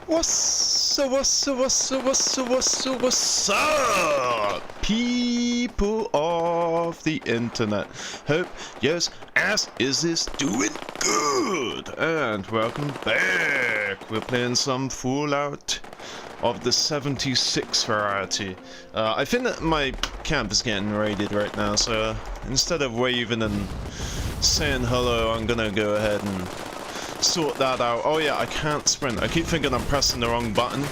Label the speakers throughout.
Speaker 1: What's up, people of the internet? Hope yes ass is this doing good, and welcome back. We're playing some Fallout of the 76 variety. I think that my camp is getting raided right now, so instead of waving and saying hello, I'm gonna go ahead and sort that out. Oh yeah, I can't sprint. I keep thinking I'm pressing the wrong button,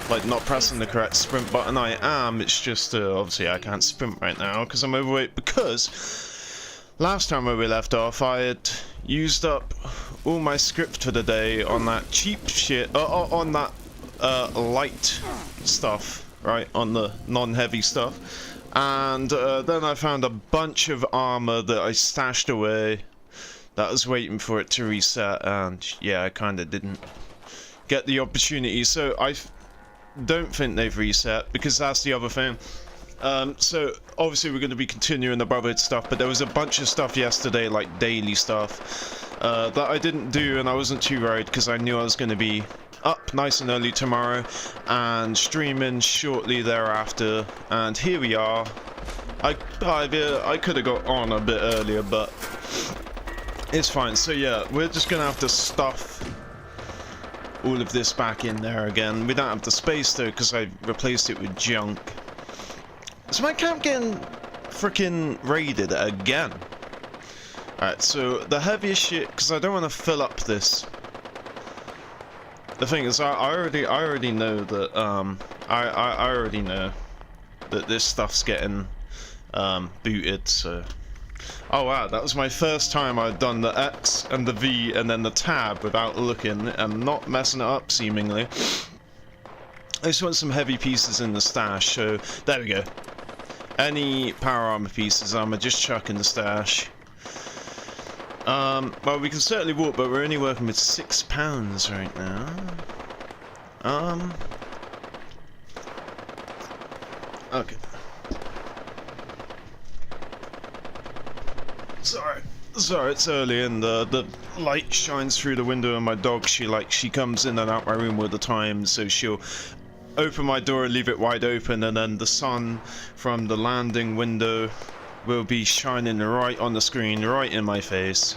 Speaker 1: like not pressing the correct sprint button. I am, it's just obviously I can't sprint right now because I'm overweight, because last time where we left off I had used up all my script for the day on that cheap shit, on that light stuff, right, on the non-heavy stuff, and then I found a bunch of armor that I stashed away that was waiting for it to reset, and yeah, I kind of didn't get the opportunity, so I don't think they've reset, because that's the other thing. So obviously we're going to be continuing the Brotherhood stuff, but there was a bunch of stuff yesterday, like daily stuff, that I didn't do, and I wasn't too worried because I knew I was going to be up nice and early tomorrow and streaming shortly thereafter, and here we are. I could have got on a bit earlier, but it's fine. So yeah, we're just gonna have to stuff all of this back in there again. We don't have the space though because I replaced it with junk. Is my camp getting freaking raided again? Alright, so the heaviest shit, because I don't want to fill up this. The thing is, I already know that I already know that this stuff's getting booted, so. Oh wow, that was my first time I'd done the X and the V and then the tab without looking and not messing it up, seemingly. I just want some heavy pieces in the stash, so there we go. Any power armor pieces, I'm just chuck in the stash. Well, we can certainly walk, but we're only working with 6 pounds right now. Okay. Sorry, it's early and the light shines through the window, and my dog, she comes in and out my room all the time, so she'll open my door and leave it wide open, and then the sun from the landing window will be shining right on the screen, right in my face.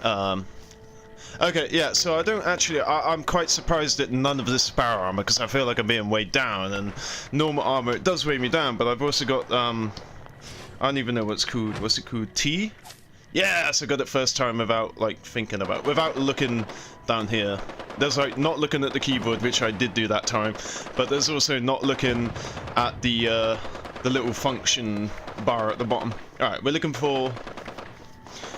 Speaker 1: Okay, yeah, so I don't actually, I'm quite surprised that none of this is power armor, because I feel like I'm being weighed down, and normal armor, it does weigh me down, but I've also got, I don't even know what's called. What's it called? T? Yes, I got it first time without, like, thinking about, without looking down here. There's, like, not looking at the keyboard, which I did do that time, but there's also not looking at the little function bar at the bottom. Alright, we're looking for...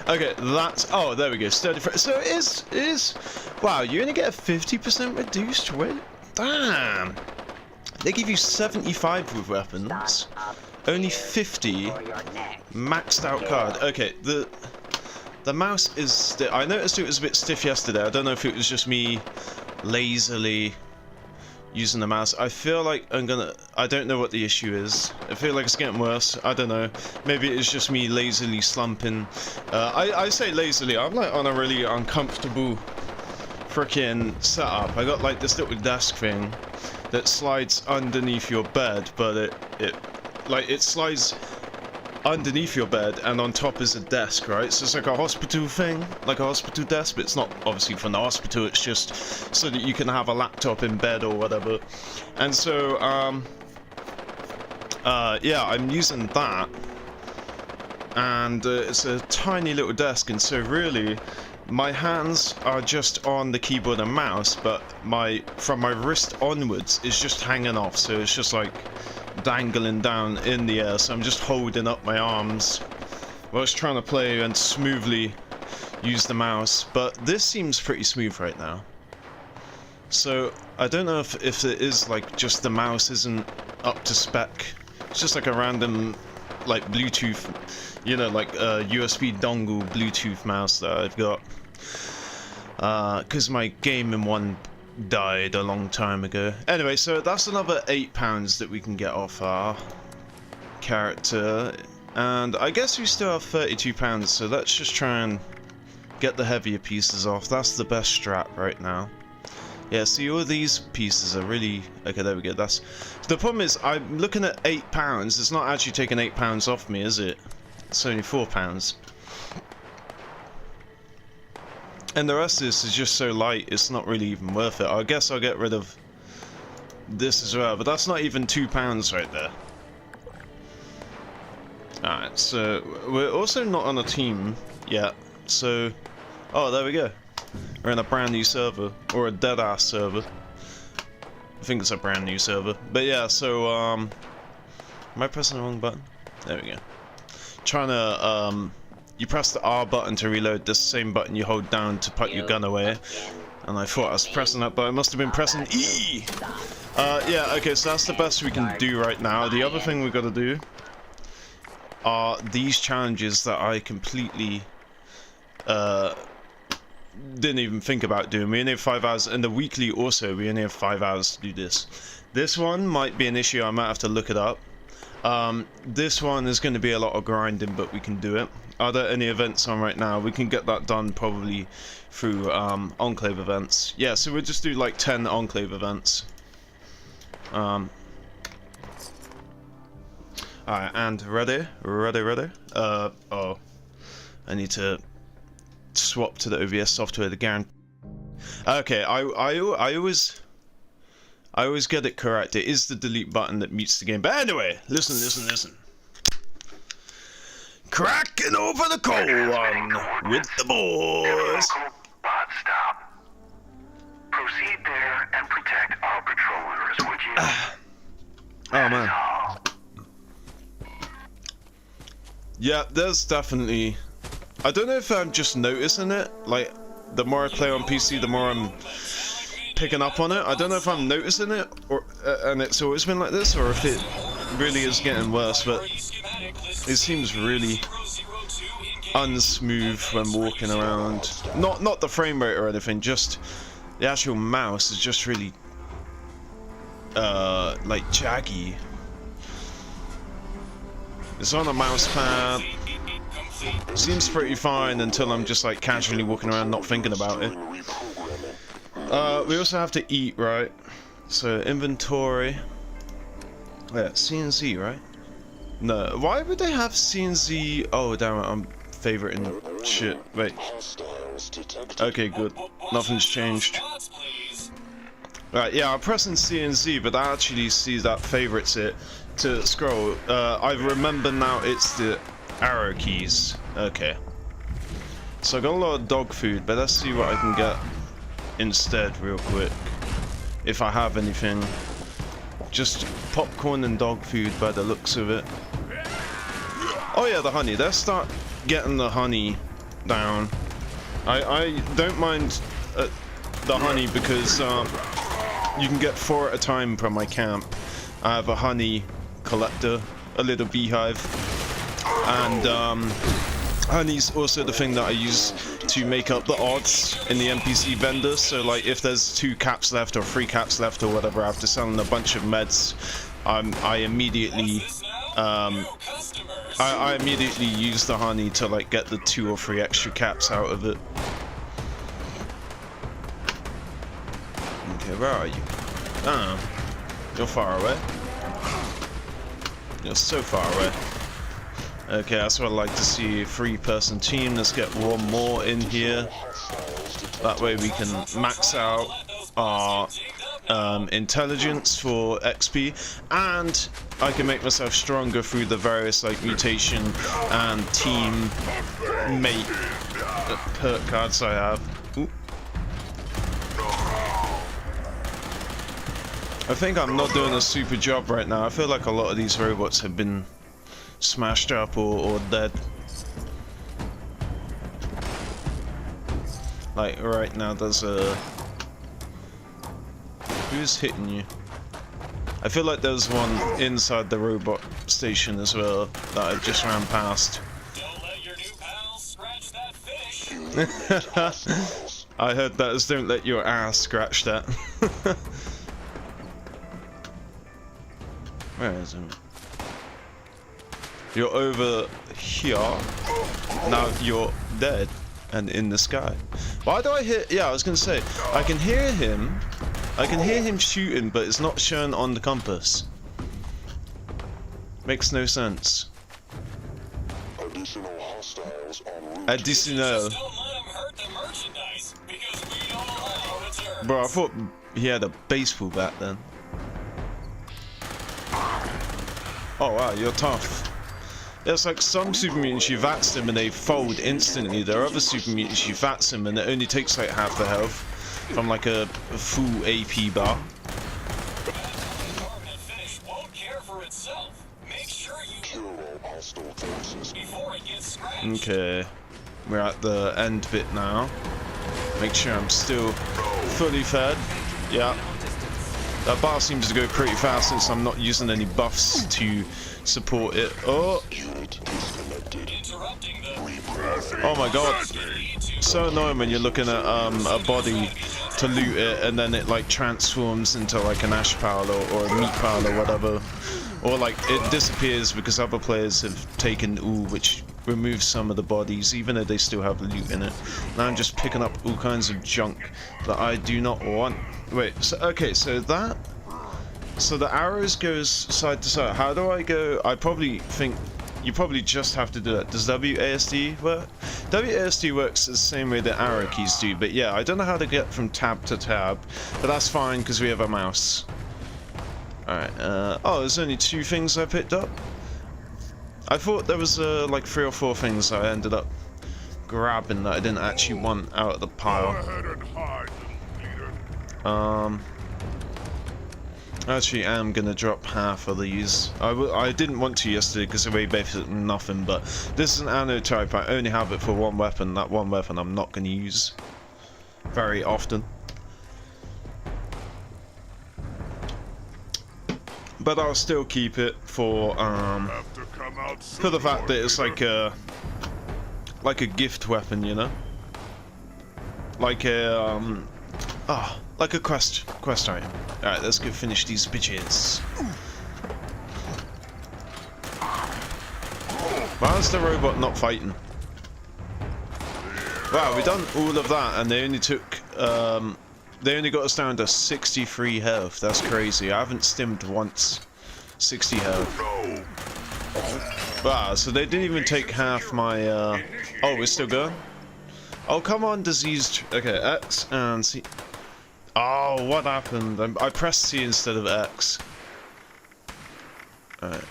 Speaker 1: Okay, that's... Oh, there we go. Sturdy... So it is... Wow, you only get a 50% reduced weight? Damn! They give you 75 with weapons. Only 50 maxed out card. Okay, the mouse is I noticed it was a bit stiff yesterday. I don't know if it was just me lazily using the mouse. I feel like I don't know what the issue is. I feel like it's getting worse. I don't know. Maybe it's just me lazily slumping. I say lazily. I'm like on a really uncomfortable freaking setup. I got like this little desk thing that slides underneath your bed, but it slides underneath your bed, and on top is a desk, right? So it's like a hospital thing, like a hospital desk, but it's not obviously from the hospital, it's just so that you can have a laptop in bed or whatever. And so, yeah, I'm using that, and it's a tiny little desk, and so really, my hands are just on the keyboard and mouse, but from my wrist onwards is just hanging off, so it's just like dangling down in the air, so I'm just holding up my arms while I was trying to play and smoothly use the mouse, but this seems pretty smooth right now. So I don't know if it is like just the mouse isn't up to spec. It's just like a random like Bluetooth, you know, like a USB dongle Bluetooth mouse that I've got, because my gaming one died a long time ago. Anyway, so that's another 8 pounds that we can get off our character, and I guess we still have 32 pounds, so let's just try and get the heavier pieces off. That's the best strat right now. Yeah, see, all these pieces are really... Okay, there we go. That's... The problem is, I'm looking at £8. It's not actually taking £8 off me, is it? It's only £4. And the rest of this is just so light, it's not really even worth it. I guess I'll get rid of this as well, but that's not even £2 right there. Alright, so we're also not on a team yet, so... Oh, there we go. We're in a brand new server, or a dead-ass server. I think it's a brand new server. But yeah, so, am I pressing the wrong button? There we go. Trying to, you press the R button to reload, this same button you hold down to put your gun away. And I thought I was pressing that, but I must have been pressing E! Yeah, okay, so that's the best we can do right now. The other thing we've got to do are these challenges that I completely, didn't even think about doing. We only have 5 hours, and the weekly also, we only have 5 hours to do this. This one might be an issue, I might have to look it up. This one is going to be a lot of grinding, but we can do it. Are there any events on right now? We can get that done probably through Enclave events. Yeah, so we'll just do like 10 Enclave events. Alright, and ready? Oh. I need to swap to the OBS software again. Okay, I always get it correct. It is the delete button that mutes the game. But anyway, listen. Cracking over the coal one with the boys.
Speaker 2: Stop. Proceed there and protect our patrollers, would you?
Speaker 1: Oh man. Yeah, there's definitely... I don't know if I'm just noticing it, like, the more I play on PC, the more I'm picking up on it. I don't know if I'm noticing it, or and it's always been like this, or if it really is getting worse, but it seems really unsmooth when walking around. Not the frame rate or anything, just the actual mouse is just really, like, jaggy. It's on a mouse pad. Seems pretty fine until I'm just like casually walking around not thinking about it. We also have to eat, right? So inventory. Yeah, CNZ, right? No, why would they have CNZ? Oh damn it, I'm favoriting shit. Wait. Okay, good. Nothing's changed. Right, yeah, I'm pressing CNZ, but I actually see that favorites it to scroll. I remember now it's the arrow keys. Okay. So I got a lot of dog food, but let's see what I can get instead real quick. If I have anything. Just popcorn and dog food by the looks of it. Oh yeah, the honey. Let's start getting the honey down. I don't mind the honey because you can get 4 at a time from my camp. I have a honey collector, a little beehive. And honey's also the thing that I use to make up the odds in the NPC vendor. So like if there's 2 caps left or 3 caps left or whatever after selling a bunch of meds, I immediately I immediately use the honey to like get the 2 or 3 extra caps out of it. Okay, where are you? Oh, you're far away. You're so far away. Okay, that's what I'd like to see, a 3-person team. Let's get one more in here. That way we can max out our intelligence for XP, and I can make myself stronger through the various like mutation and team mate perk cards I have. Ooh. I think I'm not doing a super job right now. I feel like a lot of these robots have been smashed up or dead. Like right now there's a... Who's hitting you? I feel like there's one inside the robot station as well that I just ran past.
Speaker 3: Don't let your new pal scratch that fish.
Speaker 1: I heard that as don't let your ass scratch that. Where is it? You're over here. Now you're dead and in the sky. Why do I hear? Yeah, I was gonna say I can hear him. I can hear him shooting, but it's not shown on the compass. Makes no sense.
Speaker 4: Additional hostiles en route.
Speaker 1: Additional.
Speaker 3: Just don't let him hurt the merchandise, because we don't allow returns.
Speaker 1: Bro, I thought he had a baseball bat then. Oh wow, you're tough. There's like some super mutants you VATS them and they fold instantly. There are other super mutants you VATS them and it only takes like half the health from like a full AP bar.
Speaker 3: Permanent finish won't care for itself. Make sure you
Speaker 4: Kill all hostile forces.
Speaker 3: before it gets scratched.
Speaker 1: Okay, we're at the end bit now. Make sure I'm still fully fed. Yeah. That bar seems to go pretty fast since I'm not using any buffs to support it. Oh!
Speaker 4: Unit disconnected.
Speaker 3: Interrupting the
Speaker 1: Oh my god. So annoying when you're looking at a body to loot it and then it like transforms into like an ash pile or a meat pile or whatever. Or like it disappears because other players have taken ooh, which removes some of the bodies even though they still have loot in it. Now I'm just picking up all kinds of junk that I do not want. Wait, so okay, so the arrows goes side to side. How do I go? I probably think you probably just have to do that. Does WASD work? WASD works the same way that arrow keys do, but yeah, I don't know how to get from tab to tab, but that's fine because we have a mouse. Alright, oh, there's only 2 things I picked up. I thought there was like 3 or 4 things I ended up grabbing that I didn't actually want out of the pile. Actually, I am gonna drop half of these. I didn't want to yesterday because they weigh basically nothing, but this is an ammo type. I only have it for one weapon. That one weapon I'm not gonna use very often. But I'll still keep it for the fact that it's like a gift weapon, you know, like a like a quest item. Alright, let's go finish these bitches. Why is the robot not fighting? Wow, we done all of that and they only took they only got us down to 63 health. That's crazy. I haven't stimmed once. 60 health. Wow, so they didn't even take half my oh, we're still going? Oh, come on, diseased. Okay, X and C. Oh, what happened? I pressed C instead of X. Alright.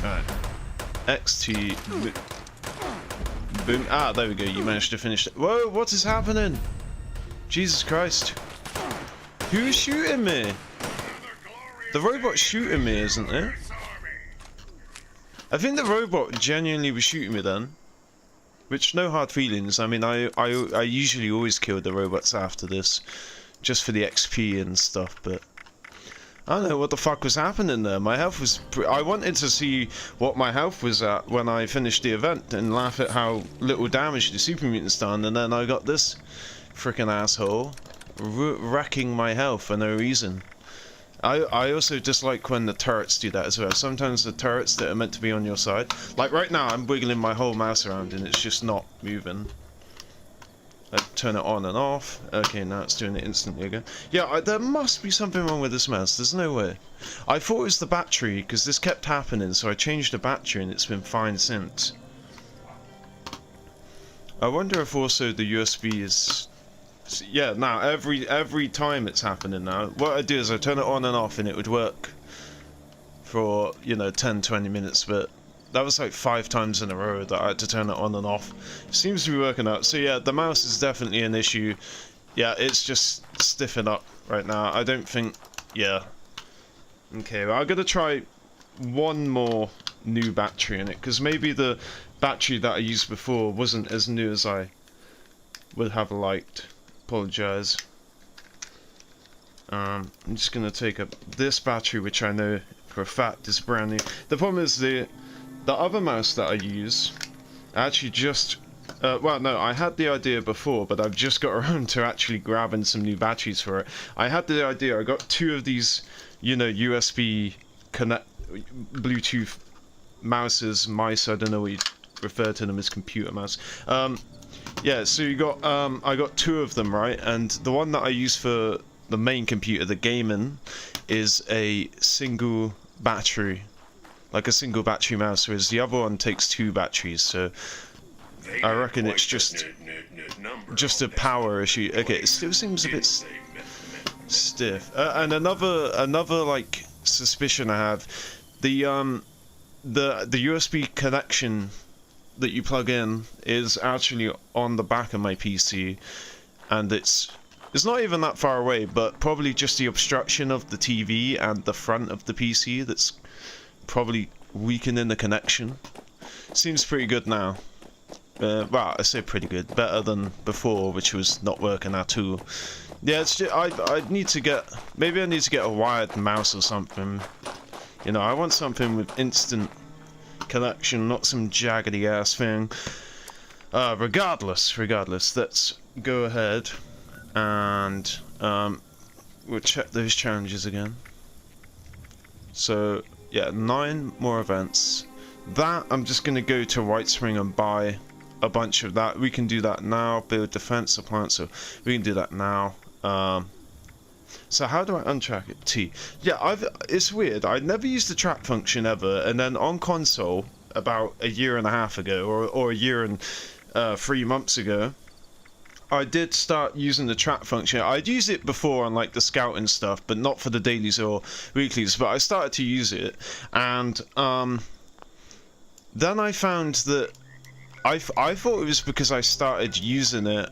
Speaker 1: Alright. XT. Boom. Ah, there we go. You managed to finish it. Whoa, what is happening? Jesus Christ. Who's shooting me? The robot's shooting me, isn't it? I think the robot genuinely was shooting me then. Which, no hard feelings. I mean, I usually always kill the robots after this, just for the XP and stuff, but I don't know what the fuck was happening there. My health was... I wanted to see what my health was at when I finished the event and laugh at how little damage the super mutants done, and then I got this frickin' asshole wrecking my health for no reason. I also dislike when the turrets do that as well. Sometimes the turrets that are meant to be on your side, like right now I'm wiggling my whole mouse around and it's just not moving. I turn it on and off. Okay, now it's doing it instantly again. Yeah, there must be something wrong with this mouse. There's no way. I thought it was the battery because this kept happening, so I changed the battery and it's been fine since. I wonder if also the USB is... Yeah, now every time it's happening now, what I do is I turn it on and off and it would work for, you know, 10-20 minutes, but that was like 5 times in a row that I had to turn it on and off. Seems to be working out. So yeah, the mouse is definitely an issue. Yeah, it's just stiffing up right now. I don't think... Yeah. Okay, well, I'm gonna try one more new battery in it, because maybe the battery that I used before wasn't as new as I would have liked. Apologise. I'm just gonna take up this battery, which I know for a fact is brand new. The problem is the other mouse that I use, I actually just well, no, I had the idea before, but I've just got around to actually grabbing some new batteries for it. I had the idea. I got 2 of these, you know, USB connect Bluetooth mouses, mice. I don't know what you refer to them as, computer mouse. Yeah, so you got I got 2 of them, right? And the one that I use for the main computer, the gaming, is a single battery, like a single battery mouse, whereas the other one takes 2 batteries. So I reckon it's just a power issue. Okay, it still seems a bit stiff. And another like suspicion I have, the USB connection that you plug in is actually on the back of my PC, and it's not even that far away, but probably just the obstruction of the TV and the front of the PC that's probably weakening the connection. Seems pretty good now. Well, I say pretty good, better than before, which was not working at all. Yeah, it's just, I need to get, maybe I need to get a wired mouse or something. You know, I want something with instant connection, not some jaggedy ass thing. Regardless, let's go ahead and we'll check those challenges again. So yeah, 9 more events. That I'm just gonna go to White Spring and buy a bunch of that. We can do that now. Build defense appliance, so we can do that now. So how do I untrack it? T. Yeah, it's weird. I never used the track function ever, and then on console about a year and a half ago, or a year and 3 months ago, I did start using the track function. I'd used it before on like the scout and stuff, but not for the dailies or weeklies. But I started to use it, and then I found that I thought it was because I started using it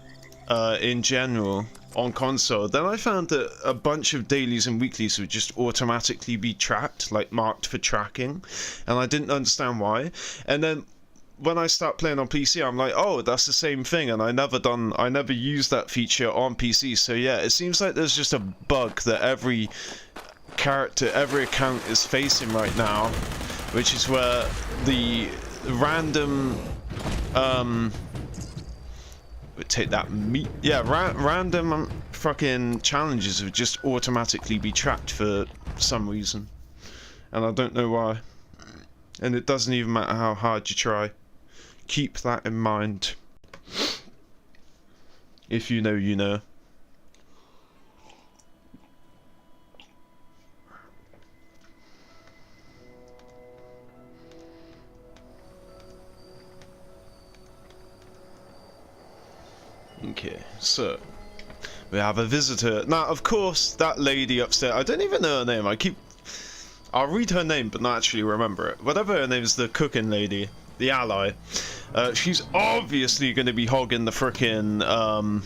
Speaker 1: in general on console. Then I found that a bunch of dailies and weeklies would just automatically be tracked, like marked for tracking, and I didn't understand why. And then when I start playing on PC, I'm like, oh, that's the same thing, and I never used that feature on PC. So yeah, it seems like there's just a bug that every account is facing right now, which is where the random take that meat. Yeah, random fucking challenges would just automatically be tracked for some reason, and I don't know why. And it doesn't even matter how hard you try. Keep that in mind. If you know, you know. Okay, so we have a visitor. Now, of course, that lady upstairs, I don't even know her name. I'll read her name, but not actually remember it. Whatever her name is, the cooking lady, the ally. She's obviously going to be hogging the frickin'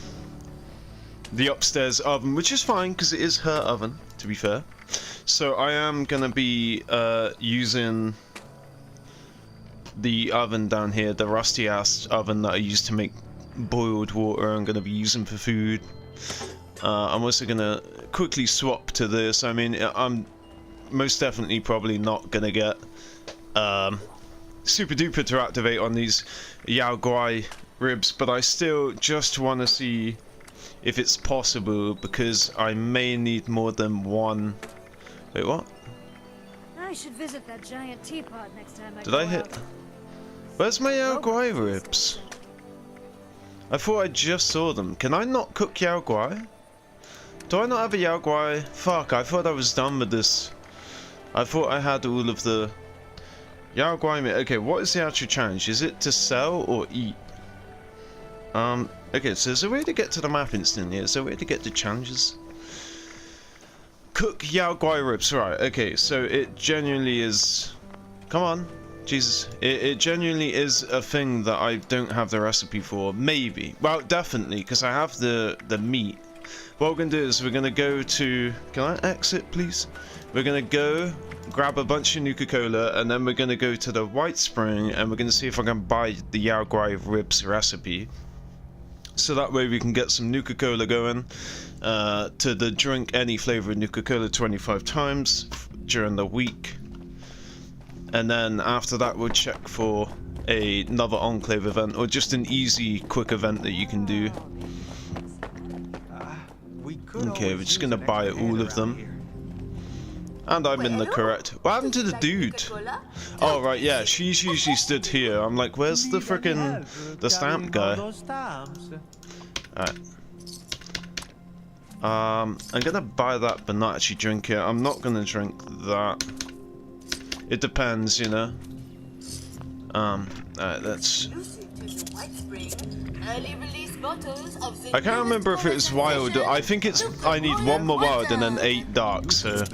Speaker 1: the upstairs oven, which is fine, because it is her oven, to be fair. So I am going to be using the oven down here, the rusty-ass oven that I used to make boiled water. I'm going to be using for food. I'm also going to quickly swap to this. I mean, I'm most definitely probably not going to get super duper to activate on these Yao Guai ribs, but I still just want to see if it's possible, because I may need more than one. Wait, what?
Speaker 5: I should visit that giant teapot next time I
Speaker 1: Did
Speaker 5: go
Speaker 1: I hit?
Speaker 5: out.
Speaker 1: Where's my Yao Guai ribs? I thought I just saw them. Can I not cook Yao Guai? Do I not have a Yao Guai? Fuck, I thought I was done with this. I thought I had all of the Yao Guai meat. Okay, what is the actual challenge? Is it to sell or eat? Okay, so there's a way to get to the map instantly. Is there a way to get to challenges? Cook Yao Guai ribs. Right, okay, so it genuinely is... Come on. Jesus. It genuinely is a thing that I don't have the recipe for. Maybe. Well, definitely, because I have the meat. What we're going to do is we're going to go to... Can I exit, please? We're going to go grab a bunch of Nuka-Cola, and then we're going to go to the White Spring, and we're going to see if I can buy the Yao Guai ribs recipe. So that way we can get some Nuka-Cola going. To the drink any flavor of Nuka-Cola 25 times during the week. And then after that we'll check for another Enclave event, or just an easy, quick event that you can do. Okay, we're just going to buy all of them. And I'm in the correct. What happened to the dude? Oh right, yeah, she's usually stood here. I'm like, where's the frickin' the stamp guy? Alright. I'm gonna buy that but not actually drink it. I'm not gonna drink that. It depends, you know. Alright, that's... I can't remember if it was wild. I think it's... I need 1 more wild and then 8 dark, so...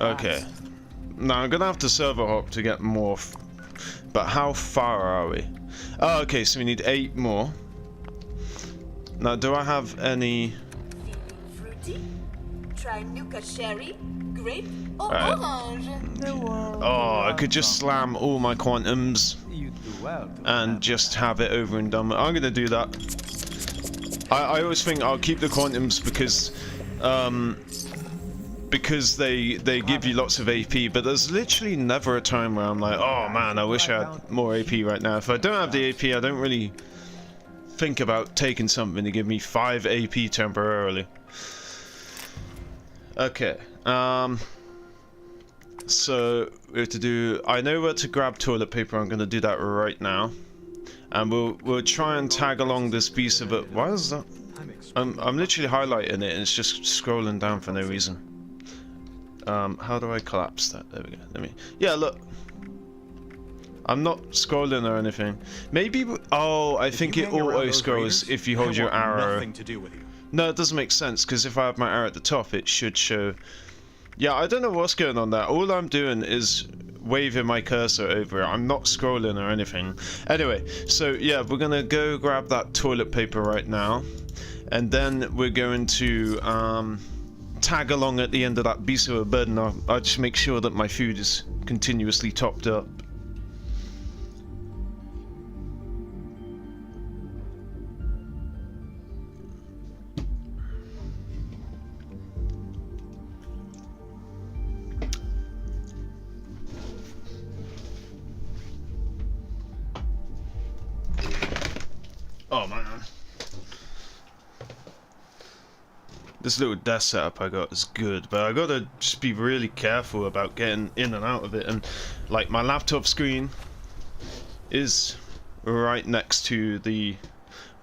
Speaker 1: Okay. Now I'm gonna have to server hop to get more... But how far are we? Oh, okay, so we need 8 more. Now, do I have any...
Speaker 6: Fruity? Try Nuka Cherry, Grape, or
Speaker 1: Right.
Speaker 6: Orange.
Speaker 1: Oh, I could just slam all my quantums and just have it over and done with. I'm gonna do that. I always think I'll keep the quantums because they give you lots of AP, but there's literally never a time where I'm like, oh man, I wish I had more AP right now. If I don't have the AP, I don't really think about taking something to give me 5 AP temporarily. Okay, so we have to do... I know where to grab toilet paper. I'm gonna do that right now, and we'll try and tag along this piece of it. Why is that? I'm literally highlighting it, and it's just scrolling down for no reason. How do I collapse that? There we go. Let me... Yeah, look. I'm not scrolling or anything. Maybe... Oh, I think it auto-scrolls if you hold your arrow.
Speaker 7: Nothing to do with you.
Speaker 1: No, it doesn't make sense, because if I have my arrow at the top, it should show... Yeah, I don't know what's going on there. All I'm doing is waving my cursor over it. I'm not scrolling or anything. Anyway, so yeah, we're gonna go grab that toilet paper right now. And then we're going to tag along at the end of that beast of a bed, and I'll just make sure that my food is continuously topped up. Oh man. This little desk setup I got is good, but I gotta just be really careful about getting in and out of it. And like, my laptop screen is right next to the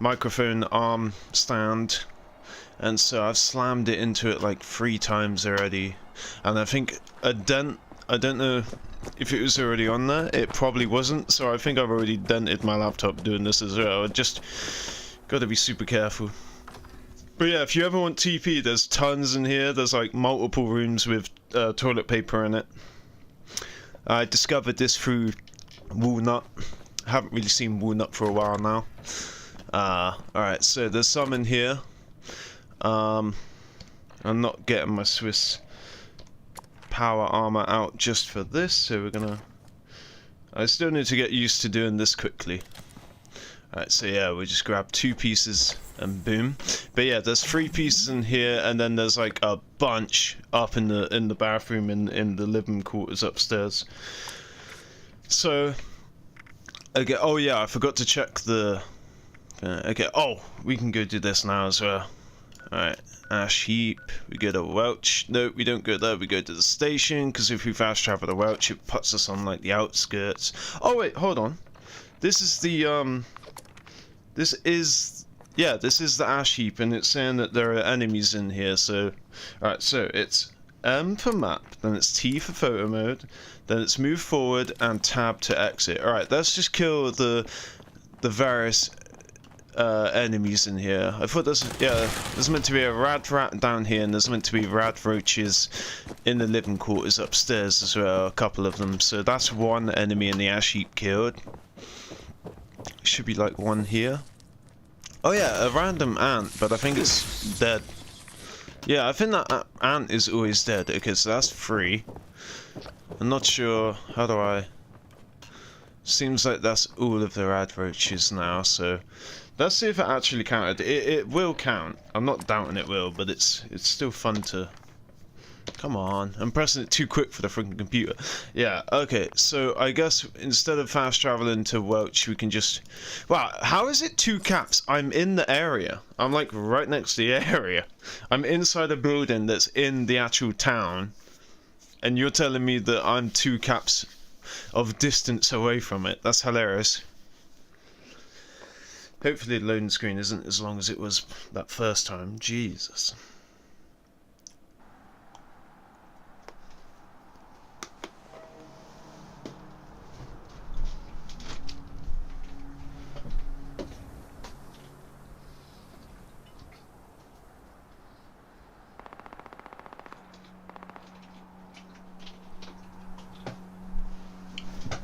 Speaker 1: microphone arm stand, and so I've slammed it into it like 3 times already. And I think a dent, I don't know if it was already on there, it probably wasn't, so I think I've already dented my laptop doing this as well. I just gotta be super careful. But yeah, if you ever want TP, there's tons in here. There's like multiple rooms with toilet paper in it. I discovered this through Walnut. I haven't really seen Walnut for a while now. Alright, so there's some in here. I'm not getting my Swiss power armor out just for this, so we're gonna... I still need to get used to doing this quickly. Alright, so yeah, we just grab 2 pieces and boom. But yeah, there's 3 pieces in here, and then there's like a bunch up in the bathroom in the living quarters upstairs. So okay, oh yeah, I forgot to check the okay, oh, we can go do this now as well. Alright, ash heap, we go to Welch. No, we don't go there, we go to the station, because if we fast travel to Welch, it puts us on like the outskirts. Oh wait, hold on. This is the this is the ash heap, and it's saying that there are enemies in here. So alright, so it's M for map, then it's T for photo mode, then it's move forward and tab to exit. Alright, let's just kill the various enemies in here. I thought there's meant to be a rad rat down here, and there's meant to be rad roaches in the living quarters upstairs as well, a couple of them. So that's one enemy in the ash heap killed. Should be like one here. Oh yeah, a random ant, but I think it's dead. Yeah, I think that ant is always dead. Okay, so that's 3. I'm not sure, how do I... Seems like that's all of the rad roaches now, so... Let's see if it actually counted. It will count. I'm not doubting it will, but it's still fun to Come on, I'm pressing it too quick for the freaking computer. Yeah, okay, so I guess instead of fast traveling to Welch, we can just... Wow, how is it 2 caps? I'm in the area. I'm like right next to the area. I'm inside a building that's in the actual town. And you're telling me that I'm 2 caps of distance away from it. That's hilarious. Hopefully the loading screen isn't as long as it was that first time. Jesus.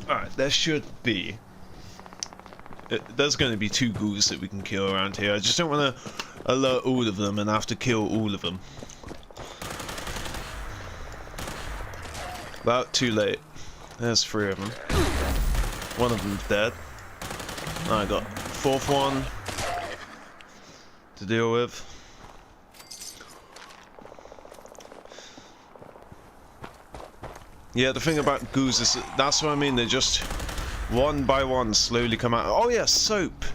Speaker 1: Alright, there should be... There's going to be 2 ghouls that we can kill around here. I just don't want to alert all of them and have to kill all of them. About too late. There's 3 of them. One of them's dead. I got 4th one to deal with. Yeah, the thing about ghouls is that's what I mean. They just one by one slowly come out. Oh yeah, soap.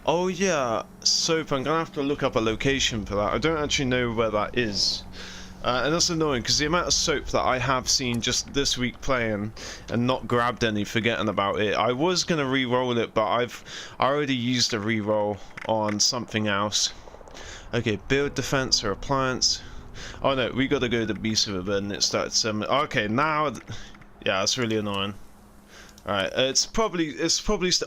Speaker 1: Oh yeah, soap. I'm gonna have to look up a location for that. I don't actually know where that is. And that's annoying because the amount of soap that I have seen just this week playing and not grabbed any, forgetting about it. I was gonna re-roll it, but I already used a re-roll on something else. Okay, build, defense, or appliance. Oh no, we gotta go to Beast of it and it started 7. Okay, now, yeah, that's really annoying. Alright, it's probably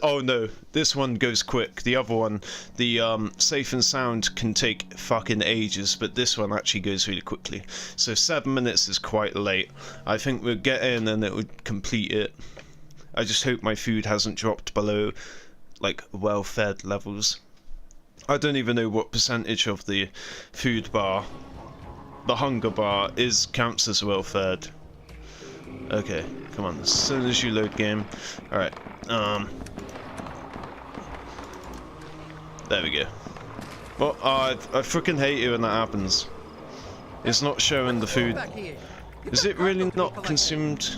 Speaker 1: oh no, this one goes quick. The other one, the safe and sound can take fucking ages, but this one actually goes really quickly. So 7 minutes is quite late. I think we'll get in and it would complete it. I just hope my food hasn't dropped below, like, well-fed levels. I don't even know what percentage of the food bar, the hunger bar, counts as well-fed. Okay, come on, as soon as you load game. Alright, there we go. Well, I freaking hate it when that happens. It's not showing the food. Is it really not consumed?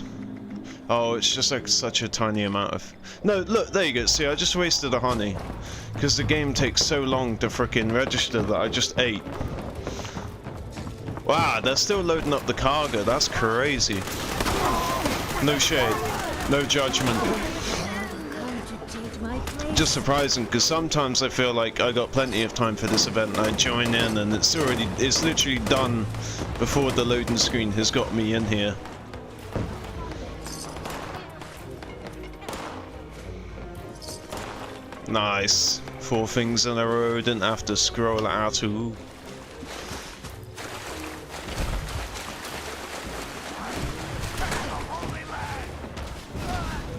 Speaker 1: Oh, it's just like such a tiny amount of... No, look, there you go. See, I just wasted a honey. Because the game takes so long to freaking register that I just ate. Wow, they're still loading up the cargo. That's crazy. No shade. No judgment. Just surprising, because sometimes I feel like I got plenty of time for this event and I join in and it's literally done before the loading screen has got me in here. Nice. 4 things in a row, didn't have to scroll it out. Ooh.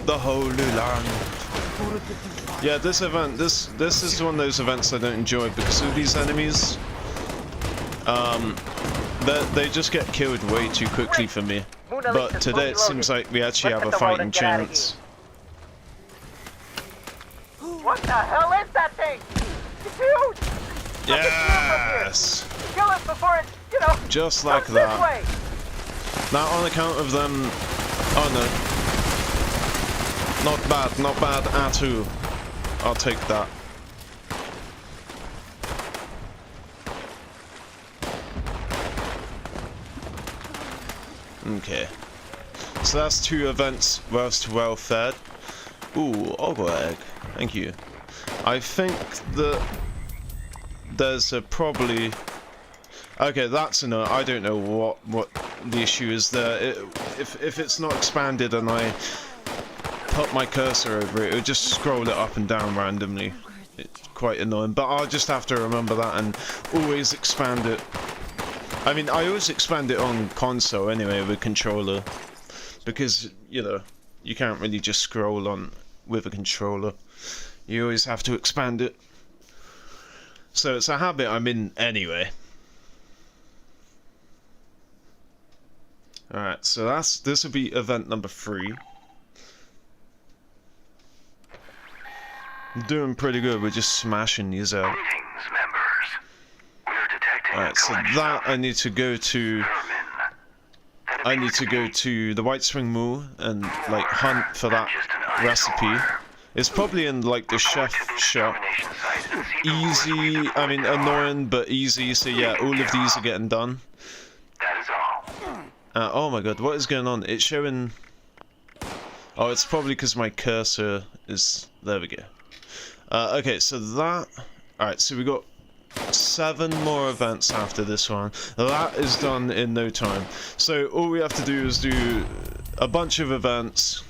Speaker 1: The Holy Land. Yeah, this event, this is one of those events I don't enjoy because of these enemies. They just get killed way too quickly for me. But today it seems like we actually have a fighting chance.
Speaker 7: What the hell is that thing? It's huge!
Speaker 1: Yes!
Speaker 7: Kill it before it, you know,
Speaker 1: just like
Speaker 7: comes
Speaker 1: that.
Speaker 7: This way.
Speaker 1: Now on account of them... Oh no. Not bad at all. I'll take that. Okay. So that's 2 events whilst well fed. Ooh, Ogre egg. Thank you. I think that there's a probably... Okay, that's a no. I don't know what the issue is there. If it's not expanded and I put my cursor over it, it'll just scroll it up and down randomly. It's quite annoying, but I'll just have to remember that and always expand it. I mean, I always expand it on console anyway with controller, because, you know, you can't really just scroll on with a controller. You always have to expand it. So it's a habit I'm in anyway. Alright, so this will be event number 3. I'm doing pretty good, we're just smashing these out.
Speaker 2: Greetings, members. We're detecting
Speaker 1: Alright, so that I need to go to I need to go to the White Spring Mall and like hunt for that recipe. It's probably in like the chef shop. Easy, I mean annoying but easy. So yeah, all of these are getting done.
Speaker 2: That is all.
Speaker 1: Oh my god, what is going on? It's showing... Oh, it's probably because my cursor is... There we go. Okay, so that... Alright, so we got 7 more events after this one. That is done in no time. So all we have to do is do a bunch of events.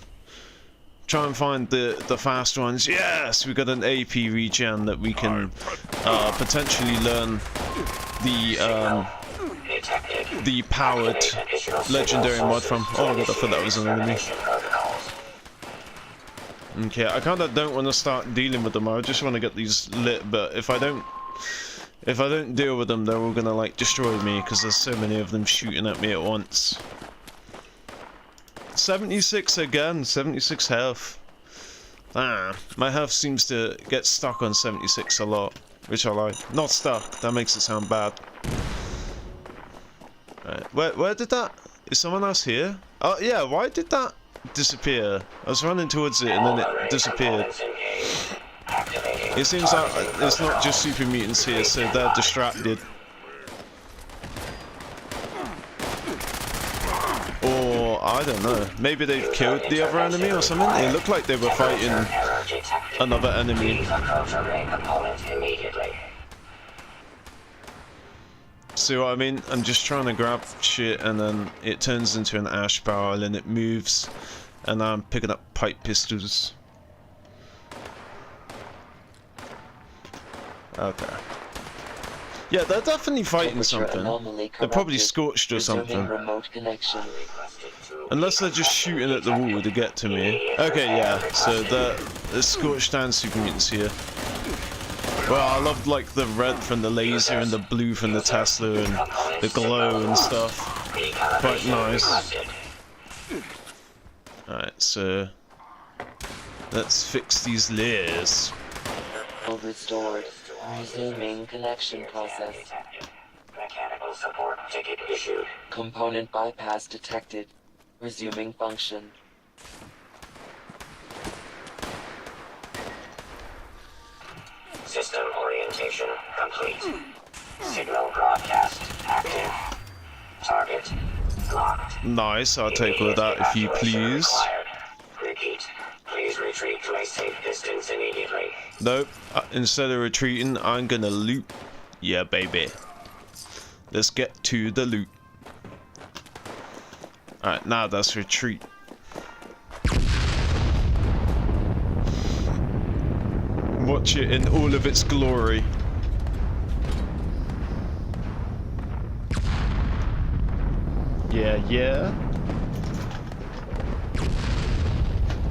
Speaker 1: Try and find the fast ones. Yes, we got an AP regen that we can potentially learn the powered legendary mod from. Oh my god, I thought that was an enemy. Okay, I kind of don't want to start dealing with them. I just want to get these lit, but if I don't deal with them, they're all gonna like destroy me because there's so many of them shooting at me at once. 76 again, 76 health. Ah, my health seems to get stuck on 76 a lot, which I like. Not stuck, that makes it sound bad. Right, where did that... Is someone else here? Oh yeah, why did that disappear? I was running towards it and then it disappeared. It seems like it's not just super mutants here, so they're distracted. Or, I don't know, maybe they've killed the other enemy or something? It looked like they were fighting another enemy. See what I mean? I'm just trying to grab shit and then it turns into an ash barrel and it moves. And I'm picking up pipe pistols. Okay. Yeah, they're definitely fighting something. They're probably scorched or something. Unless they're just shooting at the wall to get to me. Okay, yeah, so there's scorched and super mutants here. Well, I loved like the red from the laser and the blue from the Tesla and the glow and stuff. Quite nice. Alright, so let's fix these layers.
Speaker 8: Restored. Resuming connection process.
Speaker 2: Mechanical support ticket issued.
Speaker 8: Component bypass detected. Resuming function.
Speaker 2: System orientation complete. Signal broadcast active. Target locked.
Speaker 1: Nice, I'll take all of that if you please.
Speaker 2: Repeat. Please retreat to a safe distance immediately.
Speaker 1: Nope, instead of retreating, I'm gonna loot. Yeah, baby. Let's get to the loot. Alright, now that's retreat. Watch it in all of its glory. Yeah, yeah.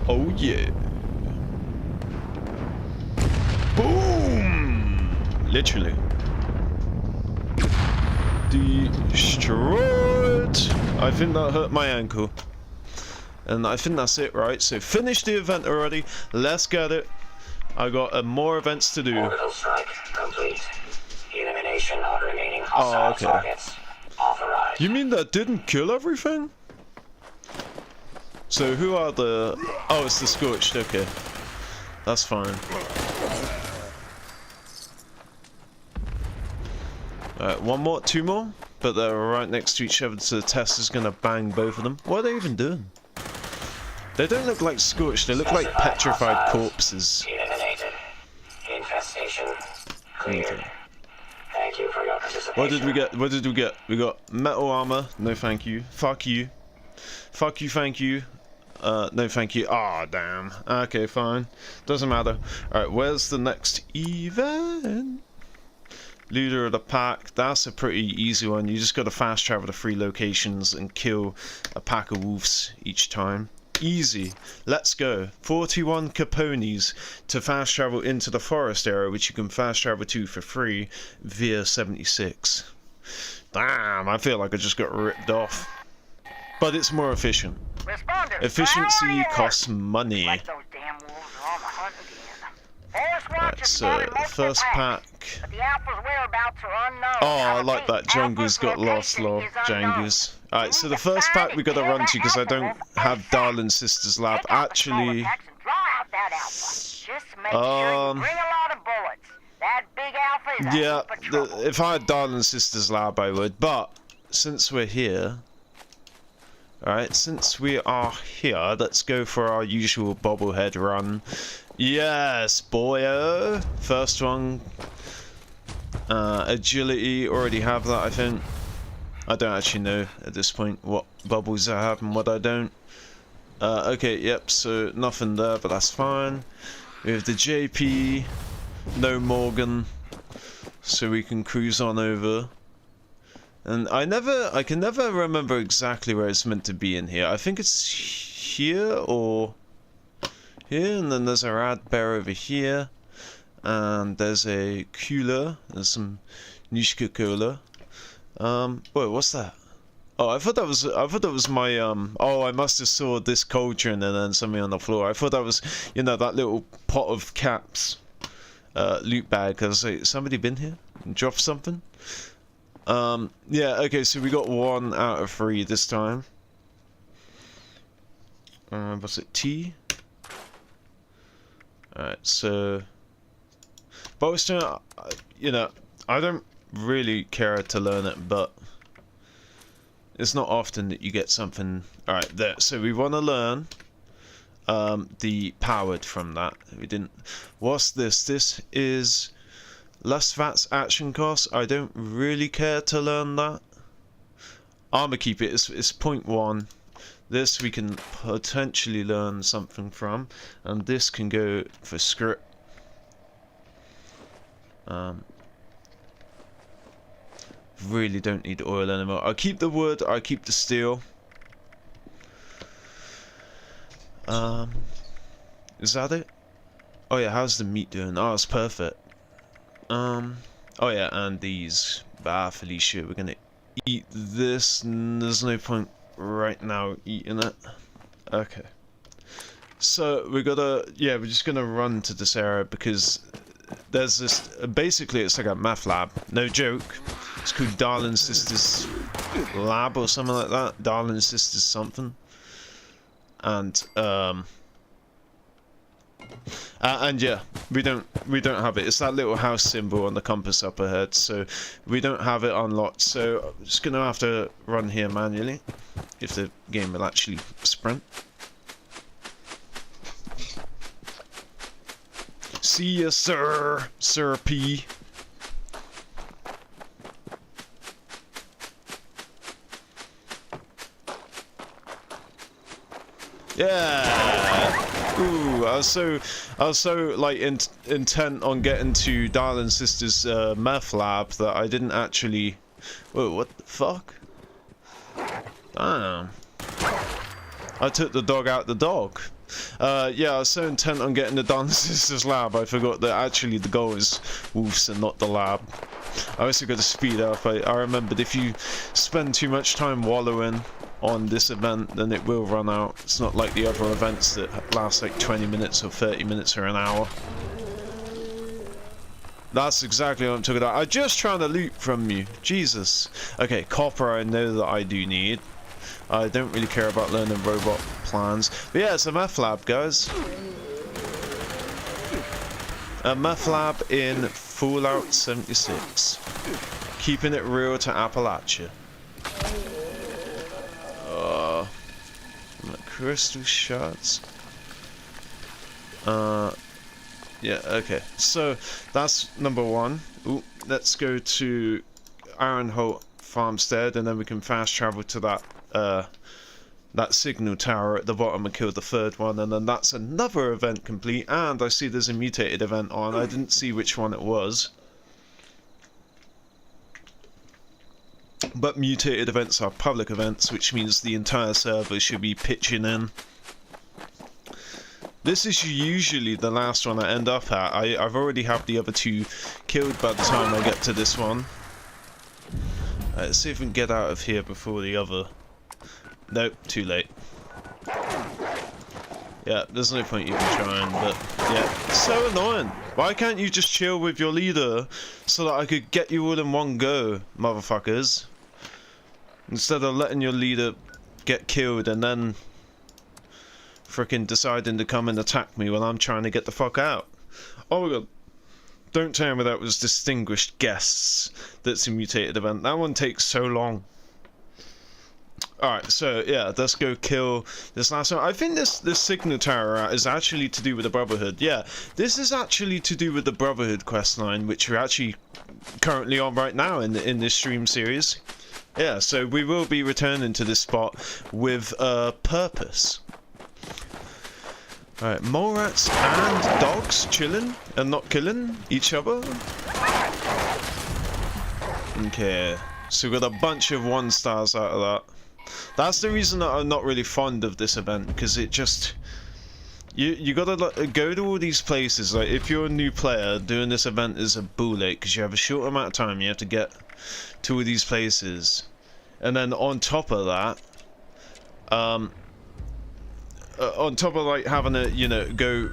Speaker 1: Oh yeah. Boom! Literally. Destroyed! I think that hurt my ankle. And I think that's it, right? So finish the event already. Let's get it. I got more events to do.
Speaker 2: Orbital strike complete. Elimination of remaining hostile targets authorized.
Speaker 1: You mean that didn't kill everything? So who are the... Oh, it's the Scorched, okay. That's fine. Alright, one more, 2 more? But they're right next to each other, so the test is gonna bang both of them. What are they even doing? They don't look like Scorched, they look like petrified corpses.
Speaker 2: Eliminated. Infestation cleared.
Speaker 1: Okay.
Speaker 2: Thank you for your participation.
Speaker 1: What did we get? What did we get? We got metal armor. No thank you. Fuck you. Fuck you, thank you. No thank you. Ah, damn. Okay, fine. Doesn't matter. Alright, where's the next event? Leader of the pack. That's a pretty easy one. You just gotta fast travel to 3 locations and kill a pack of wolves each time. Easy. Let's go. 41 Capones to fast travel into the forest area, which you can fast travel to for free via 76. Damn, I feel like I just got ripped off. But it's more efficient. Efficiency costs money. Right, so first pack. Oh, I like that. Jungus got lost, lol. Jangus. Alright, so the first pack we gotta run to because I don't have Darlin Sisters Lab. Actually, yeah, if I had Darlin Sisters Lab, I would. But since we're here, alright, since we are here, let's go for our usual bobblehead run. Yes, boyo. First one. Agility, already have that, I think. I don't actually know at this point what bubbles I have and what I don't. Okay, yep, so nothing there, but that's fine. We have the JP, no Morgan, so we can cruise on over. And I can never remember exactly where it's meant to be in here. I think it's here or here, and then there's a rad bear over here. And there's a cooler, there's some Nishka cola. Wait, what's that? Oh, I thought that was my oh, I must have saw this cauldron and then something on the floor. I thought that was, you know, that little pot of caps loot bag. I was like, somebody been here and dropped something? Yeah, okay, so we got 1 out of 3 this time. Was it T? Alright, so but I was doing, you know, I don't really care to learn it, but it's not often that you get something. Alright, there. So we want to learn the powered from that. We didn't. What's this? This is less VATS action cost. I don't really care to learn that. I'm gonna keep it. It's 0.1. This we can potentially learn something from, and this can go for script. Really don't need oil anymore. I'll keep the wood, I'll keep the steel. Is that it? Oh yeah, how's the meat doing? Oh, it's perfect. Oh yeah, and these. Felicia, we're gonna eat this. There's no point right now eating it. Okay. So we're just gonna run to this area because there's this, basically it's like a math lab, no joke. It's called Darlin Sisters Lab or something like that. Darlin Sisters something. And yeah, we don't have it. It's that little house symbol on the compass up ahead, so we don't have it unlocked. So I'm just gonna have to run here manually if the game will actually sprint. See ya, Sir P. Yeah. Ooh, I was so like intent on getting to Darlin Sisters meth lab that I didn't actually. Whoa, what the fuck? Damn. I took the dog out the dog. Yeah, I was so intent on getting the Darlin Sisters lab, I forgot that actually the goal is wolves and not the lab. I also got to speed up. I remembered if you spend too much time wallowing on this event, then it will run out. It's not like the other events that last like 20 minutes or 30 minutes or an hour. That's exactly what I'm talking about. I'm just trying to loot from you. Jesus. Okay, copper I know that I do need. I don't really care about learning robot plans. But yeah, it's a meth lab, guys. A meth lab in Fallout 76. Keeping it real to Appalachia. Crystal shards. Yeah, okay. So that's number 1. Ooh, let's go to Ironholt Farmstead, and then we can fast travel to that signal tower at the bottom and kill the 3rd one, and then that's another event complete. And I see there's a mutated event on. I didn't see which one it was. But mutated events are public events, which means the entire server should be pitching in. This is usually the last one I end up at. I've already had the other 2 killed by the time I get to this one. Let's see if we can get out of here before the other... Nope, too late. Yeah, there's no point even trying, but yeah, it's so annoying. Why can't you just chill with your leader so that I could get you all in one go, motherfuckers? Instead of letting your leader get killed and then frickin' deciding to come and attack me when I'm trying to get the fuck out. Oh my god. Don't tell me that was Distinguished Guests that's a mutated event. That one takes so long. Alright, so yeah, let's go kill this last one. I think this signal tower is actually to do with the Brotherhood. Yeah, this is actually to do with the Brotherhood questline, which we're actually currently on right now in this stream series. Yeah, so we will be returning to this spot with a purpose. Alright, mole rats and dogs chilling and not killing each other. Okay, so we got a bunch of 1 stars out of that. That's the reason that I'm not really fond of this event, because it just... You gotta go to all these places. Like, if you're a new player, doing this event is a ball ache, because you have a short amount of time, you have to get to all these places. And then on top of that, on top of like having to, you know, go...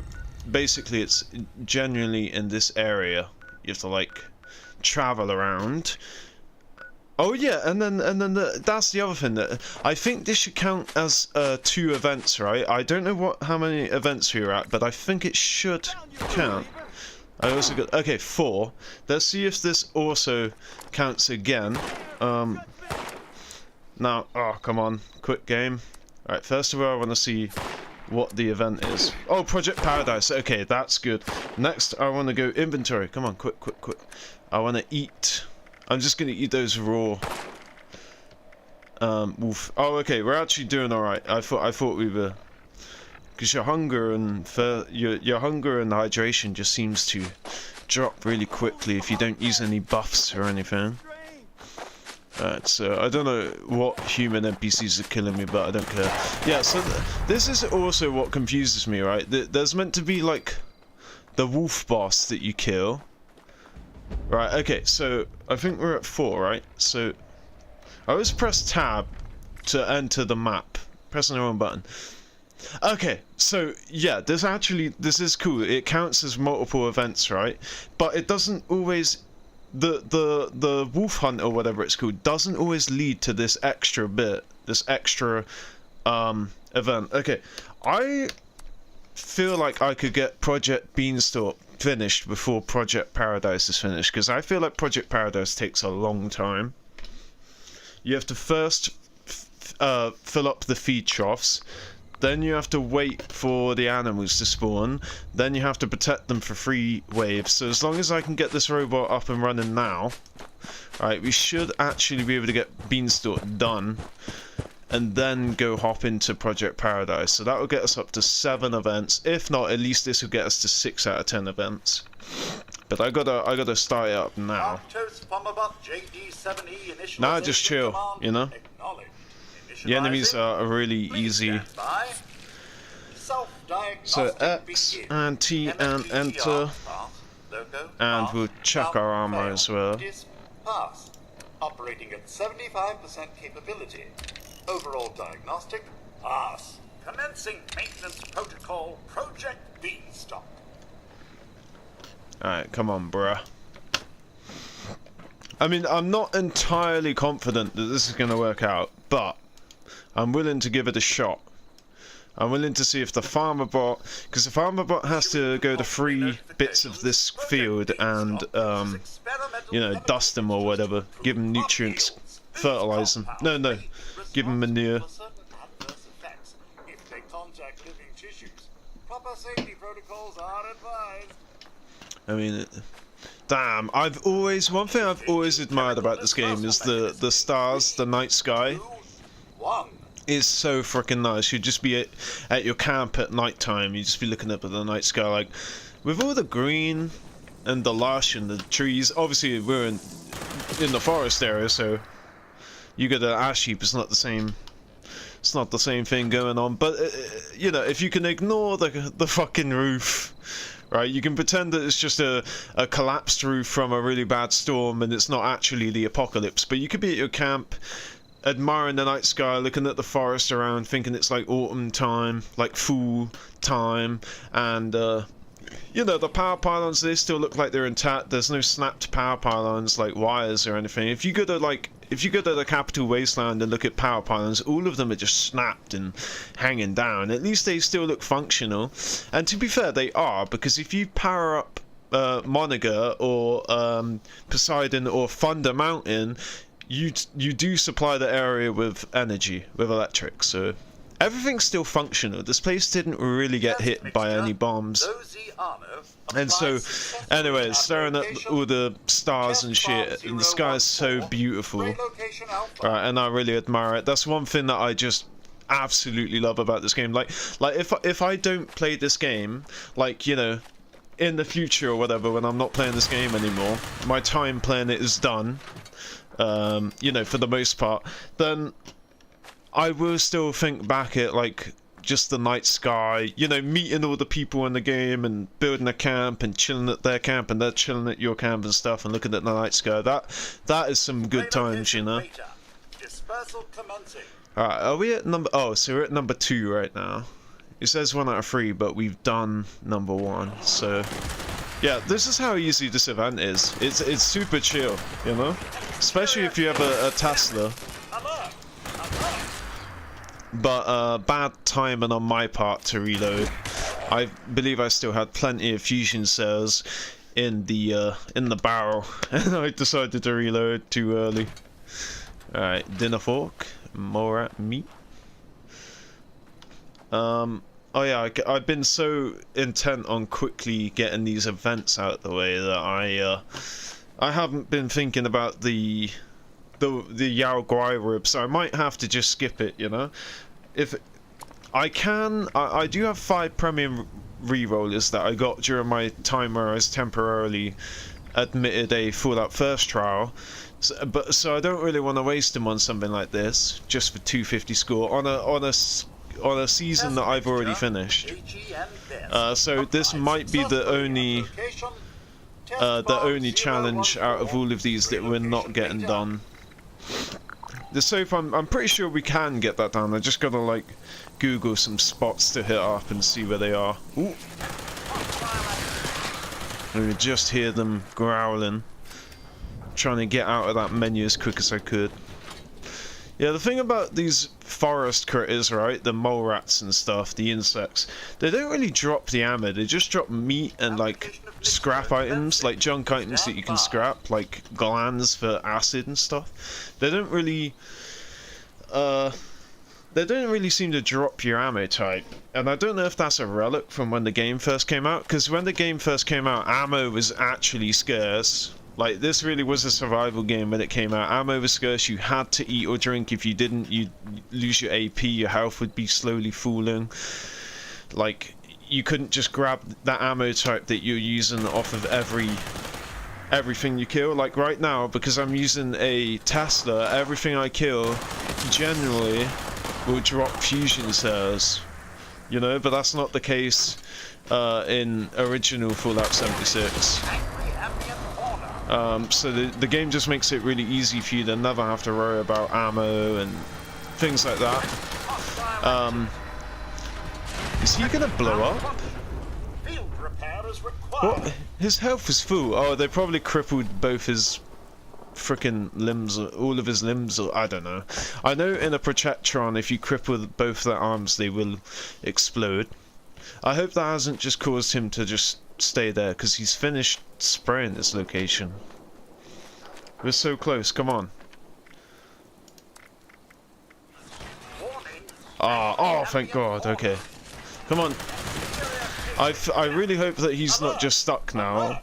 Speaker 1: Basically, it's generally in this area. You have to, like, travel around. Oh yeah, and then that's the other thing, that I think this should count as 2 events, right? I don't know how many events we were at, but I think it should count. I also got, okay, 4. Let's see if this also counts again. Now, oh come on, quick game. All right, first of all, I want to see what the event is. Oh, Project Paradise. Okay, that's good. Next, I want to go inventory. Come on, quick. I want to eat. I'm just gonna eat those raw. Wolf. Oh, okay. We're actually doing all right. I thought we were, because your hunger and your hunger and hydration just seems to drop really quickly if you don't use any buffs or anything. Alright, so I don't know what human NPCs are killing me, but I don't care. Yeah, so this is also what confuses me, right? There's meant to be like the wolf boss that you kill. Right, okay, so I think we're at 4, right? So I always press tab to enter the map. Pressing the wrong button. Okay, so yeah, this is cool. It counts as multiple events, right? But it doesn't always, the wolf hunt or whatever it's called doesn't always lead to this extra bit, this extra event. Okay, I feel like I could get Project Beanstalk finished before Project Paradise is finished, because I feel like Project Paradise takes a long time. You have to first fill up the feed troughs, then you have to wait for the animals to spawn, then you have to protect them for 3 waves. So as long as I can get this robot up and running now, right, we should actually be able to get Beanstalk done and then go hop into Project Paradise. So that will get us up to 7 events. If not, at least this will get us to 6 out of 10 events. But I gotta start it up now. Now just chill, you know? The enemies are really easy. So X and T and enter. And we'll check our armor as well.
Speaker 2: Operating at 75% capability. Overall diagnostic, pass. Commencing maintenance protocol, Project Beanstalk.
Speaker 1: Alright, come on, bruh. I mean, I'm not entirely confident that this is going to work out, but I'm willing to give it a shot. I'm willing to see if the farmer bot, because the farmer bot has to go to 3 bits of this field and, you know, dust them or whatever, give them nutrients, fertilize them. No. Give them manure.
Speaker 2: If they contact living tissues, proper safety protocols are advised.
Speaker 1: I mean, damn, one thing I've always admired about this game is the stars, the night sky is so freaking nice. You'd just be at your camp at night time, you'd just be looking up at the night sky, like, with all the green and the lush and the trees. Obviously we're in the forest area, so you get an ash heap. It's not the same thing going on. But you know, if you can ignore the fucking roof, right? You can pretend that it's just a collapsed roof from a really bad storm, and it's not actually the apocalypse. But you could be at your camp, admiring the night sky, looking at the forest around, thinking it's like autumn time, like fall time, and you know, the power pylons, they still look like they're intact. There's no snapped power pylons like wires or anything. If you go to the Capital Wasteland and look at power pylons, all of them are just snapped and hanging down. At least they still look functional. And to be fair, they are, because if you power up Monaga or Poseidon or Thunder Mountain, you do supply the area with energy, with electric. So everything's still functional. This place didn't really get hit by any bombs. And so, anyway, staring at all the stars and shit, and the sky is so beautiful. Right, and I really admire it. That's one thing that I just absolutely love about this game. Like if I don't play this game, like, you know, in the future or whatever, when I'm not playing this game anymore, my time playing it is done, you know, for the most part, then I will still think back at, like, just the night sky, you know, meeting all the people in the game and building a camp and chilling at their camp and they're chilling at your camp and stuff and looking at the night sky. That is some good times, you know. Alright, are we at number... Oh, so we're at number 2 right now. It says 1 out of 3, but we've done number 1, so... Yeah, this is how easy this event is. It's super chill, you know? Especially if you have a Tesla. But bad timing on my part to reload. I believe I still had plenty of fusion cells in the barrel, and I decided to reload too early. Alright, dinner fork, more at meat. Oh yeah, I've been so intent on quickly getting these events out of the way that I haven't been thinking about the Yao Guai rib, so I might have to just skip it, you know. If I can, I do have 5 premium re-rollers that I got during my time where I was temporarily admitted a Fallout First trial, so I don't really want to waste them on something like this just for 250 score on a season that I've already finished. So this might be the only challenge out of all of these that we're not getting done. The safe, I'm pretty sure we can get that done. I just gotta, like, Google some spots to hit up and see where they are. Ooh. I could just hear them growling, trying to get out of that menu as quick as I could. Yeah, the thing about these forest critters, right, the mole rats and stuff, the insects, they don't really drop the ammo, they just drop meat and, like, scrap items, like junk items that you can scrap, like glands for acid and stuff. They don't really seem to drop your ammo type, and I don't know if that's a relic from when the game first came out, because when the game first came out, ammo was actually scarce. Like, this really was a survival game when it came out. Ammo was scarce, you had to eat or drink. If you didn't, you'd lose your AP, your health would be slowly falling. Like, you couldn't just grab that ammo type that you're using off of everything you kill. Like, right now, because I'm using a Tesla, everything I kill generally will drop fusion cells. You know, but that's not the case in original Fallout 76. So the game just makes it really easy for you to never have to worry about ammo and things like that. Is he gonna blow up? What? His health is full. Oh, they probably crippled both his frickin' limbs, all of his limbs, or I don't know. I know in a Projectron, if you cripple both their arms, they will explode. I hope that hasn't just caused him to just stay there, because he's finished spraying this location. We're so close, come on. Oh, thank God, okay. Come on. I really hope that he's not just stuck now,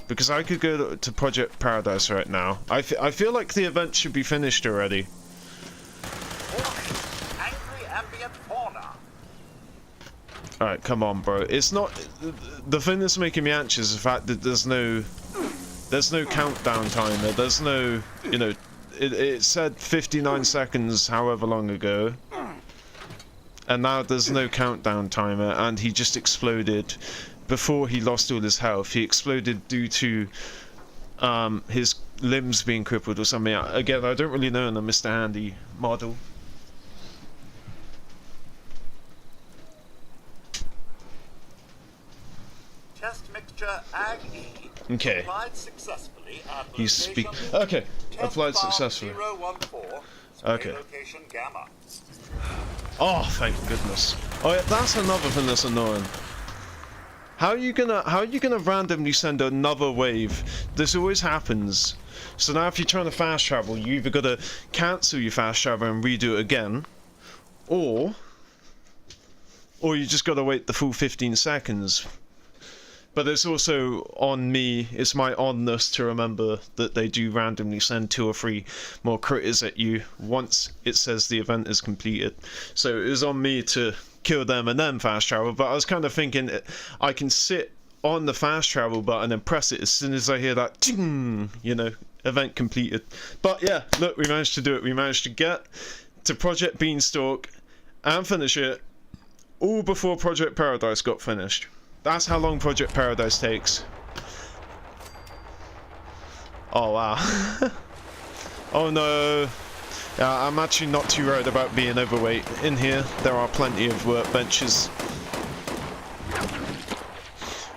Speaker 1: because I could go to Project Paradise right now. I feel like the event should be finished already. Alright, come on, bro. It's not... The thing that's making me anxious is the fact that there's no countdown timer. There's no... You know, it said 59 seconds however long ago. And now there's no countdown timer, and he just exploded before he lost all his health. He exploded due to his limbs being crippled or something. Again, I don't really know in the Mr. Handy model.
Speaker 9: Structure Ag-E
Speaker 1: Okay.
Speaker 9: applied successfully at
Speaker 1: He's speak. Okay, applied successfully.
Speaker 9: 014,
Speaker 1: Okay.
Speaker 9: location Gamma.
Speaker 1: Oh, thank goodness. Oh yeah, that's another thing that's annoying. How are you gonna randomly send another wave? This always happens. So now if you're trying to fast travel, you either gotta cancel your fast travel and redo it again, or you just gotta wait the full 15 seconds. But it's also on me, it's my onness to remember that they do randomly send 2 or 3 more critters at you once it says the event is completed. So it was on me to kill them and then fast travel, but I was kind of thinking I can sit on the fast travel button and press it as soon as I hear that ting, you know, event completed. But yeah, look, we managed to do it. We managed to get to Project Beanstalk and finish it all before Project Paradise got finished. That's how long Project Paradise takes. Oh wow. Oh no. Yeah, I'm actually not too worried about being overweight. In here, there are plenty of workbenches.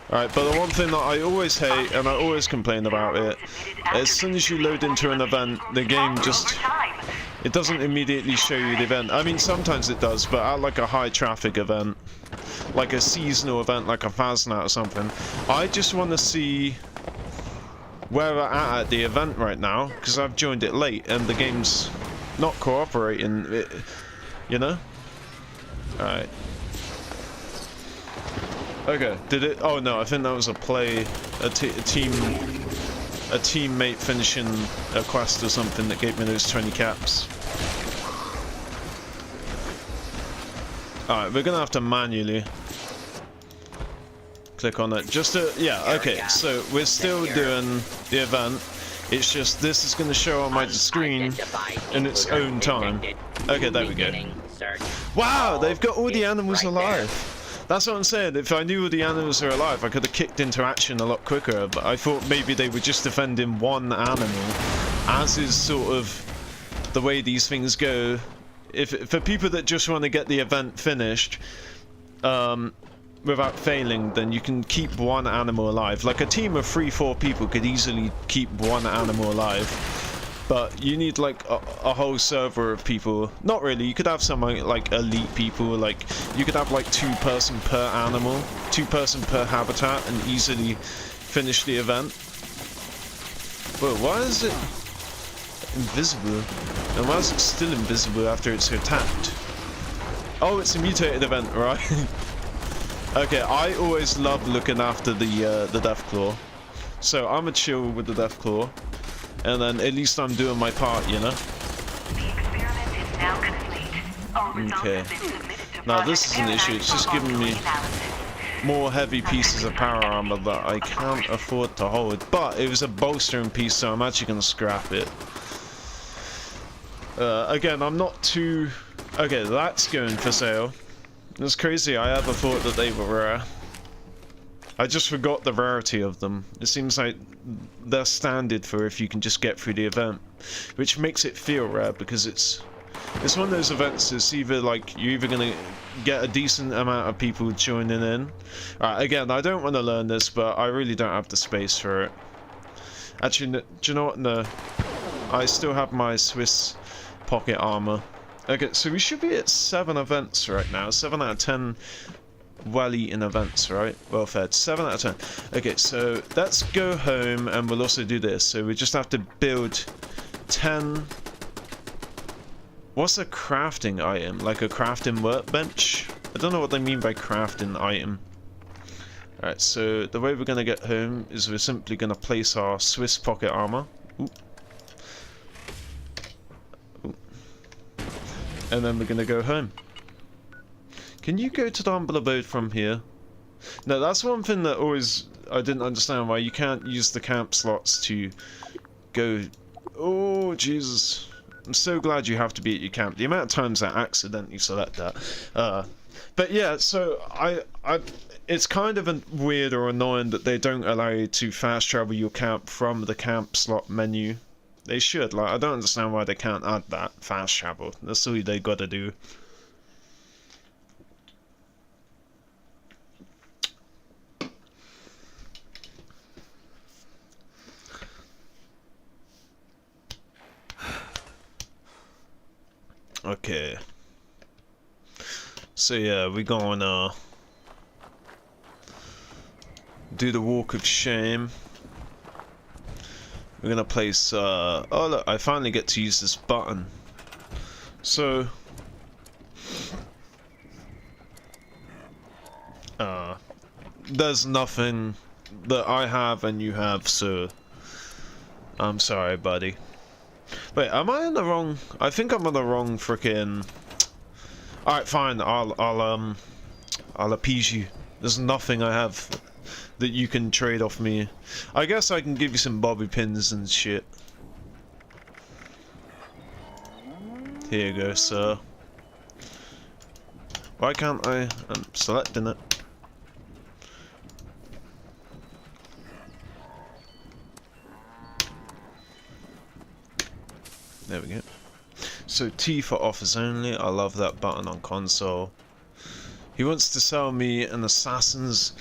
Speaker 1: Alright, but the one thing that I always hate, and I always complain about it, as soon as you load into an event, the game just... It doesn't immediately show you the event. I mean, sometimes it does, but at like a high traffic event, like a seasonal event, like a Fasnacht or something, I just want to see where we're at the event right now, because I've joined it late, and the game's not cooperating, you know? Alright. Okay, did it? Oh no, I think that was a play, a teammate finishing a quest or something that gave me those 20 caps. Alright, we're gonna have to manually click on it just to, yeah, okay, so we're still doing the event. It's just this is gonna show on my screen in its own time. Okay, there we go. Wow, they've got all the animals alive. That's what I'm saying. If I knew all the animals are alive, I could have kicked into action a lot quicker, but I thought maybe they were just defending one animal, as is sort of the way these things go. For people that just want to get the event finished without failing, then you can keep one animal alive. Like a team of 3-4 people could easily keep one animal alive. But you need like a whole server of people. Not really, you could have some like elite people, like you could have like 2 person per animal, 2 person per habitat, and easily finish the event. Whoa, why is it invisible? And why is it still invisible after it's attacked? Oh, it's a mutated event, right? Okay, I always love looking after the Deathclaw. So I'm a chill with the Deathclaw. And then at least I'm doing my part, you know?
Speaker 2: The experiment is now complete. All results
Speaker 1: Okay.
Speaker 2: have been submitted to
Speaker 1: Now this
Speaker 2: Project
Speaker 1: is an issue, it's just
Speaker 2: Paradise
Speaker 1: giving
Speaker 2: for
Speaker 1: me
Speaker 2: analysis.
Speaker 1: more heavy pieces of power armor that I can't afford to hold. But it was a bolstering piece, so I'm actually going to scrap it. Again, I'm not too... Okay, that's going for sale. It's crazy, I ever thought that they were rare. I just forgot the rarity of them. It seems like they're standard for if you can just get through the event, which makes it feel rare because it's one of those events. It's either like you're either gonna get a decent amount of people joining in. Alright, again, I don't want to learn this, but I really don't have the space for it. Actually, do you know what? No, I still have my Swiss pocket armor. Okay, so we should be at 7 events right now. 7 out of 10. Well-eaten events, right? Well fed. 7 out of 10. Okay, so let's go home and we'll also do this. So we just have to build 10... What's a crafting item? Like a crafting workbench? I don't know what they mean by crafting item. Alright, so the way we're going to get home is we're simply going to place our Swiss pocket armor. Ooh. Ooh. And then we're going to go home. Can you go to the humble abode from here? No, that's one thing that always I didn't understand, why you can't use the camp slots to go... Oh, Jesus. I'm so glad you have to be at your camp. The amount of times I accidentally select that. But yeah, so it's kind of weird or annoying that they don't allow you to fast travel your camp from the camp slot menu. They should. Like, I don't understand why they can't add that fast travel. That's all they gotta do. Okay. So yeah, we're gonna do the walk of shame. We're gonna place, oh look, I finally get to use this button. So, there's nothing that I have and you have, so I'm sorry, buddy. Wait, am I in the wrong? I think I'm on the wrong frickin'. Alright, fine, I'll appease you. There's nothing I have that you can trade off me. I guess I can give you some bobby pins and shit. Here you go, sir. Why can't I? I'm selecting it. There we go. So T for offers only. I love that button on console. He wants to sell me an assassin's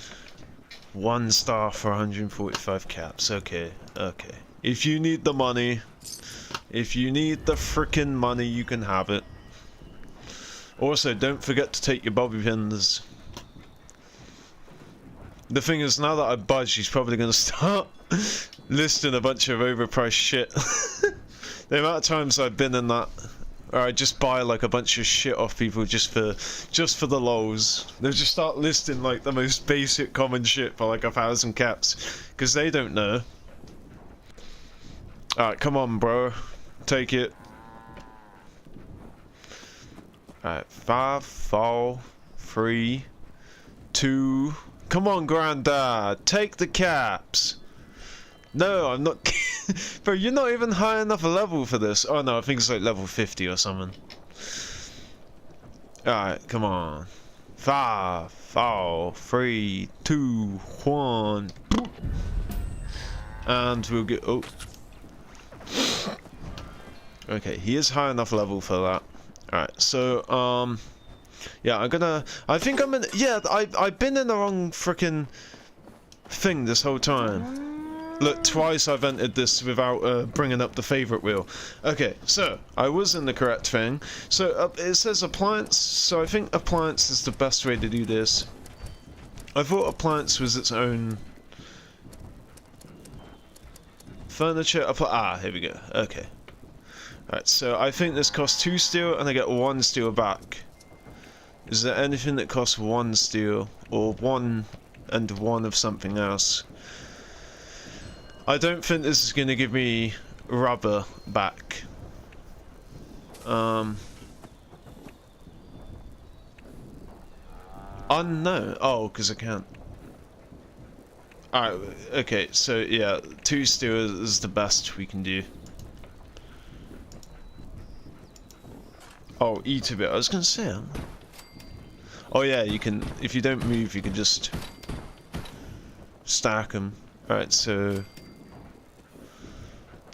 Speaker 1: 1 star for 145 caps. Okay, okay. If you need the money, if you need the frickin' money, you can have it. Also, don't forget to take your bobby pins. The thing is, now that I budge, he's probably gonna start listing a bunch of overpriced shit. The amount of times I've been in that, or I just buy like a bunch of shit off people just for the lols. They'll just start listing like the most basic common shit for like 1,000 caps, because they don't know. Alright, come on, bro, take it. Alright, 5, 4, 3, 2. Come on, granddad, take the caps. No, I'm not. Bro, you're not even high enough a level for this. Oh no, I think it's like level 50 or something. Alright, come on. 5, 4, 3, 2, 1. And we'll get. Oh. Okay, he is high enough level for that. Alright, so, yeah, I think I'm in. Yeah, I've been in the wrong frickin' thing this whole time. Look, twice I've entered this without bringing up the favorite wheel. Okay, so I was in the correct thing. So it says appliance, so I think appliance is the best way to do this. I thought appliance was its own furniture. Here we go. Okay. Alright, so I think this costs 2 steel and I get 1 steel back. Is there anything that costs 1 steel or 1 and 1 of something else? I don't think this is going to give me rubber back. No. Oh, because I can't. Alright, okay, so yeah, 2 steel is the best we can do. Oh, eat a bit. I was going to say. Oh yeah, you can, if you don't move, you can just stack them. Alright, so.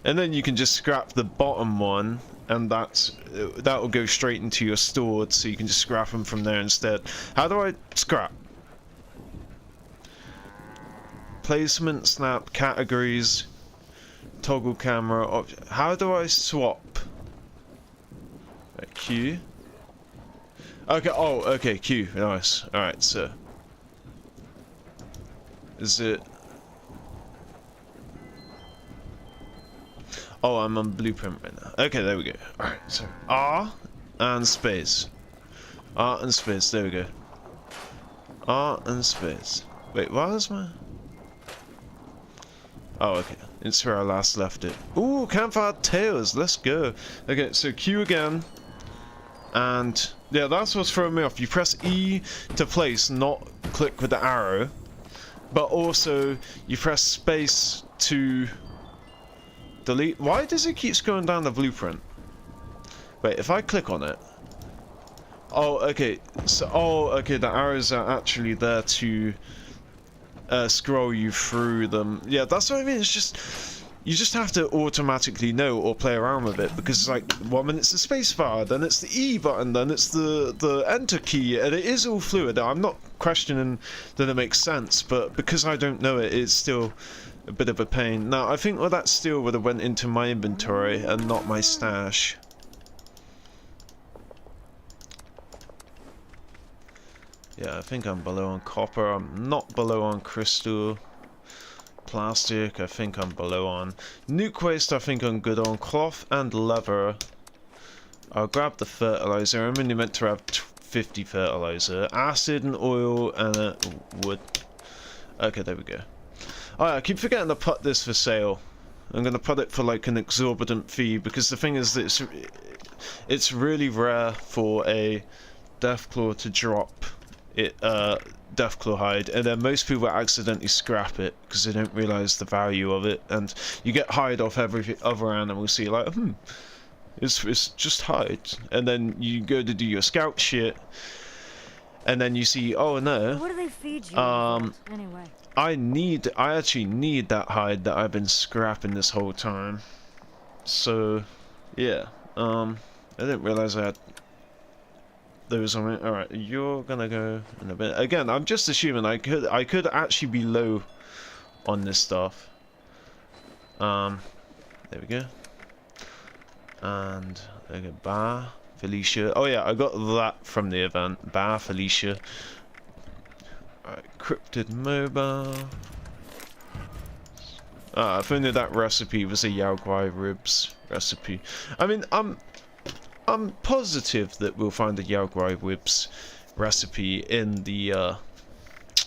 Speaker 1: And then you can just scrap the bottom one, and that will go straight into your stored, so you can just scrap them from there instead. How do I scrap? Placement, snap, categories, toggle camera. How do I swap? Q. Okay. Oh, okay. Q. Nice. All right. So, is it? Oh, I'm on blueprint right now. Okay, there we go. Alright, so R and space. R and space, there we go. R and space. Wait, why is my... Oh, okay. It's where I last left it. Ooh, campfire tails, let's go. Okay, so Q again. And, yeah, that's what's throwing me off. You press E to place, not click with the arrow. But also, you press space to... delete. Why does it keep scrolling down the blueprint? Wait, if I click on it. Oh, okay. So, oh, okay. The arrows are actually there to scroll you through them. Yeah, that's what I mean. It's just you just have to automatically know or play around with it, because it's like 1 minute it's the spacebar, then it's the E button, then it's the enter key, and it is all fluid. I'm not questioning that it makes sense, but because I don't know it, it's still a bit of a pain. Now, I think all that steel would have went into my inventory and not my stash. Yeah, I think I'm below on copper. I'm not below on crystal. Plastic, I think I'm below on. Nuke waste, I think I'm good on. Cloth and leather. I'll grab the fertilizer. I'm only meant to have 50 fertilizer. Acid and oil and wood. Okay, there we go. Alright, I keep forgetting to put this for sale. I'm gonna put it for like an exorbitant fee because the thing is that it's really rare for a Deathclaw to drop it Deathclaw hide, and then most people accidentally scrap it because they don't realize the value of it, and you get hide off every other animal, so you're like, it's just hide, and then you go to do your scout shit, and then you see, oh no,
Speaker 5: What do they feed you? Anyway.
Speaker 1: I actually need that hide that I've been scrapping this whole time. So yeah, I didn't realize I had those on it. Alright, you're gonna go in a bit. Again, I'm just assuming I could actually be low on this stuff. There we go. And there we go, Bar Felicia. Oh yeah, I got that from the event. Bar Felicia. Alright, Cryptid Mobile. Ah, if only that recipe was a Yao Guai ribs recipe. I mean, I'm positive that we'll find the Yao Guai ribs recipe in the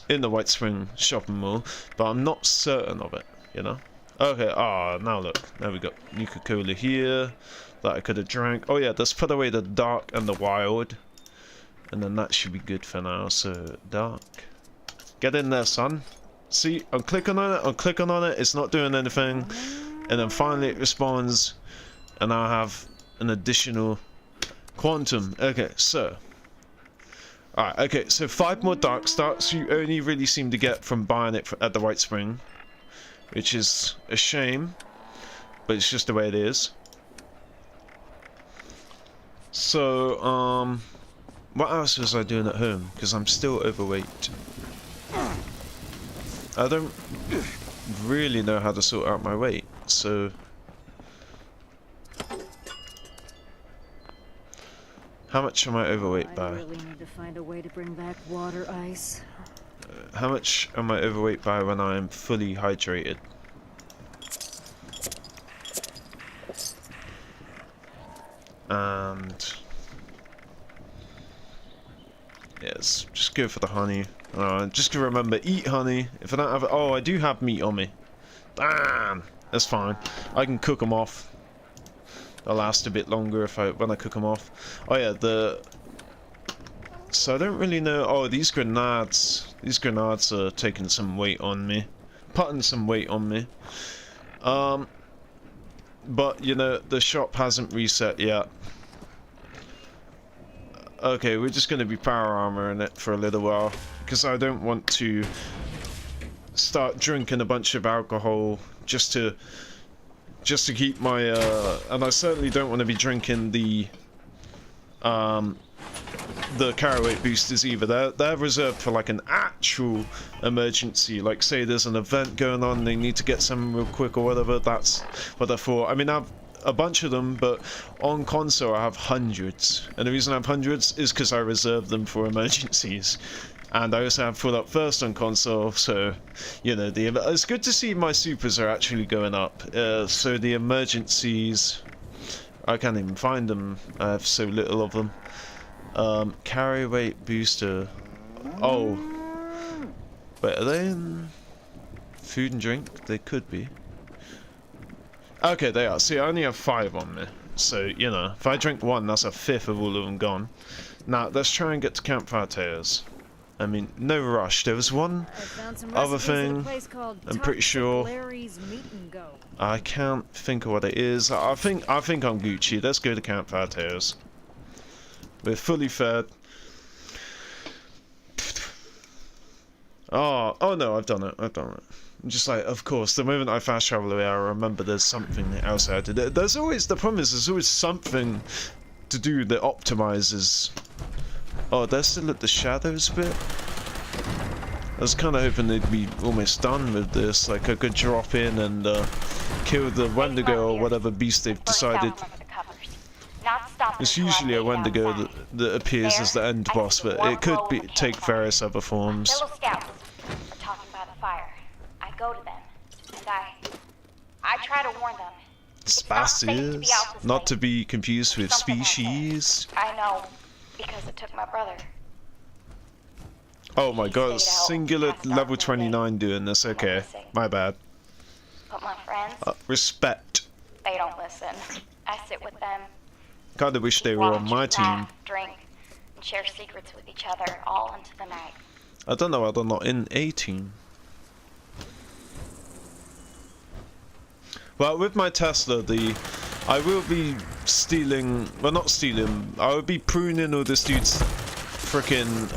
Speaker 1: White Spring shopping mall, but I'm not certain of it, you know? Okay, now look, there we go. Nuka-Cola here, that I could have drank. Oh yeah, let's put away the dark and the wild, and then that should be good for now. So, dark. Get in there, son. See, I'm clicking on it, it's not doing anything, and then finally it responds, and I have an additional quantum. Okay, so alright, okay, so 5 more dark starts you only really seem to get from buying it at the White Spring, which is a shame, but it's just the way it is. So what else was I doing at home, because I'm still overweight. I don't really know how to sort out my weight, so how much am I overweight by?
Speaker 5: I really need to find a way to bring back water ice.
Speaker 1: How much am I overweight by when I'm fully hydrated? And yes, just go for the honey. Just to remember, eat honey. If I don't have it, oh, I do have meat on me. Damn, that's fine. I can cook them off. They'll last a bit longer when I cook them off. Oh yeah, so I don't really know. Oh, these grenades are taking some weight on me, putting some weight on me. But you know, the shop hasn't reset yet. Okay, we're just gonna be power armor in it for a little while because I don't want to start drinking a bunch of alcohol just to keep my and I certainly don't want to be drinking the carry weight boosters either. They're reserved for like an actual emergency, like say there's an event going on, they need to get some real quick or whatever. That's what they're for. I mean, I have a bunch of them, but on console I have hundreds, and the reason I have hundreds is because I reserve them for emergencies. And I also have full up first on console, so you know, it's good to see my supers are actually going up. So the emergencies, I can't even find them. I have so little of them. Carry weight booster. Oh, wait, are they in food and drink? They could be. Okay, they are. See, I only have 5 on me, so you know, if I drink 1, that's a fifth of all of them gone. Now let's try and get to campfire tales. I mean, no rush. There was one other thing, I'm pretty sure. I can't think of what it is. I think I'm Gucci. Let's go to campfire tales. We're fully fed. Oh no, I've done it. I'm just like, of course, the moment I fast travel away, I remember there's something else I had to do. There's always, the problem is, there's always something to do that optimizes. Oh, they're still at the shadows bit? I was kind of hoping they'd be almost done with this. Like, I could drop in and kill the Wendigo or whatever beast they've decided.
Speaker 10: not stop
Speaker 1: It's
Speaker 10: until I
Speaker 1: usually a
Speaker 10: made it
Speaker 1: Wendigo
Speaker 10: outside.
Speaker 1: that appears
Speaker 10: There,
Speaker 1: as the end
Speaker 10: I see
Speaker 1: boss,
Speaker 10: the
Speaker 1: but
Speaker 10: warm
Speaker 1: it could
Speaker 10: glow
Speaker 1: be
Speaker 10: of a
Speaker 1: take
Speaker 10: campfire.
Speaker 1: various other forms.
Speaker 10: Fellow scouts are talking by the fire. I go to them, and I try to warn them. It's not safe to be
Speaker 1: Species,
Speaker 10: out this
Speaker 1: not
Speaker 10: late.
Speaker 1: to be confused with
Speaker 10: Something happened.
Speaker 1: species.
Speaker 10: I know, because it took my brother.
Speaker 1: Oh my god,
Speaker 10: Stayed out
Speaker 1: singular
Speaker 10: past dark
Speaker 1: level
Speaker 10: one day.
Speaker 1: 29 doing this, okay.
Speaker 10: missing.
Speaker 1: My bad.
Speaker 10: But my friends,
Speaker 1: Respect.
Speaker 10: they don't listen. I sit with them,
Speaker 1: Kinda wish they were on
Speaker 10: watch,
Speaker 1: my team.
Speaker 10: laugh, drink, and share secrets with each other all into the night.
Speaker 1: I don't know why they're not in a team. Well, with my Tesla, I will be stealing, well not stealing, I will be pruning all this dude's frickin',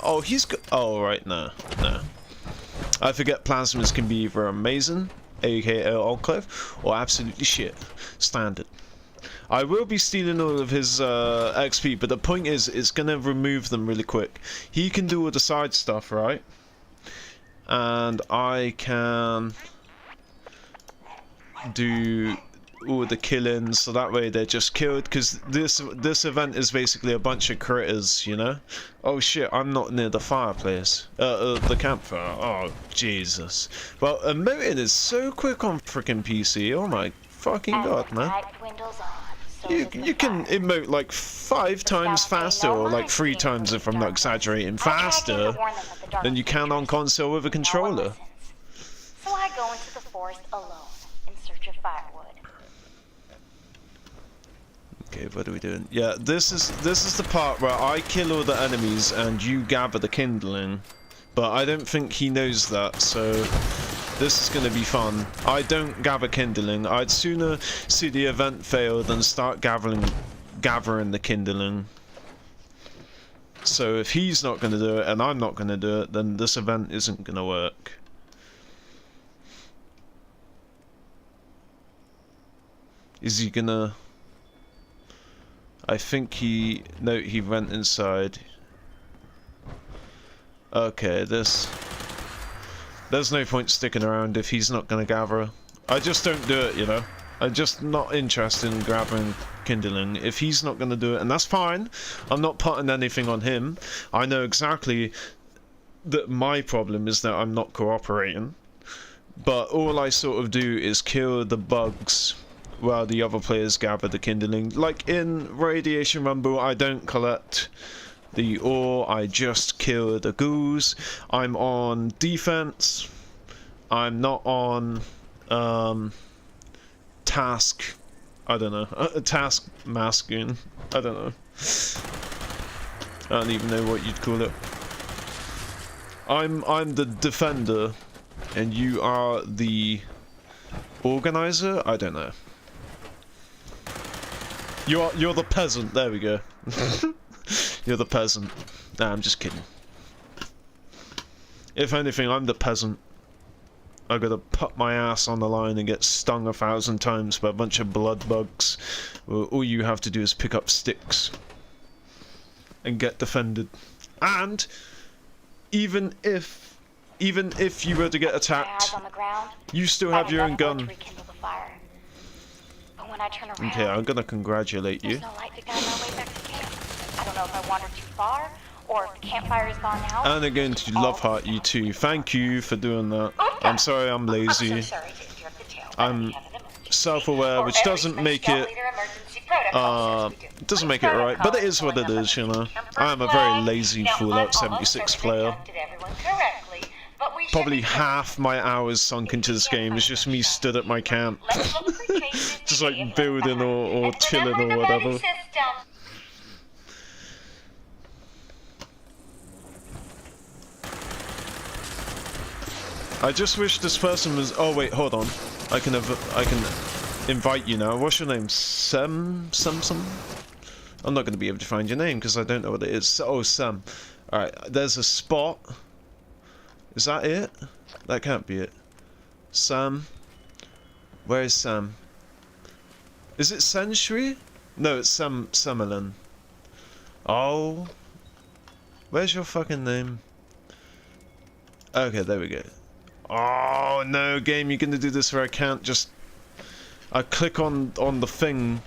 Speaker 1: oh he's oh right, no. I forget plasmas can be either amazing, aka Enclave, or absolutely shit, standard. I will be stealing all of his XP, but the point is, it's gonna remove them really quick. He can do all the side stuff, right? And I can do all the killings, so that way they're just killed, because this event is basically a bunch of critters, you know? Oh shit, I'm not near the fireplace. The campfire. Oh, Jesus. Well, emoting is so quick on frickin' PC, oh my fucking god, man. You can emote like 5 times faster, or like 3 times if I'm not exaggerating, faster than you can on console with a controller.
Speaker 10: So I go into the forest alone in search of firewood.
Speaker 1: Okay, what are we doing? Yeah, this is the part where I kill all the enemies and you gather the kindling. But I don't think he knows that, so this is gonna be fun. I don't gather kindling. I'd sooner see the event fail than start gathering the kindling. So if he's not gonna do it and I'm not gonna do it, then this event isn't gonna work. Is he gonna... I think he... No, he went inside. Okay, there's no point sticking around if he's not gonna gather. I just don't do it, you know? I'm just not interested in gathering kindling. If he's not gonna do it, and that's fine. I'm not putting anything on him. I know exactly that my problem is that I'm not cooperating. But all I sort of do is kill the bugs while the other players gather the kindling. Like in Radiation Rumble, I don't collect the ore, I just kill the ghouls. I'm on defense. I'm not on task. I don't know. Task masking. I don't know. I don't even know what you'd call it. I'm the defender, and you are the organizer. I don't know. You're the peasant. There we go. You're the peasant. Nah, I'm just kidding. If anything, I'm the peasant. I gotta put my ass on the line and get stung 1,000 times by a bunch of blood bugs. Well, all you have to do is pick up sticks and get defended. And even if you were to get attacked, you still have your own gun. Okay, I'm gonna congratulate you.
Speaker 10: I don't know if I wandered too far, or if the campfire is gone now.
Speaker 1: And again to love heart you too. Thank you for doing that. I'm sorry I'm lazy. I'm self-aware, which doesn't make it right, but it is what it is, you know. I am a very lazy Fallout 76 player. Probably half my hours sunk into this game is just me stood at my camp. Just like building or chilling or whatever. I just wish this person was... Oh wait, hold on. I can invite you now. What's your name? Sem? I'm not going to be able to find your name because I don't know what it is. Oh, Sam. Alright, there's a spot. Is that it? That can't be it. Sam. Where is Sam? Is it Century? No, it's Semelin. Oh. Where's your fucking name? Okay, there we go. Oh no, game, you're gonna do this where I can't just... I click on the thing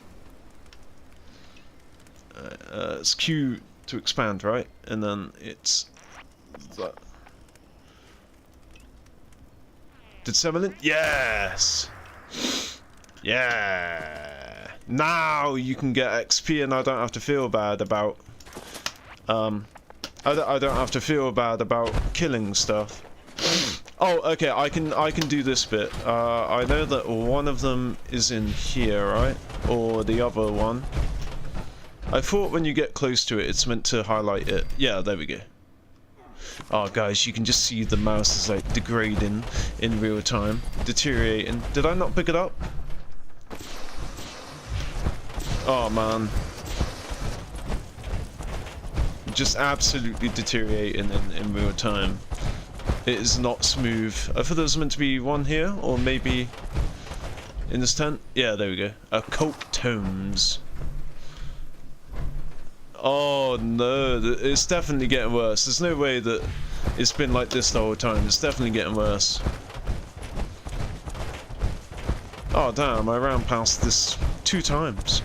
Speaker 1: it's Q to expand, right? And then it's that. Did 7 Yes! Yeah! Now you can get XP and I don't have to feel bad about I don't have to feel bad about killing stuff. Oh, okay, I can do this bit. I know that one of them is in here, right? Or the other one. I thought when you get close to it, it's meant to highlight it. Yeah, there we go. Oh, guys, you can just see the mouse is like degrading in real time, deteriorating. Did I not pick it up? Oh, man. Just absolutely deteriorating in real time. It is not smooth. I thought there was meant to be one here, or maybe in this tent. Yeah, there we go. Occult tomes. Oh no, it's definitely getting worse. There's no way that it's been like this the whole time. It's definitely getting worse. Oh damn, I ran past this 2 times.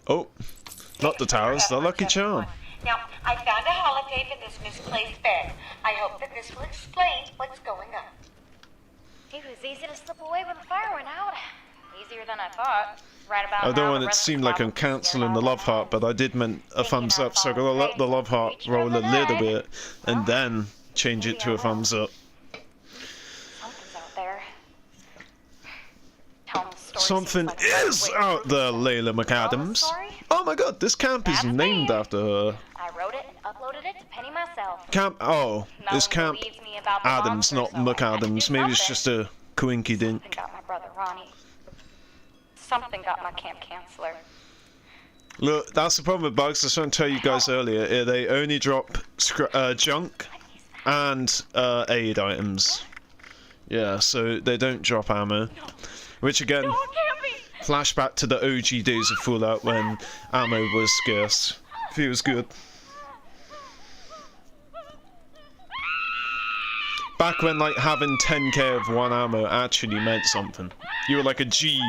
Speaker 1: Oh, not the towers, the lucky charm.
Speaker 6: Now, I found a holotape in this misplaced bed. I hope that this will explain what's going on.
Speaker 10: It was easy to slip away when the fire went out. Easier than I thought. Right about
Speaker 1: I
Speaker 10: now,
Speaker 1: don't want
Speaker 10: the
Speaker 1: it to
Speaker 10: rest
Speaker 1: seem
Speaker 10: of
Speaker 1: like
Speaker 10: the
Speaker 1: I'm
Speaker 10: problem is
Speaker 1: cancelling the
Speaker 10: scared
Speaker 1: love
Speaker 10: out.
Speaker 1: heart, but I did meant a thumbs up, so I'm gonna let the love heart roll a little bit, and then change it to a thumbs up.
Speaker 10: Something's out there. Telling the story
Speaker 1: Something
Speaker 10: seems like
Speaker 1: is
Speaker 10: a
Speaker 1: out there, Layla McAdams. Oh my god, this camp is
Speaker 10: That's
Speaker 1: named
Speaker 10: me.
Speaker 1: after her.
Speaker 10: I wrote it and uploaded it to Penny myself.
Speaker 1: Camp, oh,
Speaker 10: No
Speaker 1: this
Speaker 10: one
Speaker 1: camp
Speaker 10: believes me about the
Speaker 1: Adams,
Speaker 10: monster,
Speaker 1: not
Speaker 10: so I had to do
Speaker 1: McAdams. Maybe it's
Speaker 10: something.
Speaker 1: just a coinky dink.
Speaker 10: Something got my brother Ronnie. Something got my camp counselor.
Speaker 1: Look, that's the problem with bugs. I was trying to tell you guys earlier. They only drop junk and aid items. Yeah, so they don't drop ammo. Which again, flashback to the OG days of Fallout when ammo was scarce. Feels good. Back when like having 10k of one ammo actually meant something. You were like a G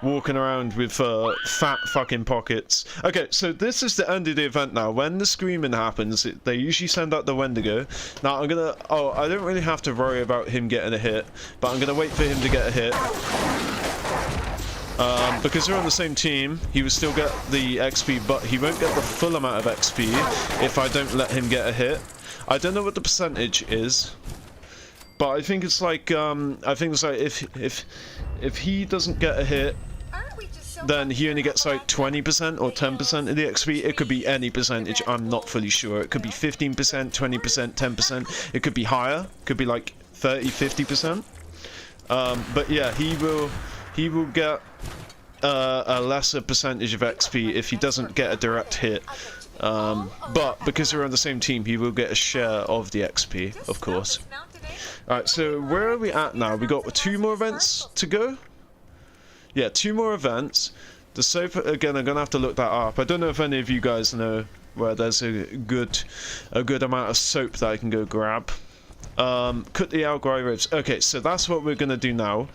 Speaker 1: walking around with fat fucking pockets. Okay, so this is the end of the event now. When the screaming happens, they usually send out the Wendigo. Now I'm gonna... Oh, I don't really have to worry about him getting a hit, but I'm gonna wait for him to get a hit. Because we're on the same team, he will still get the XP, but he won't get the full amount of XP if I don't let him get a hit. I don't know what the percentage is, but I think it's like if he doesn't get a hit, then he only gets like 20% or 10% of the XP. It could be any percentage, I'm not fully sure. It could be 15%, 20%, 10%. It could be higher. It could be like 30, 50%. But yeah, he will get a lesser percentage of XP if he doesn't get a direct hit. But because we're on the same team, he will get a share of the XP, of course. Alright, so where are we at now? We got 2 more events to go? Yeah, 2 more events. The soap, again, I'm gonna have to look that up. I don't know if any of you guys know where there's a good amount of soap that I can go grab. Cut the Algui ribs. Okay, so that's what we're gonna do now.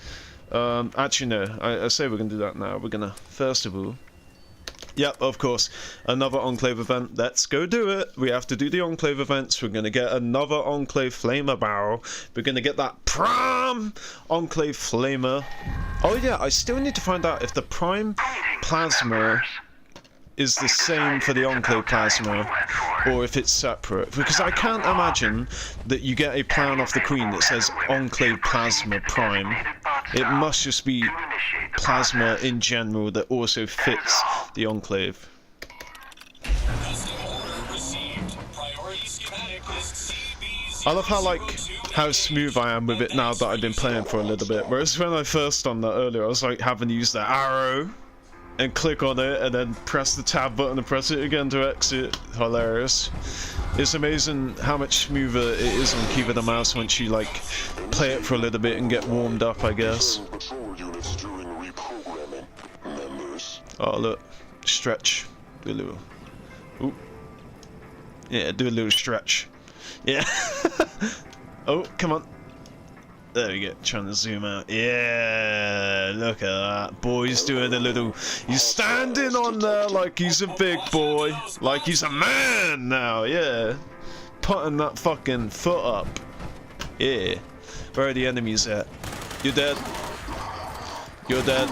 Speaker 1: Actually, no, I say we're gonna do that now. We're gonna, first of all... Yep, of course. Another Enclave event. Let's go do it. We have to do the Enclave events. We're going to get another Enclave Flamer barrel. We're going to get that Prime Enclave Flamer. Oh yeah, I still need to find out if the Prime Plasma is the same for the Enclave Plasma or if it's separate. Because I can't imagine that you get a plan off the Queen that says Enclave Plasma Prime. It must just be plasma in general that also fits the Enclave. I love how smooth I am with it now that I've been playing for a little bit. Whereas when I first done that earlier, I was like having to use the arrow and click on it and then press the tab button and press it again to exit. Hilarious. It's amazing how much smoother it is on keyboard and mouse once you like play it for a little bit and get warmed up, I guess. Oh look, stretch, do a little, ooh, yeah, do a little stretch, yeah. Oh, come on, There we go, trying to zoom out. Yeah, look at that. Boy's doing a little... He's standing on there like he's a big boy. Like he's a man now, yeah. Putting that fucking foot up. Yeah. Where are the enemies at? You're dead. You're dead.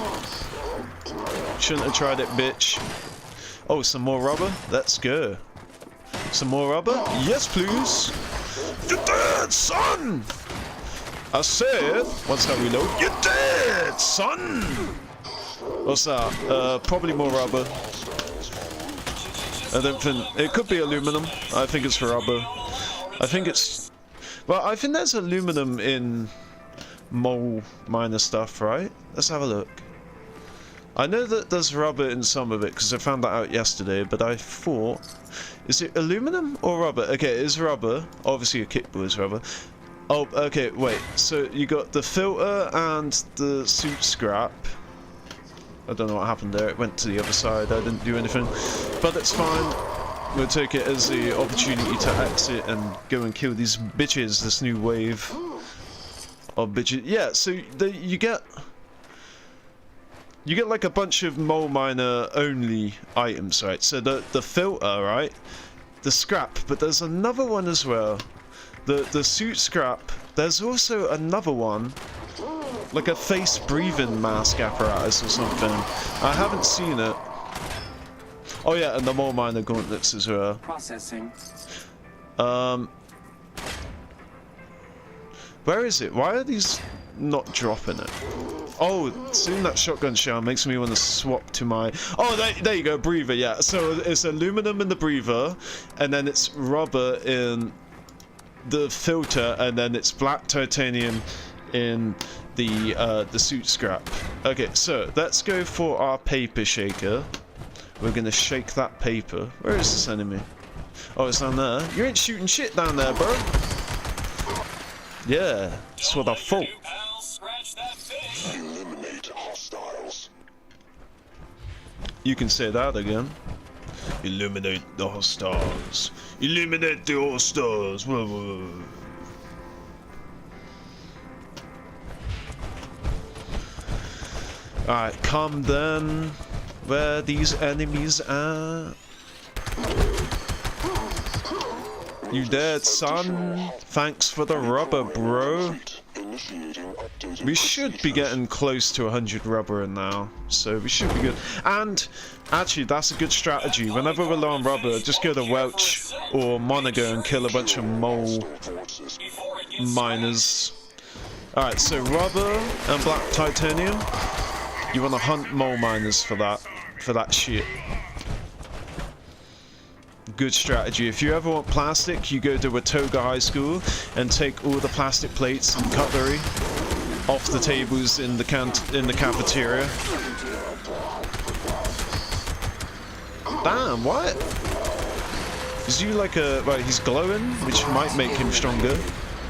Speaker 1: Shouldn't have tried it, bitch. Oh, some more rubber? Let's go. Some more rubber? Yes, please. You're dead, son! I said, once I reload, you're dead, son! What's that? Probably more rubber. I don't think... It could be aluminum. I think it's rubber. I think it's... Well, I think there's aluminum in mole miner stuff, right? Let's have a look. I know that there's rubber in some of it, because I found that out yesterday, but I thought... Is it aluminum or rubber? Okay, it is rubber. Obviously a kickball is rubber. Oh, okay, wait. So you got the filter and the suit scrap. I don't know what happened there. It went to the other side. I didn't do anything. But it's fine. We'll take it as the opportunity to exit and go and kill these bitches. This new wave of bitches. Yeah, so you get like a bunch of mole miner only items, right? So the filter, right? The scrap, but there's another one as well. The suit scrap, there's also another one, like a face breathing mask apparatus or something. I haven't seen it. Oh yeah, and the mole miner gauntlets as well. Processing. Where is it? Why are these not dropping it? Oh, seeing that shotgun shell makes me want to swap to my... Oh, there you go, breather, yeah. So it's aluminum in the breather, and then it's rubber in the filter, and then it's black titanium in the suit scrap. Okay, so let's go for our paper shaker. We're gonna shake that paper. Where is this enemy? Oh, it's down there. You ain't shooting shit down there, bro. Yeah, that's what I thought.
Speaker 4: Eliminate hostiles.
Speaker 1: You can say that again. Eliminate the hostiles. Eliminate the hostiles. Whoa, whoa, whoa. Alright, come then. Where these enemies are. You dead, son? Thanks for the rubber, bro. We should be getting close to 100 rubber in now, so we should be good. And actually, that's a good strategy. Whenever we're low on rubber, just go to Welch or Monaco and kill a bunch of mole miners. Alright, so rubber and black titanium. You want to hunt mole miners for that shit. Good strategy. If you ever want plastic, you go to Watoga High School and take all the plastic plates and cutlery off the tables in the cafeteria. Damn, what? Is you like a... Right, he's glowing, which might make him stronger.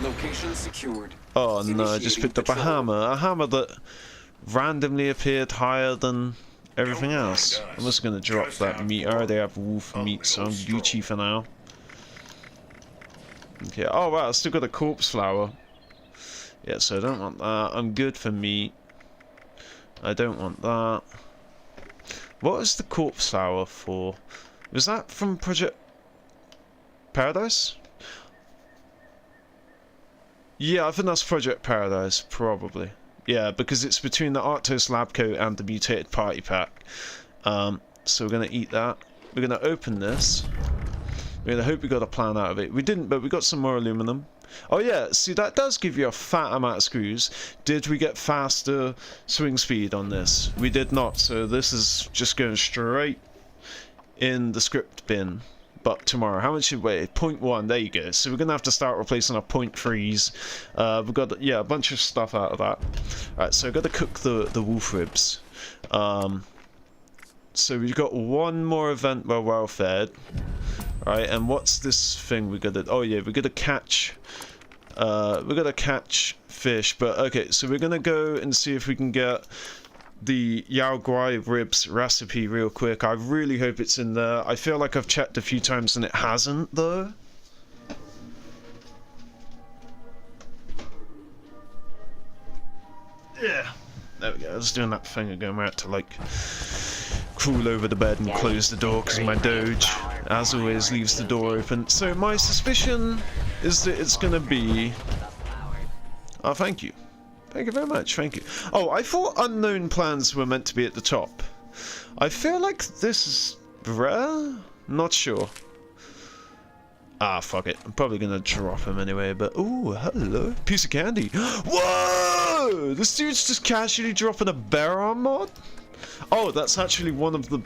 Speaker 11: Location secured.
Speaker 1: Oh no, I just picked up a hammer. A hammer that randomly appeared higher than everything else. I'm just gonna drop that meat. I already have wolf meat, so I'm Gucci for now. Okay, oh wow, I still got a corpse flower. Yeah, so I don't want that. I'm good for meat. I don't want that. What was the corpse flower for? Was that from Project Paradise? Yeah, I think that's Project Paradise, probably. Yeah, because it's between the Arctos lab coat and the mutated party pack. So we're gonna eat that. We're gonna open this. We're gonna hope we got a plan out of it. We didn't, but we got some more aluminum. Oh yeah, see that does give you a fat amount of screws. Did we get faster swing speed on this? We did not, so this is just going straight in the script bin. But tomorrow, how much should we weigh? 0.1, there you go. So we're gonna have to start replacing our 0.3s. We've got, yeah, a bunch of stuff out of that. Alright, so I've got to cook the wolf ribs. So we've got one more event where we're well fed. Right, and what's this thing we gotta... Oh yeah, we're gonna catch fish, but okay, so we're gonna go and see if we can get the Yao Guai ribs recipe real quick. I really hope it's in there. I feel like I've checked a few times and it hasn't though. There we go. I was doing that thing again where I had to like crawl over the bed and close the door because my doge, as always, leaves the door open. So my suspicion is that it's gonna be. Oh, thank you. Thank you very much. Thank you. Oh, I thought unknown plans were meant to be at the top. I feel like this is rare. Not sure. Ah, fuck it. I'm probably gonna drop him anyway, but... Ooh, hello. Piece of candy. Whoa! This dude's just casually dropping a bear arm mod? Oh, that's actually one of the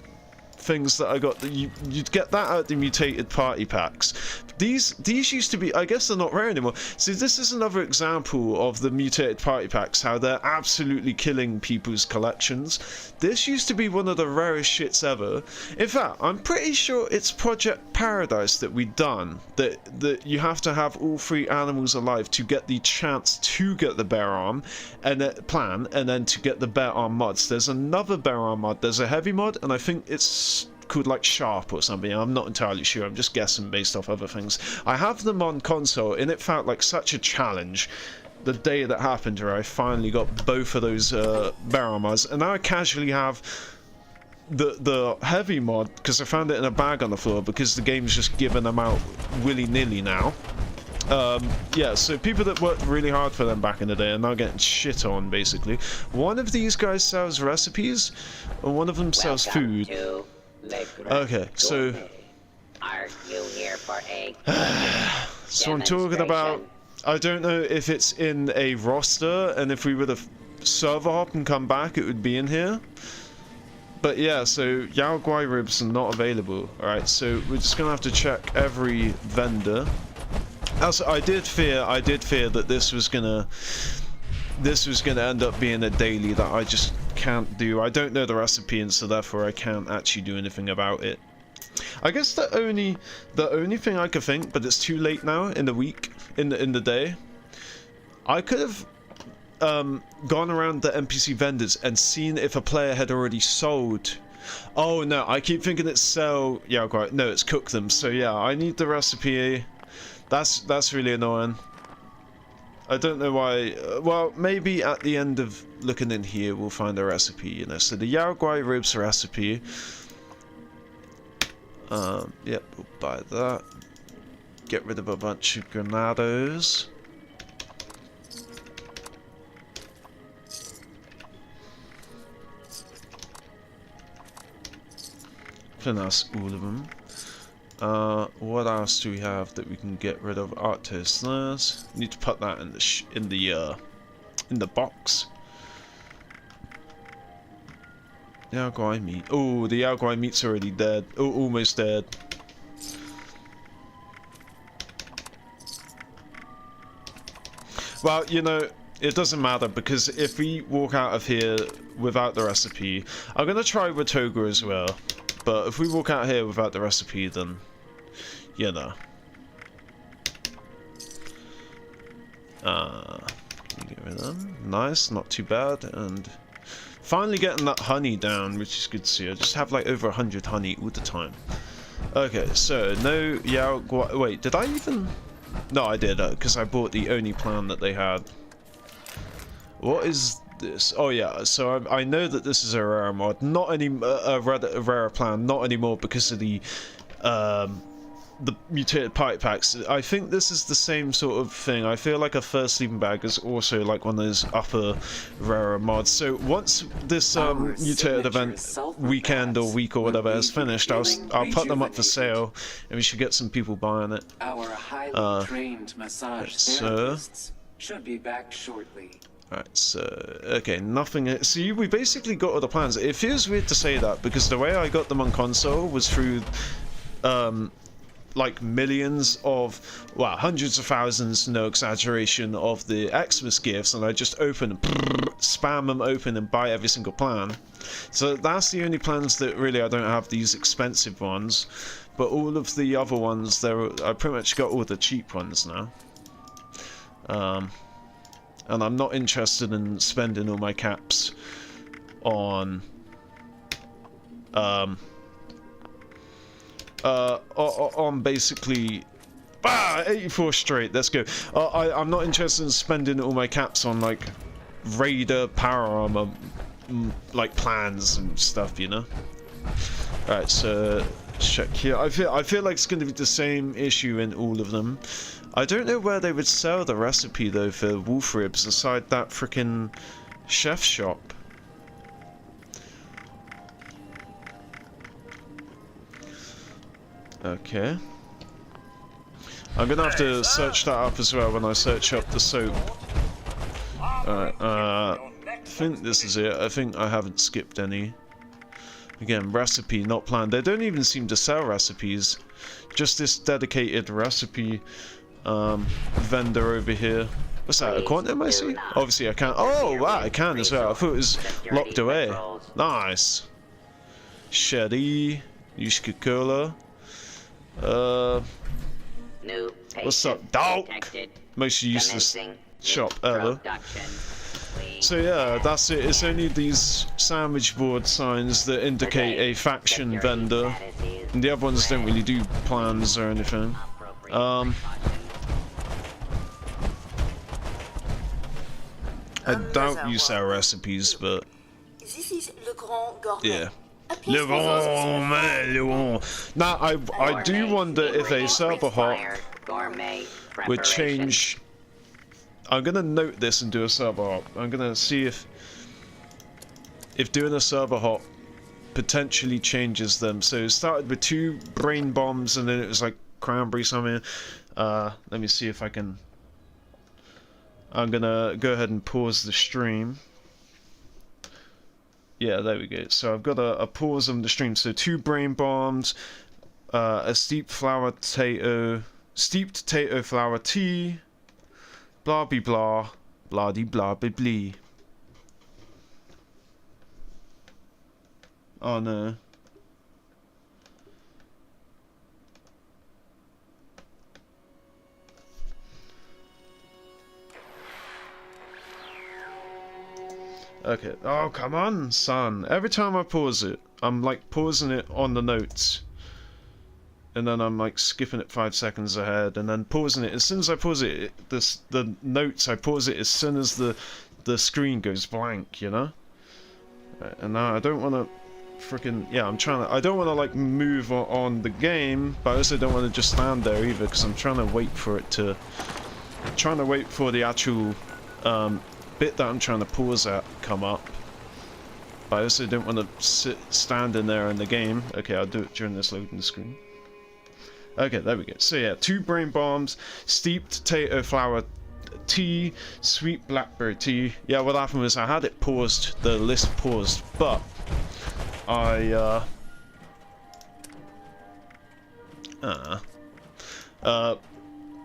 Speaker 1: things that I got. You'd get that out of the mutated party packs. These used to be, I guess they're not rare anymore. See, this is another example of the mutated party packs, how they're absolutely killing people's collections. This used to be one of the rarest shits ever. In fact, I'm pretty sure it's Project Paradise that we done, that you have to have all 3 animals alive to get the chance to get the bear arm, and then to get the bear arm mods. There's another bear arm mod, there's a heavy mod, and I think it's called like Sharp or something. I'm not entirely sure, I'm just guessing based off other things. I have them on console and it felt like such a challenge the day that happened where I finally got both of those bear armors, and now I casually have the heavy mod because I found it in a bag on the floor because the game's just giving them out willy-nilly now. Yeah, so people that worked really hard for them back in the day are now getting shit on, basically. One of these guys sells recipes and one of them sells food. Okay, so
Speaker 12: are you here for a
Speaker 1: so I'm talking about, I don't know if it's in a roster, and if we were to server hop and come back it would be in here, but yeah, so Yao Guai ribs are not available. Alright, so we're just gonna have to check every vendor. Also, I did fear that this was gonna end up being a daily that I just can't do. I don't know the recipe, and so therefore I can't actually do anything about it. I guess the only thing I could think, but it's too late now in the week, in the day, I could have gone around the NPC vendors and seen if a player had already sold. Oh no, I keep thinking it's sell. Yeah, quite. No, it's cook them. So yeah, I need the recipe. That's really annoying. I don't know why. Well, maybe at the end of looking in here we'll find a recipe, you know. So the Yao Guai ribs recipe. Yep, we'll buy that. Get rid of a bunch of granados. I think that's all of them. What else do we have that we can get rid of? Artists. Need to put that in the box. Yao Guai meat. Oh, the Yao Guai meat's already dead. Oh, almost dead. Well, you know, it doesn't matter because if we walk out of here without the recipe, I'm gonna try with Toga as well. But if we walk out here without the recipe, then, you know. Get rid of them. Nice, not too bad. And finally getting that honey down, which is good to see. I just have like over 100 honey all the time. Okay, so no Yao Guai. Wait, did I even? No, I did, because I bought the only plan that they had. What is this? Oh yeah, so I know that this is a rare mod, not any a rare plan, not anymore because of the mutated pipe packs. I think this is the same sort of thing. I feel like a first sleeping bag is also like one of those upper rarer mods. So once this mutated event weekend or week or whatever is finished, I'll put them up for sale, and we should get some people buying it.
Speaker 11: Our highly trained massage therapists should be back shortly.
Speaker 1: Alright, so, okay, nothing. See, we basically got all the plans. It feels weird to say that because the way I got them on console was through like millions of, well, hundreds of thousands, no exaggeration, of the Xmas gifts, and I just open, spam them open and buy every single plan. So that's the only plans that really I don't have, these expensive ones, but all of the other ones, I pretty much got all the cheap ones now. And I'm not interested in spending all my caps on basically 84 straight. Let's go. I'm not interested in spending all my caps on like Raider power armor like plans and stuff, you know. Alright, so check here. I feel like it's going to be the same issue in all of them. I don't know where they would sell the recipe though for wolf ribs aside that freaking chef shop. Okay. I'm gonna have to search that up as well when I search up the soap. Alright, I think this is it. I think I haven't skipped any. Again, recipe not planned. They don't even seem to sell recipes. Just this dedicated recipe vendor over here. What's that? A quantum I see? Obviously I can't. Oh wow, I can as well. I thought it was locked away. Nice. Sherry, Yushka Cola. What's up, dog? Most useless shop ever. So yeah, that's it. It's only these sandwich board signs that indicate a faction vendor, and the other ones don't really do plans or anything. I doubt you sell recipes, but yeah. Le Grand. Now, I do wonder if a server hop would change. I'm gonna note this and do a server hop. I'm gonna see if doing a server hop potentially changes them. So it started with 2 brain bombs, and then it was like cranberry something. Let me see if I can. I'm gonna go ahead and pause the stream. Yeah, there we go. So I've got a pause on the stream. So 2 brain bombs, a steeped potato flour tea, blah blah blah, blah de blah blah blah. Oh no. Okay. Oh, come on, son. Every time I pause it, I'm like pausing it on the notes. And then I'm like skipping it 5 seconds ahead, and then pausing it. As soon as I pause it, the notes, I pause it as soon as the screen goes blank, you know? Right, and now I don't want to freaking... Yeah, I don't want to like move on the game, but I also don't want to just stand there either, because I'm trying to wait for it to... trying to wait for the actual... bit that I'm trying to pause at come up, but I also don't want to sit standing there in the game. Okay, I'll do it during this loading screen. Okay, there we go. So yeah, 2 brain bombs, steeped potato flour tea, sweet blackberry tea. Yeah, what happened was I had it paused, the list paused, but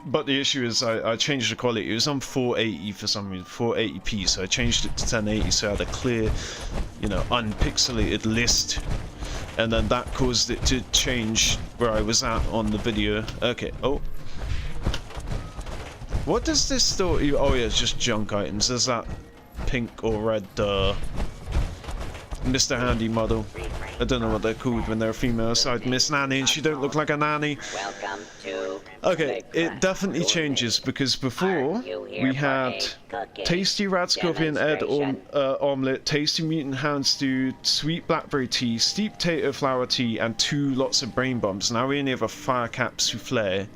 Speaker 1: but the issue is I changed the quality. It was on 480 for some reason, 480p, so I changed it to 1080 so I had a clear, you know, unpixelated list. And then that caused it to change where I was at on the video. Okay, oh. What does this store... Oh yeah, it's just junk items. There's that pink or red, Mr. Handy model. I don't know what they're called when they're a female aside Miss Nanny and she don't look like a nanny.
Speaker 12: Welcome to
Speaker 1: Okay, it definitely changes because before we had tasty red scorpion egg omelette, tasty mutant hound stew, sweet blackberry tea, steeped potato flour tea, and 2 lots of brain bombs. Now we only have a fire cap souffle,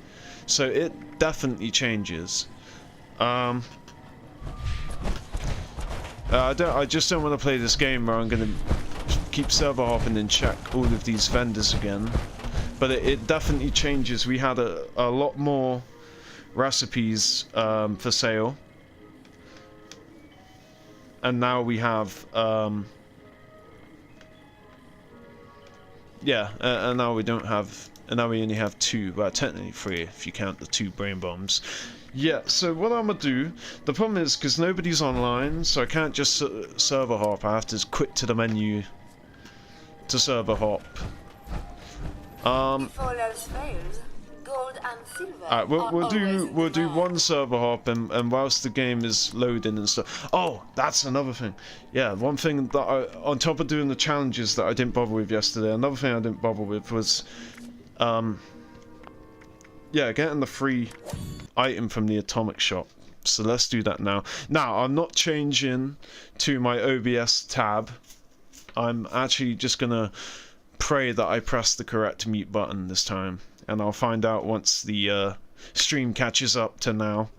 Speaker 1: so it definitely changes. I just don't want to play this game where I'm gonna keep server hopping and check all of these vendors again. But it definitely changes. We had a lot more recipes for sale, and now we have and now we don't have, and now we only have 2. Well, technically 3 if you count the 2 brain bombs. Yeah, so what I'm gonna do, the problem is because nobody's online, so I can't just server hop. I have to quit to the menu to server hop. Alright, we'll do 1 server hop, and whilst the game is loading and stuff. Oh, that's another thing. Yeah, one thing that on top of doing the challenges that I didn't bother with yesterday, another thing I didn't bother with was yeah, getting the free item from the atomic shop. So let's do that now. Now, I'm not changing to my OBS tab. I'm actually just gonna pray that I press the correct mute button this time. And I'll find out once the stream catches up to now.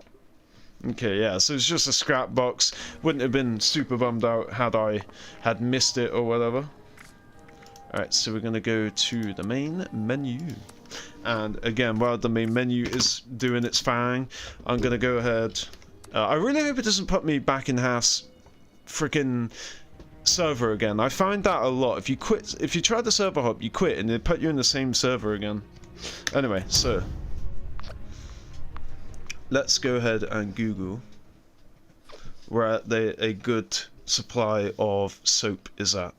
Speaker 1: Okay, yeah, so it's just a scrap box. Wouldn't have been super bummed out had I had missed it or whatever. Alright, so we're gonna go to the main menu. And again, while the main menu is doing its thing, I'm gonna go ahead. I really hope it doesn't put me back in house freaking server again. I find that a lot. If you quit, if you try the server hop, you quit and they put you in the same server again. Anyway, so let's go ahead and Google where a good supply of soap is at.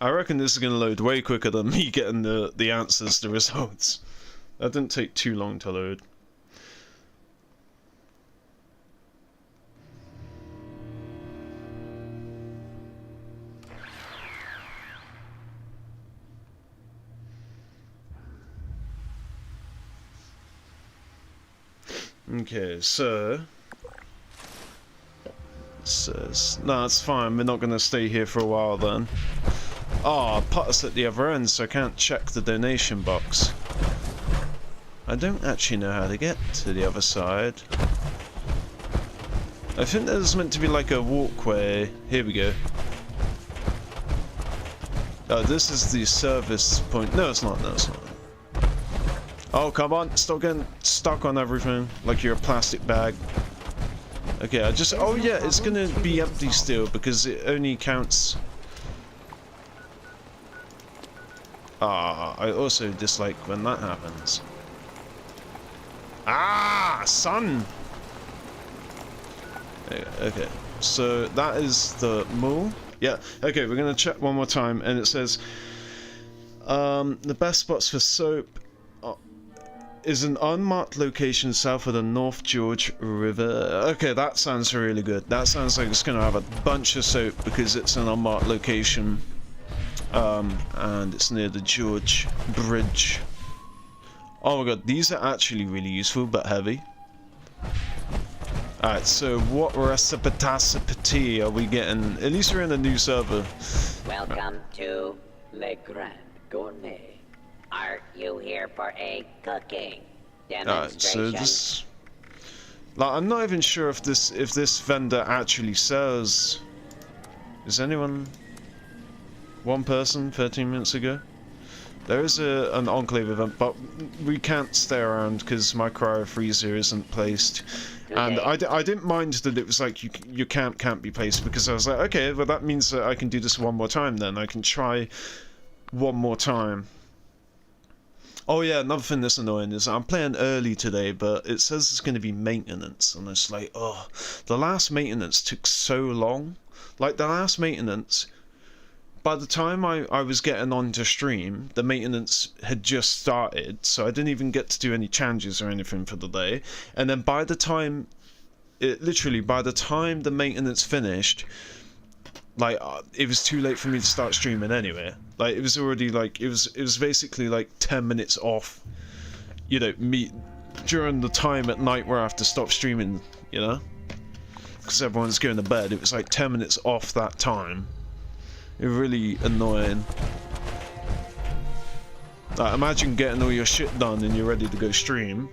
Speaker 1: I reckon this is going to load way quicker than me getting the answers, the results. That didn't take too long to load. Okay, so it says, no, it's fine, we're not going to stay here for a while then. Oh, put us at the other end, so I can't check the donation box. I don't actually know how to get to the other side. I think there's meant to be like a walkway. Here we go. Oh, this is the service point. No, it's not. No, it's not. Oh, come on. Stop getting stuck on everything like you're a plastic bag. Okay, I just... Oh, yeah, it's going to be empty still because it only counts... Ah, I also dislike when that happens. Ah, sun! Okay, so that is the mall. Yeah, okay, we're gonna check one more time, and it says the best spots for soap is an unmarked location south of the North George River. Okay, that sounds really good. That sounds like it's gonna have a bunch of soap because it's an unmarked location. And it's near the George Bridge. Oh my god, these are actually really useful, but heavy. Alright, so what recipe are we getting? At least we're in a new server.
Speaker 12: Welcome to Le Grand Gourmet. Are you here for a cooking demonstration?
Speaker 1: Alright, so this... Like, I'm not even sure if this vendor actually sells... Is anyone... One person 13 minutes ago? There is an Enclave event, but we can't stay around because my cryo freezer isn't placed. Okay. And I didn't mind that it was like your camp can't be placed because I was like, okay, well that means that I can do this one more time then. I can try one more time. Oh yeah, another thing that's annoying is I'm playing early today, but it says it's going to be maintenance. And it's like, oh, the last maintenance took so long. Like the last maintenance... By the time I was getting on to stream, the maintenance had just started, so I didn't even get to do any challenges or anything for the day. And then by the time, literally by the time the maintenance finished, like it was too late for me to start streaming anyway. Like it was already like it was basically like 10 minutes off, you know, me during the time at night where I have to stop streaming, you know, because everyone's going to bed. It was like 10 minutes off that time. It's really annoying. Like, imagine getting all your shit done and you're ready to go stream,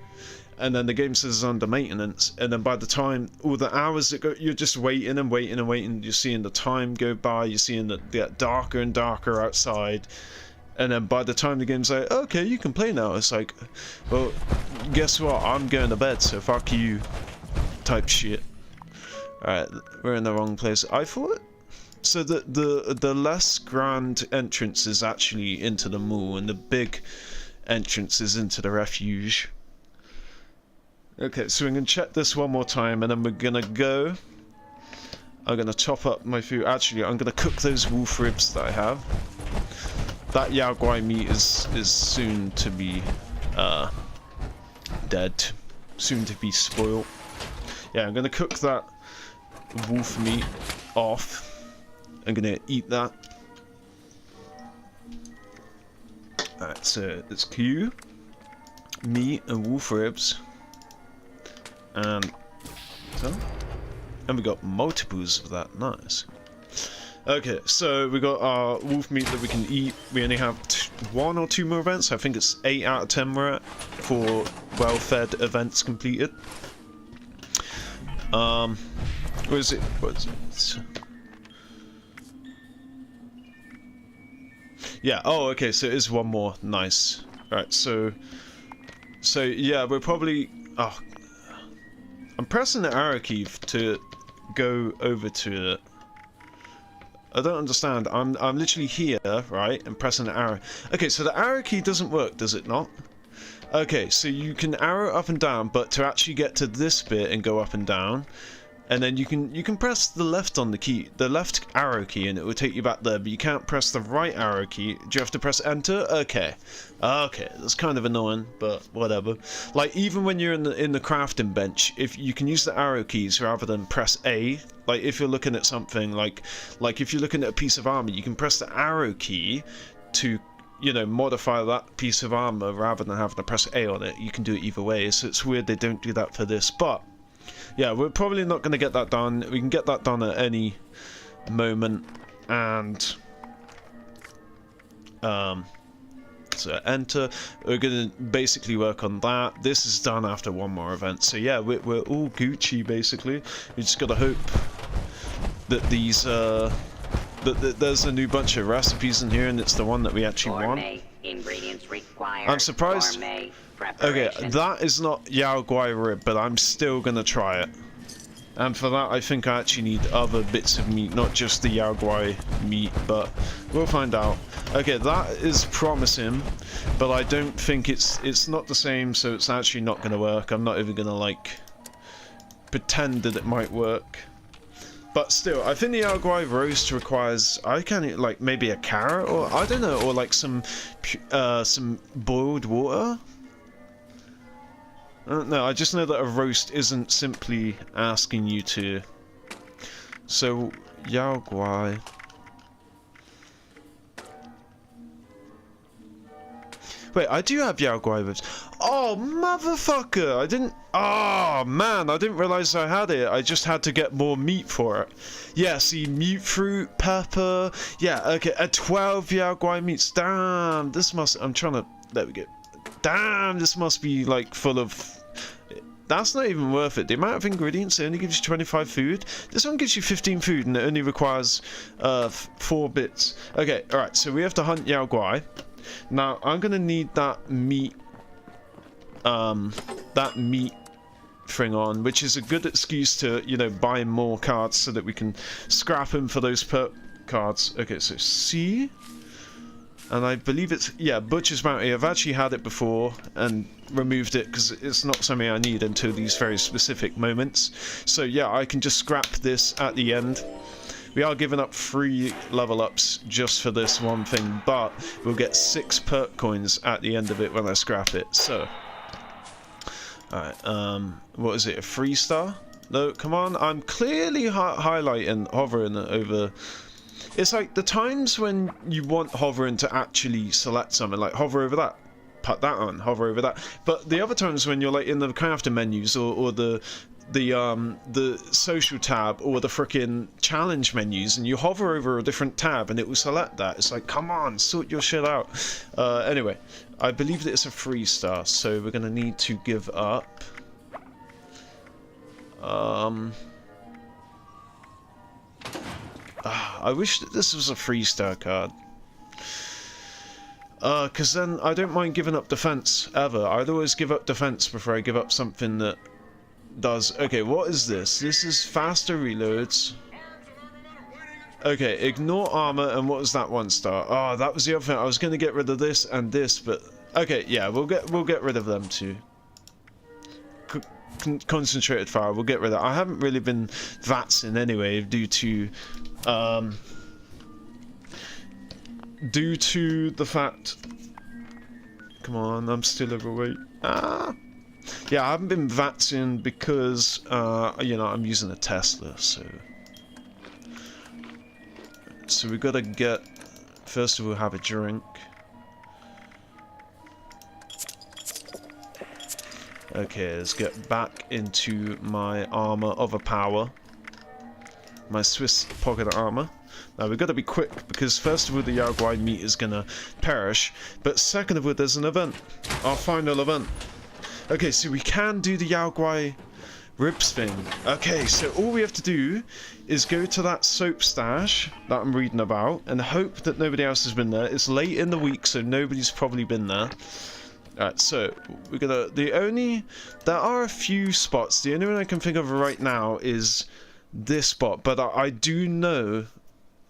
Speaker 1: and then the game says it's under maintenance, and then by the time all the hours that go, you're just waiting and waiting and waiting. You're seeing the time go by. You're seeing it get darker and darker outside, and then by the time the game's like, okay, you can play now, it's like, well, guess what? I'm going to bed, so fuck you, type shit. Alright, we're in the wrong place. I thought. So the less grand entrance is actually into the mall, and the big entrance is into the refuge. Okay, so we're gonna check this one more time, and then we're gonna go. I'm gonna chop up my food. Actually, I'm gonna cook those wolf ribs that I have. That Yao Guai meat is soon to be dead, soon to be spoiled. Yeah, I'm gonna cook that wolf meat off. I'm gonna eat that. Alright, so it's Q, meat and wolf ribs, and so, and we got multiples of that. Nice. Okay, so we got our wolf meat that we can eat. We only have 1 or 2 more events. I think it's 8 out of 10 we're at for well-fed events completed. Where is it? What is it? Yeah, oh, okay, so it is 1 more. Nice. Alright, so yeah, we're probably... Oh, I'm pressing the arrow key to go over to it. I don't understand. I'm literally here, right, and pressing the arrow. Okay, so the arrow key doesn't work, does it not? Okay, so you can arrow up and down, but to actually get to this bit and go up and down, and then you can press the left on the key, the left arrow key, and it will take you back there. But you can't press the right arrow key. Do you have to press enter? Okay, okay, that's kind of annoying, but whatever. Like even when you're in the crafting bench, if you can use the arrow keys rather than press A. Like if you're looking at something like if you're looking at a piece of armor, you can press the arrow key to, you know, modify that piece of armor rather than having to press A on it. You can do it either way. So it's weird they don't do that for this, but. Yeah, we're probably not going to get that done. We can get that done at any moment, and so enter. We're going to basically work on that. This is done after 1 more event, so yeah, we're all Gucci basically. We just got to hope that these that there's a new bunch of recipes in here, and it's the one that we actually want.
Speaker 12: Ingredients required.
Speaker 1: I'm surprised. Okay, that is not Yao Guai rib, but I'm still gonna try it. And for that, I think I actually need other bits of meat, not just the Yao Guai meat, but we'll find out. Okay, that is promising, but I don't think it's not the same, so it's actually not gonna work. I'm not even gonna like pretend that it might work. But still, I think the Yao Guai roast requires, I can like maybe a carrot, or I don't know, or like some boiled water. I don't know, I just know that a roast isn't simply asking you to. So, Yao Guai. Wait, I do have Yao Guai ribs. Oh, motherfucker! I didn't... Oh, man, I didn't realise I had it. I just had to get more meat for it. Yeah, see, mute fruit, pepper... Yeah, okay, 12 Yao Guai meats. Damn, this must... I'm trying to... There we go. Damn, this must be, like, full of... That's not even worth it. The amount of ingredients only gives you 25 food. This one gives you 15 food, and it only requires 4 bits. Okay, alright, so we have to hunt Yao Guai. Now, I'm gonna need that meat thing on, which is a good excuse to, you know, buy more cards so that we can scrap them for those perk cards. Okay, so C, and I believe it's, yeah, Butcher's Bounty. I've actually had it before and removed it because it's not something I need until these very specific moments. So yeah, I can just scrap this at the end. We are giving up 3 level ups just for this one thing, but we'll get 6 perk coins at the end of it when I scrap it. So, alright, what is it, a 3-star? No, come on, I'm clearly highlighting, hovering over. It's like the times when you want hovering to actually select something, like hover over that, put that on, hover over that. But the other times when you're like in the crafting menus or the social tab or the frickin' challenge menus, and you hover over a different tab and it will select that. It's like, come on, sort your shit out. Anyway, I believe that it's a 3-star, so we're gonna need to give up. I wish that this was a 3-star card. Because then I don't mind giving up defense ever. I'd always give up defense before I give up something that does. Okay, what is this? This is faster reloads. Okay, ignore armor, and what was that 1-star? Oh, that was the other thing. I was going to get rid of this and this, but okay, yeah, we'll get rid of them too. Concentrated fire, we'll get rid of that. I haven't really been vatsing anyway due to the fact. Come on, I'm still overweight. Yeah, I haven't been vaccinated because, you know, I'm using a Tesla, so we gotta get, first of all, have a drink. Okay, let's get back into my armor of a power. My Swiss pocket armor. Now we've got to be quick because first of all the Yao Guai meat is gonna perish, but second of all there's an event, our final event. Okay, so we can do the Yao Guai ribs thing. Okay, so all we have to do is go to that soap stash that I'm reading about and hope that nobody else has been there. It's late in the week, so nobody's probably been there. Alright, so we're gonna, there are a few spots. The only one I can think of right now is this spot, but I do know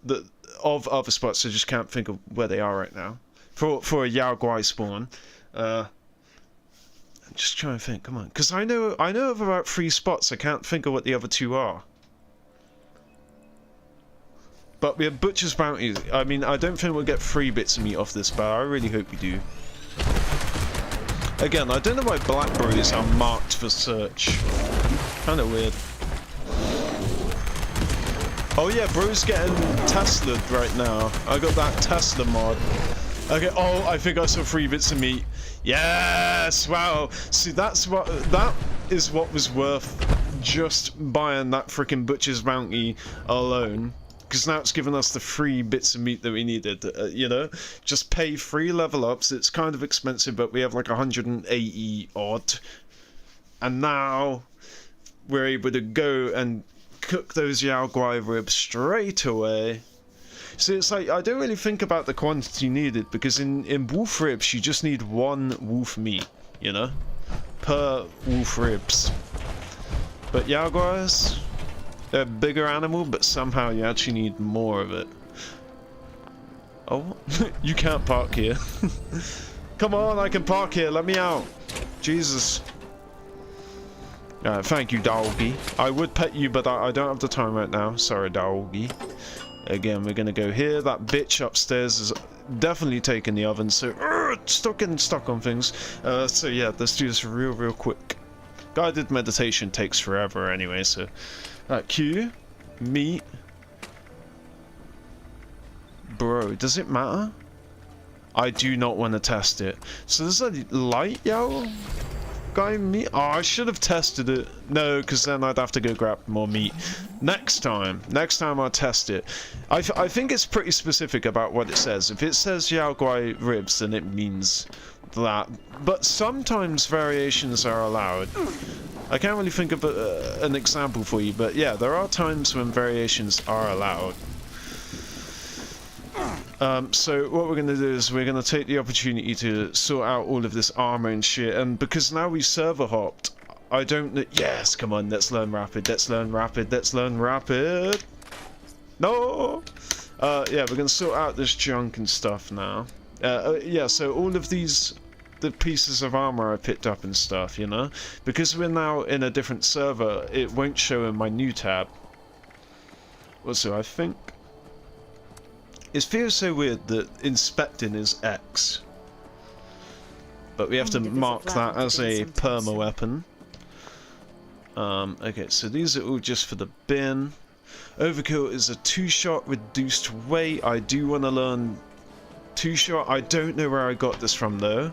Speaker 1: that of other spots, I just can't think of where they are right now. For a Yao Guai spawn. I'm just trying to think, come on. Because I know of about 3 spots, I can't think of what the other 2 are. But we have Butcher's Bounty. I mean, I don't think we'll get 3 bits of meat off this, but I really hope we do. Again, I don't know why blackberries are marked for search. Kinda weird. Oh yeah, bro's getting Tesla'd right now. I got that Tesla mod. Okay, oh, I think I saw 3 bits of meat. Yes! Wow! See, that is what was worth just buying that freaking Butcher's Bounty alone. Because now it's given us the 3 bits of meat that we needed, you know? Just pay 3 level ups, it's kind of expensive, but we have like 180 odd. And now we're able to go and cook those Yao Guai ribs straight away. So it's like, I don't really think about the quantity needed, because in wolf ribs, you just need 1 wolf meat, you know? Per wolf ribs. But Yao Guais, they're a bigger animal, but somehow you actually need more of it. Oh, you can't park here. Come on, I can park here, let me out. Jesus. Thank you, doggy. I would pet you, but I don't have the time right now. Sorry, doggy. Again, we're gonna go here. That bitch upstairs is definitely taking the oven, so stop getting stuck on things. So yeah, let's do this real quick. Guided meditation takes forever anyway, so Q, meat. Bro, does it matter? I do not want to test it. So there's a light Yao Guai meat. Oh, I should have tested it. No, because then I'd have to go grab more meat. Next time I'll test it. I think it's pretty specific about what it says. If it says Yao Guai ribs, then it means that. But sometimes variations are allowed. I can't really think of an example for you, but yeah, there are times when variations are allowed. So what we're going to do is we're going to take the opportunity to sort out all of this armor and shit, and because now we server hopped, I don't know. Yes, come on, let's learn rapid, let's learn rapid, let's learn rapid. No! Yeah, we're going to sort out this junk and stuff now. Yeah, so all of these, the pieces of armor I picked up and stuff, you know? Because we're now in a different server, it won't show in my new tab. Also, I think it feels so weird that inspecting is X. But we have to mark that as a perma weapon. Okay, so these are all just for the bin. Overkill is a 2-shot reduced weight. I do want to learn 2-shot. I don't know where I got this from though.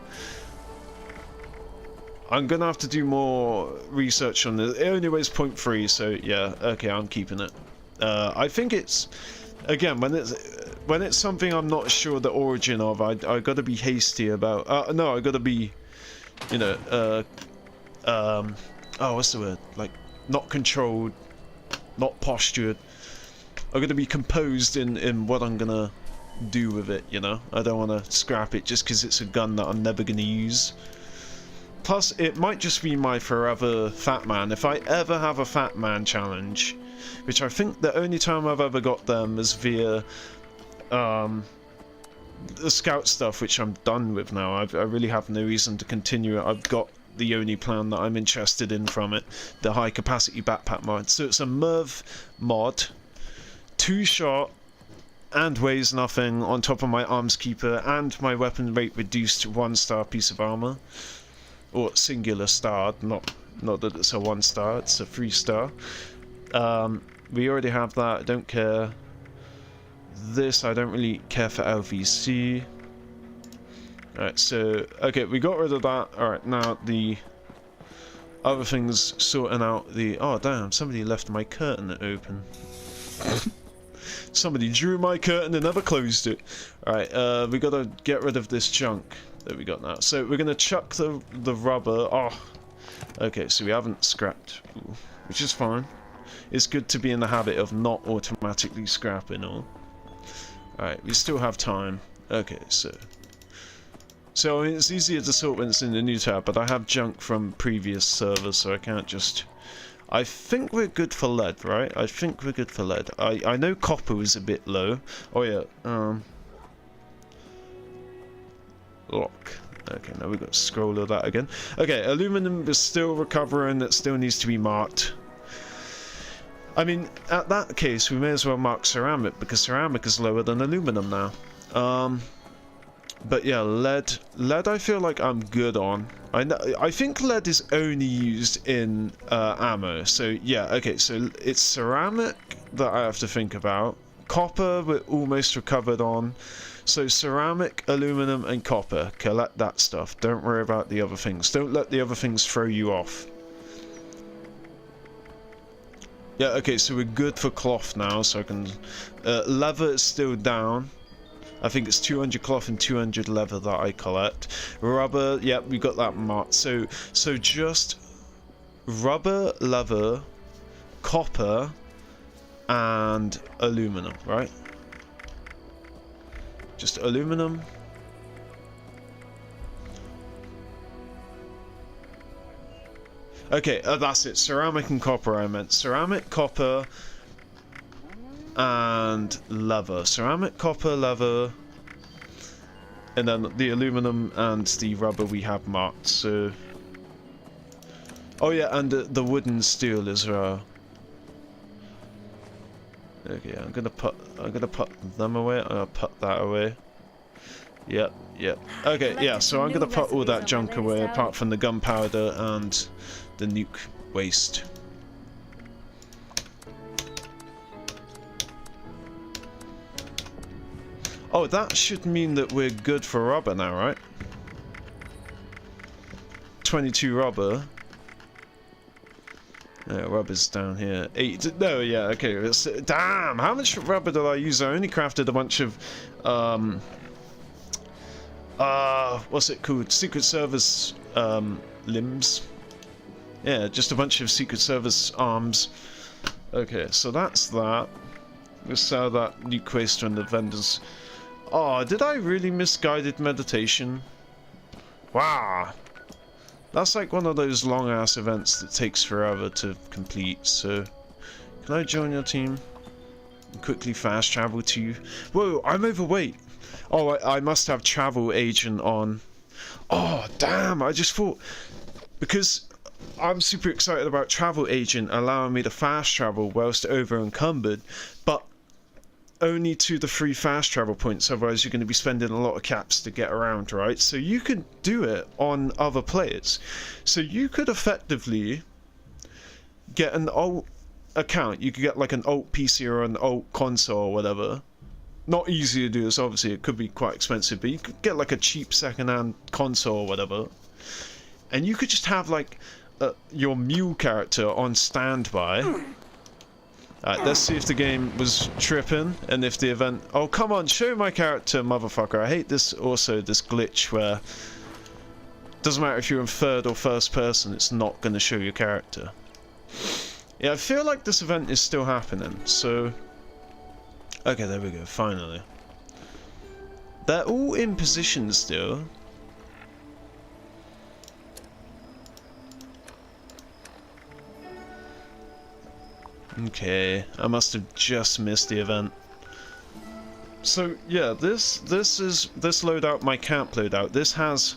Speaker 1: I'm gonna have to do more research on this. It only weighs 0.3, so yeah, okay, I'm keeping it. I think it's, again, when it's something I'm not sure the origin of, I gotta be hasty about. No, I gotta be, you know, oh, what's the word? Like, not controlled, not postured. I gotta be composed in what I'm gonna do with it, you know? I don't wanna scrap it just because it's a gun that I'm never gonna use. Plus, it might just be my forever Fat Man. If I ever have a Fat Man challenge, which I think the only time I've ever got them is via the scout stuff, which I'm done with now. I really have no reason to continue it. I've got the only plan that I'm interested in from it, the high capacity backpack mod. So it's a Merv mod, 2-shot, and weighs nothing on top of my arms keeper and my weapon rate reduced 1-star piece of armor, or singular starred, not that it's a 1-star, it's a 3-star. We already have that, I don't care. This, I don't really care for LVC. Alright, so, okay, we got rid of that. Alright, now the other things sorting out the... Oh damn, somebody left my curtain open. Somebody drew my curtain and never closed it. Alright, we gotta get rid of this junk that we got now. So we're gonna chuck the rubber. Oh, okay, so we haven't scrapped, which is fine. It's good to be in the habit of not automatically scrapping all. Alright, we still have time. Okay, so I mean, it's easier to sort when it's in the new tab, but I have junk from previous servers, so I can't just... I think we're good for lead, right? I think we're good for lead. I know copper was a bit low. Oh yeah, lock. Okay, now we've got to scroll all that again. Okay, aluminum is still recovering, that still needs to be marked. I mean, at that case, we may as well mark ceramic, because ceramic is lower than aluminum now. But yeah, lead I feel like I'm good on. I think lead is only used in ammo, so yeah, okay, so it's ceramic that I have to think about. Copper we're almost recovered on. So ceramic, aluminum and copper, collect that stuff. Don't worry about the other things. Don't let the other things throw you off. Yeah, okay, so we're good for cloth now, so I can... leather is still down. I think it's 200 cloth and 200 leather that I collect. Rubber, yep, we got that marked. So just rubber, leather, copper, and aluminum, right? Just aluminum. Okay, that's it. Ceramic and copper, I meant. Ceramic, copper, and leather. Ceramic, copper, leather, and then the aluminum and the rubber we have marked. So, oh yeah, and the wood and steel as well. Okay, I'm gonna put them away. I'm gonna put that away. Yep. Okay, yeah. So I'm gonna put all that junk away, apart from the gunpowder and the nuke waste. Oh, that should mean that we're good for rubber now, right? 22 rubber. Yeah, rubber's down here. 8. No, yeah, okay. Damn, how much rubber did I use? I only crafted a bunch of, what's it called? Secret Service, limbs. Yeah, just a bunch of Secret Service arms. Okay, so that's that. We'll sell that nuke waste from the vendors. Oh, did I really miss guided meditation? Wow. That's like one of those long-ass events that takes forever to complete, so... Can I join your team? Quickly fast travel to you. Whoa, I'm overweight! Oh, I must have travel agent on. Oh, damn, I just thought... Because I'm super excited about travel agent allowing me to fast travel whilst over encumbered, but only to the 3 fast travel points, otherwise you're going to be spending a lot of caps to get around, right? So you can do it on other players. So you could effectively get an alt account. You could get like an alt PC or an alt console or whatever. Not easy to do this, obviously, it could be quite expensive, but you could get like a cheap second-hand console or whatever. And you could just have like your mule character on standby. Alright, let's see if the game was tripping, and if the event... Oh, come on, show my character, motherfucker. I hate this, also, this glitch where... Doesn't matter if you're in third or first person, it's not going to show your character. Yeah, I feel like this event is still happening, so... Okay, there we go, finally. They're all in position still. Okay, I must have just missed the event. So yeah, this loadout, my camp loadout, this has...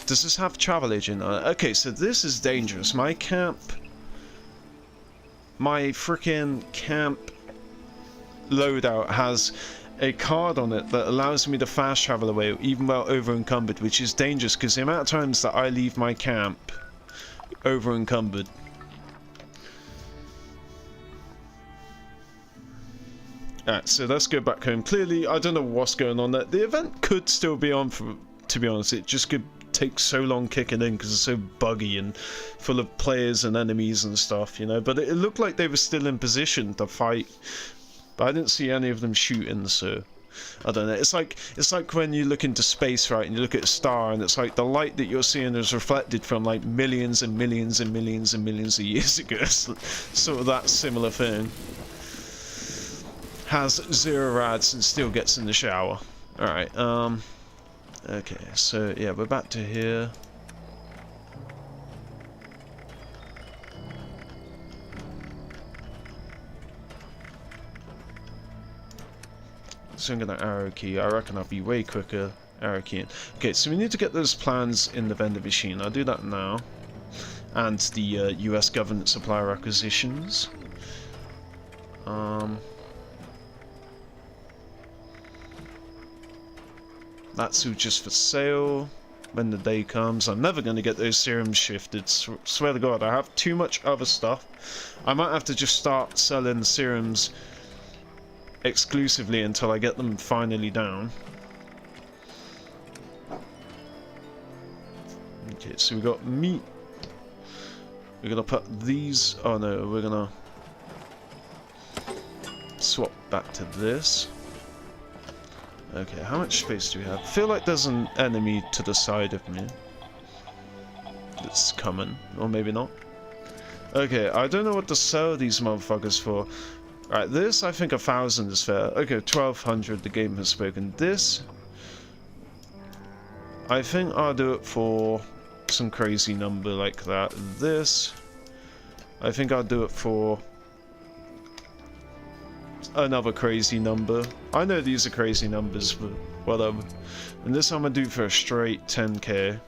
Speaker 1: Does this have travel agent on it? Okay, so this is dangerous. My camp... My freaking camp loadout has a card on it that allows me to fast travel away even while over encumbered, which is dangerous because the amount of times that I leave my camp over encumbered. Alright, so let's go back home. Clearly, I don't know what's going on there. The event could still be on, to be honest. It just could takes so long kicking in because it's so buggy and full of players and enemies and stuff, you know. But it looked like they were still in position to fight, but I didn't see any of them shooting, so I don't know. It's like when you look into space, right, and you look at a star, and it's like the light that you're seeing is reflected from like millions and millions and millions and millions of years ago. It's sort of that similar thing. Has 0 rads and still gets in the shower. Alright, okay, so yeah, we're back to here. So I'm gonna arrow key. I reckon I'll be way quicker arrow keying. Okay, so we need to get those plans in the vendor machine. I'll do that now. And the US government supplier acquisitions. That's all just for sale when the day comes. I'm never going to get those serums shifted. Swear to God, I have too much other stuff. I might have to just start selling serums exclusively until I get them finally down. Okay, so we got meat. We're going to put these... Oh no, we're going to swap back to this. Okay, how much space do we have? I feel like there's an enemy to the side of me that's coming, or maybe not. Okay, I don't know what to sell these motherfuckers for. Right, this I think 1,000 is fair. Okay, 1,200, the game has spoken. This, I think I'll do it for some crazy number like that. This, I think I'll do it for another crazy number. I know these are crazy numbers, but whatever. And this I'm gonna do for a straight 10k.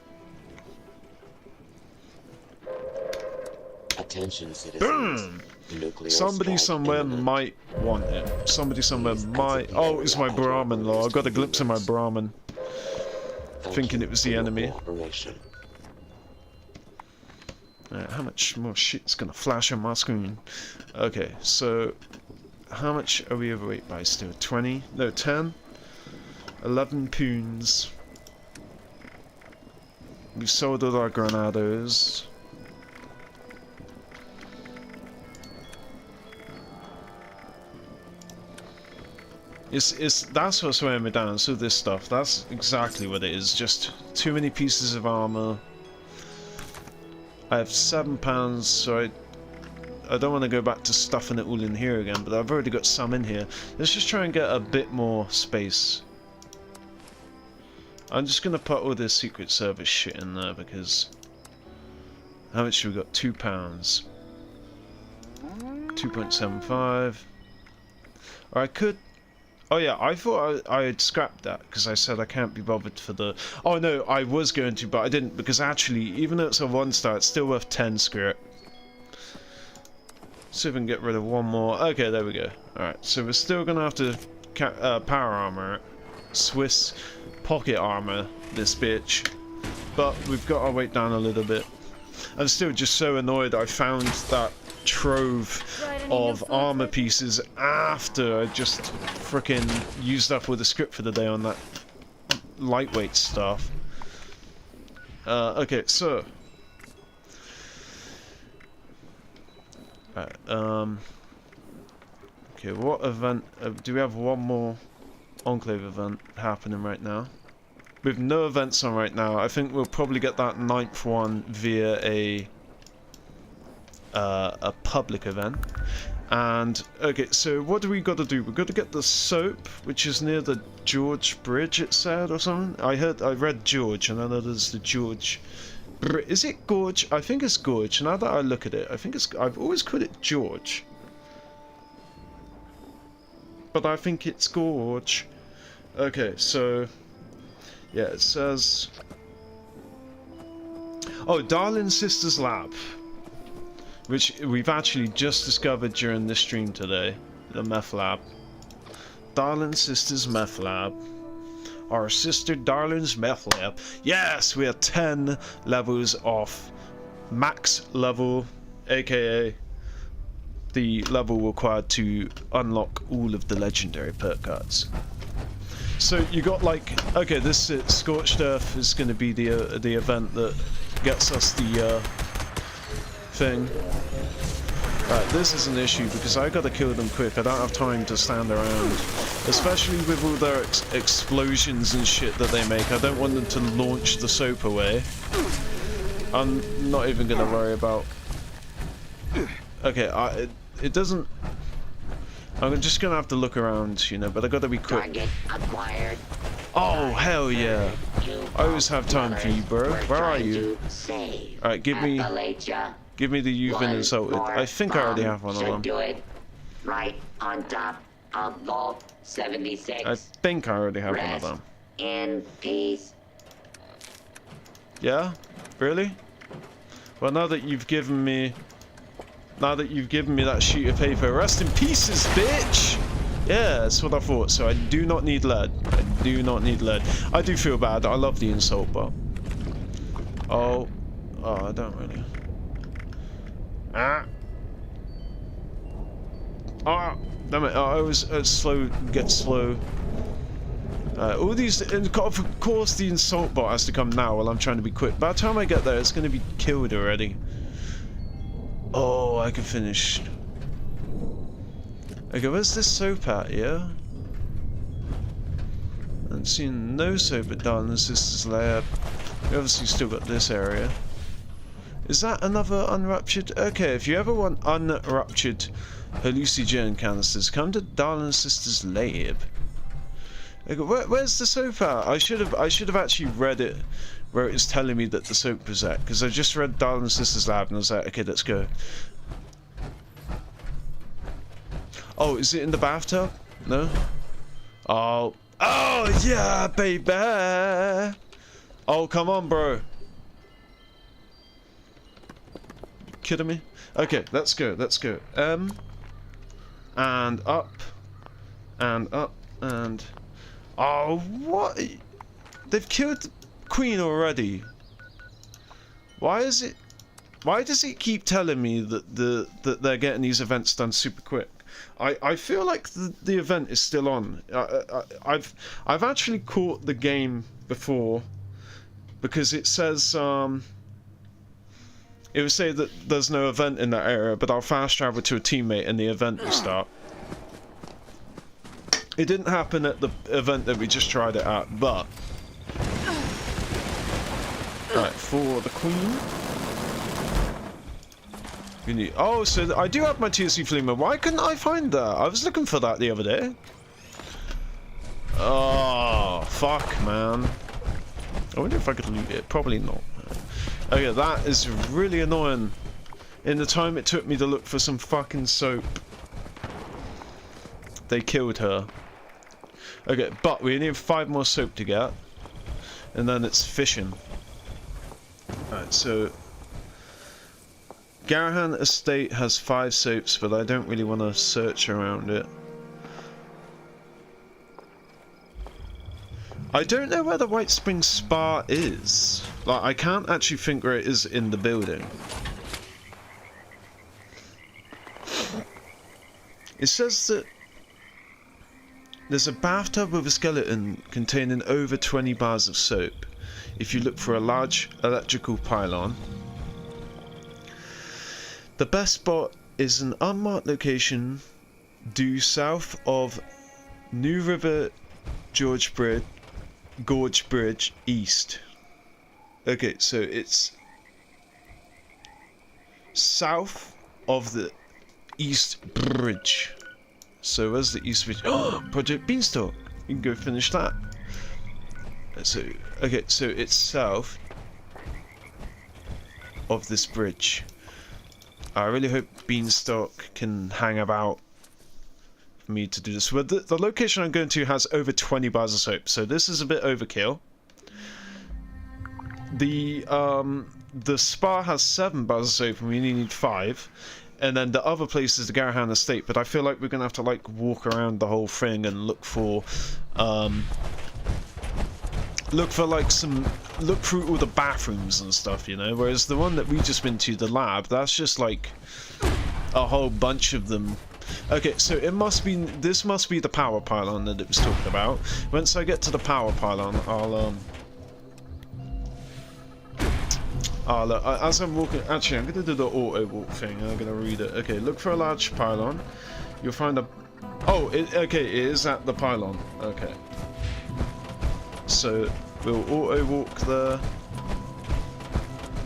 Speaker 8: Attention, citizens.
Speaker 1: Boom! Somebody somewhere might want it. Somebody somewhere might... Oh, it's my Brahmin law. I got a glimpse of my Brahmin. Thinking it was the enemy. How much more shit's gonna flash on my screen? Okay, so... How much are we overweight by still? 20? No, 10? 11 poons. We sold all our granados. That's what's weighing me down, so this stuff, that's exactly what it is, just too many pieces of armor. I have £7, so I don't want to go back to stuffing it all in here again, but I've already got some in here. Let's just try and get a bit more space. I'm just going to put all this Secret Service shit in there because... How much have we got? £2. 2.75. Or I could... Oh yeah, I thought I had scrapped that because I said I can't be bothered for the... Oh no, I was going to, but I didn't because actually, even though it's a 1-star, it's still worth 10 screw it. See if we can get rid of one more. Okay, there we go. Alright, so we're still going to have to power armor it. Swiss pocket armor this bitch. But we've got our weight down a little bit. I'm still just so annoyed I found that trove of armor pieces after I just frickin' used up all the script for the day on that lightweight stuff. Okay, so... Okay, what event... do we have one more Enclave event happening right now? We have no events on right now. I think we'll probably get that 9th one via a public event. And, okay, so what do we got to do? We've got to get the soap, which is near the George Bridge, it said, or something? I read George, and I know there's the George... Is it Gorge? I think it's Gorge. Now that I look at it, I think it's... I've always called it George. But I think it's Gorge. Okay, so... Yeah, it says... Oh, Darling Sisters Lab. Which we've actually just discovered during this stream today. The meth lab. Darling Sisters Meth Lab. Our sister Darling's meth lab. Yes, we are 10 levels off max level, aka the level required to unlock all of the legendary perk cards. So you got like, okay, this Scorched Earth is going to be the event that gets us the thing. Right, this is an issue because I gotta kill them quick. I don't have time to stand around, especially with all their explosions and shit that they make. I don't want them to launch the soap away. I'm not even gonna worry about. Okay, it doesn't. I'm just gonna have to look around, you know, but I gotta be quick.
Speaker 12: Target acquired.
Speaker 1: Oh hell yeah! I always have time for you, bro. Where are you? Alright, give me the you've been insulted. I think I already have one of them.
Speaker 12: Do it right on top of Vault 76.
Speaker 1: I think I already have one of them.
Speaker 12: In peace.
Speaker 1: Yeah? Really? Well, now that you've given me that sheet of paper, rest in pieces, bitch! Yeah, that's what I thought. So I do not need lead. I do not need lead. I do feel bad. I love the insult, but oh, I don't really. Damn it! I always get slow. All these, of course, the insult bot has to come now while I'm trying to be quick. By the time I get there, it's going to be killed already. Oh, I can finish. Okay, where's this soap at, yeah? I'm seeing no soap at Darling Sister's lab. We obviously still got this area. Is that another unruptured? Okay, if you ever want unruptured hallucinogen canisters, come to Darling Sister's lab. Okay, where's the soap at? I should have actually read it where it was telling me that the soap was at, because I just read Darling Sister's lab and I was like, okay, let's go. Oh, is it in the bathtub? No? Oh yeah, baby! Oh, come on, bro. Kidding me? Okay, let's go, and up, and up, and... Oh, what? They've killed the queen already. Why does it keep telling me that they're getting these events done super quick? I feel like the event is still on. I've actually caught the game before because it says it would say that there's no event in that area, but I'll fast travel to a teammate and the event will start. It didn't happen at the event that we just tried it at, but right, for the queen. Oh, so I do have my TSC Flamer. Why couldn't I find that? I was looking for that the other day. Oh, fuck, man. I wonder if I could loot it. Probably not. Okay, that is really annoying. In the time it took me to look for some fucking soap, they killed her. Okay, but we only have 5 more soap to get. And then it's fishing. Alright, so... Garahan Estate has 5 soaps, but I don't really want to search around it. I don't know where the White Spring Spa is. Like, I can't actually think where it is in the building. It says that there's a bathtub with a skeleton containing over 20 bars of soap. If you look for a large electrical pylon. The best spot is an unmarked location due south of New River Gorge Bridge East. Okay, so it's south of the East Bridge. So where's the East Bridge? Oh, Project Beanstalk. You can go finish that. So, okay, so it's south of this bridge. I really hope Beanstalk can hang about for me to do this. But the location I'm going to has over 20 bars of soap, so this is a bit overkill. The spa has 7 bars of soap and we only need 5. And then the other place is the Garahan Estate, but I feel like we're gonna have to like walk around the whole thing and look for look through all the bathrooms and stuff, you know, whereas the one that we just been to, the lab, that's just like a whole bunch of them Okay, so it must be, this must be the power pylon that it was talking about. Once I get to the power pylon, as I'm walking, actually I'm gonna do the auto walk thing, I'm gonna read it. Okay, look for a large pylon. You'll find a, okay, it is at the pylon. Okay. So, we'll auto walk there.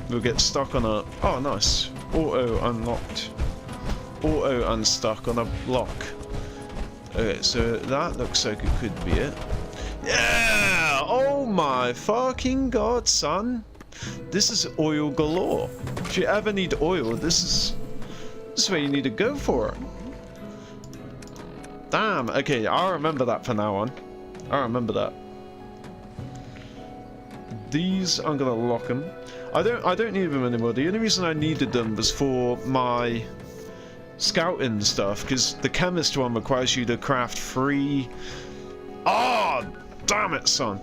Speaker 1: We'll get stuck on a, oh nice, auto unlocked. Auto unstuck on a block. Okay, so that looks like it could be it. Yeah! Oh my fucking god, son! This is oil galore. If you ever need oil, this is where you need to go for. Damn. Okay, I'll remember that from now on. I remember that. These, I'm gonna lock them. I don't need them anymore. The only reason I needed them was for my scouting stuff, because the chemist one requires you to craft 3. Ah, damn it, son.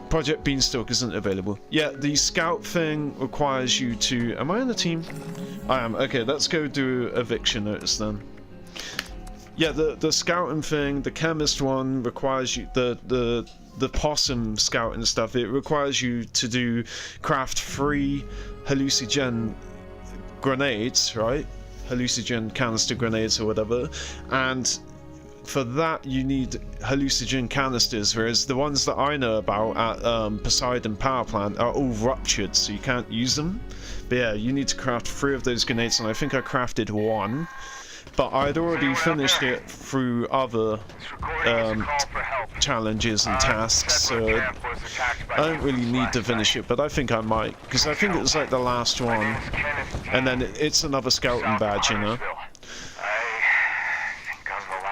Speaker 1: Project Beanstalk isn't available. Yeah, the scout thing requires you to. Am I on the team? I am. Okay, let's go do eviction notice then. Yeah, the scouting thing, the chemist one requires you the possum scouting stuff. It requires you to craft 3 hallucinogen grenades, right? Hallucinogen canister grenades or whatever, and for that you need hallucinogen canisters, whereas the ones that I know about at Poseidon Power Plant are all ruptured, so you can't use them. But yeah, you need to craft 3 of those grenades, and I think I crafted 1, but I'd already finished it through other challenges and tasks, so I don't really need to finish it, but I think I might, because I think it was like the last one, and then it's another scouting badge, you know.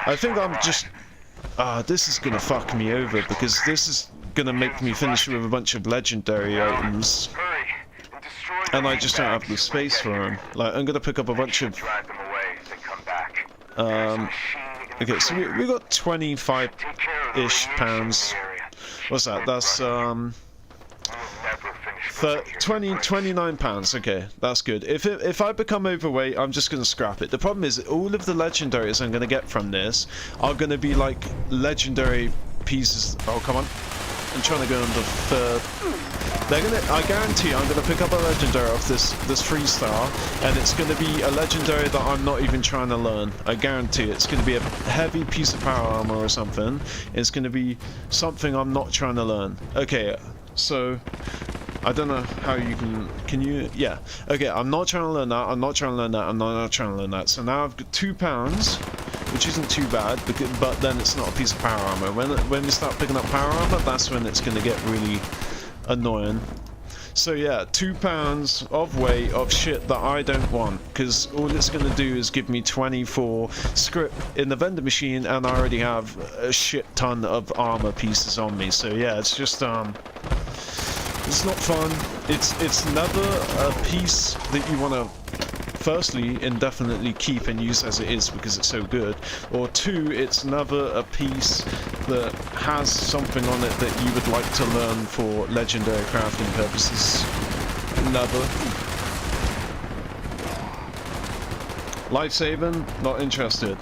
Speaker 1: I think I'm just, this is gonna fuck me over, because this is gonna make me finish with a bunch of legendary items, and I just don't have the space for them. Like, I'm gonna pick up a bunch of, okay, so we got 25-ish pounds. What's that? That's 29 pounds. Okay, that's good. If I become overweight, I'm just gonna scrap it. The problem is all of the legendaries I'm gonna get from this are gonna be like legendary pieces. Oh, come on! I'm trying to go on the third. They're gonna. I guarantee I'm gonna pick up a legendary off this 3-star, and it's gonna be a legendary that I'm not even trying to learn. I guarantee it's gonna be a heavy piece of power armor or something. It's gonna be something I'm not trying to learn. Okay, so I don't know how you can you? Yeah. Okay, I'm not trying to learn that. I'm not trying to learn that. I'm not trying to learn that. So now I've got £2, which isn't too bad, but then it's not a piece of power armor. When we start picking up power armor, that's when it's gonna get really annoying. So yeah, £2 of weight of shit that I don't want, because all it's going to do is give me 24 script in the vendor machine, and I already have a shit ton of armor pieces on me. So yeah, it's just it's not fun. It's never a piece that you want to firstly indefinitely keep and use as it is because it's so good, or 2, it's never a piece that has something on it that you would like to learn for legendary crafting purposes. Never. Life-saving, not interested.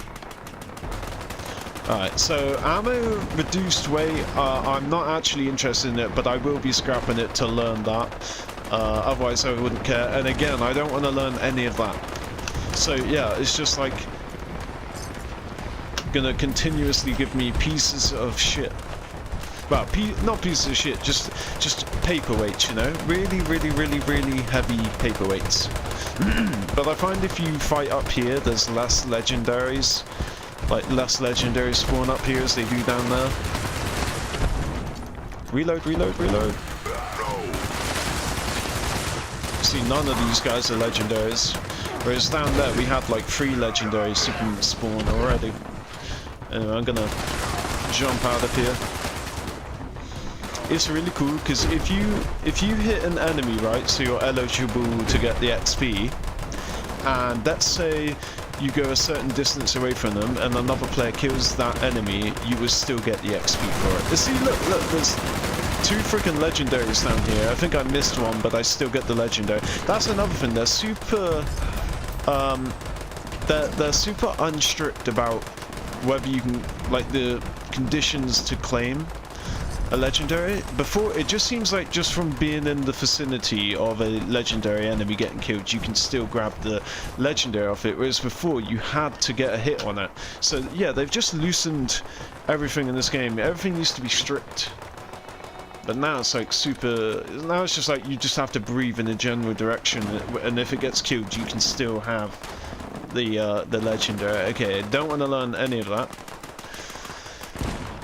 Speaker 1: Alright, so ammo reduced weight, I'm not actually interested in it, but I will be scrapping it to learn that. Otherwise I wouldn't care, and again, I don't want to learn any of that. So yeah, it's just like gonna continuously give me pieces of shit. Well, not pieces of shit, just paperweights, you know? Really, really, really, really heavy paperweights. But I find if you fight up here, there's less legendaries. Like, less legendaries spawn up here as they do down there. Reload, reload, reload. See, none of these guys are legendaries. Whereas down there, we had like 3 legendaries spawn already. Anyway, I'm gonna jump out of here. It's really cool, because if you hit an enemy, right, so you're eligible to get the XP, and let's say you go a certain distance away from them, and another player kills that enemy, you will still get the XP for it. You see, look, there's 2 freaking legendaries down here. I think I missed one, but I still get the legendary. That's another thing, they're super they're super unstrict about whether you can, like, the conditions to claim a legendary. Before, it just seems like just from being in the vicinity of a legendary enemy getting killed, you can still grab the legendary off it, whereas before you had to get a hit on it. So yeah, they've just loosened everything in this game. Everything used to be strict, but now it's like super, now it's just like you just have to breathe in a general direction, and if it gets killed you can still have the legendary. Okay, don't want to learn any of that.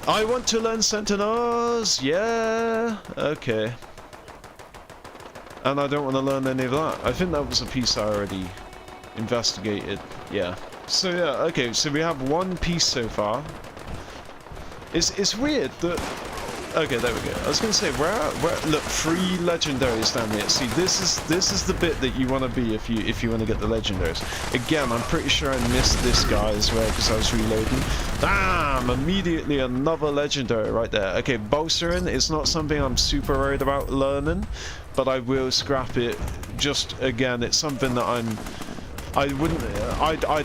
Speaker 1: I want to learn Sentinels, yeah, okay. And I don't want to learn any of that. I think that was a piece I already investigated, yeah. So yeah, okay, so we have one piece so far. It's weird that... Okay, there we go. I was gonna say, where look, 3 legendaries down here. See, this is the bit that you want to be if you want to get the legendaries. Again, I'm pretty sure I missed this guy as well because I was reloading. Damn! Immediately another legendary right there. Okay, bolstering is not something I'm super worried about learning, but I will scrap it. Just again, it's something that I'd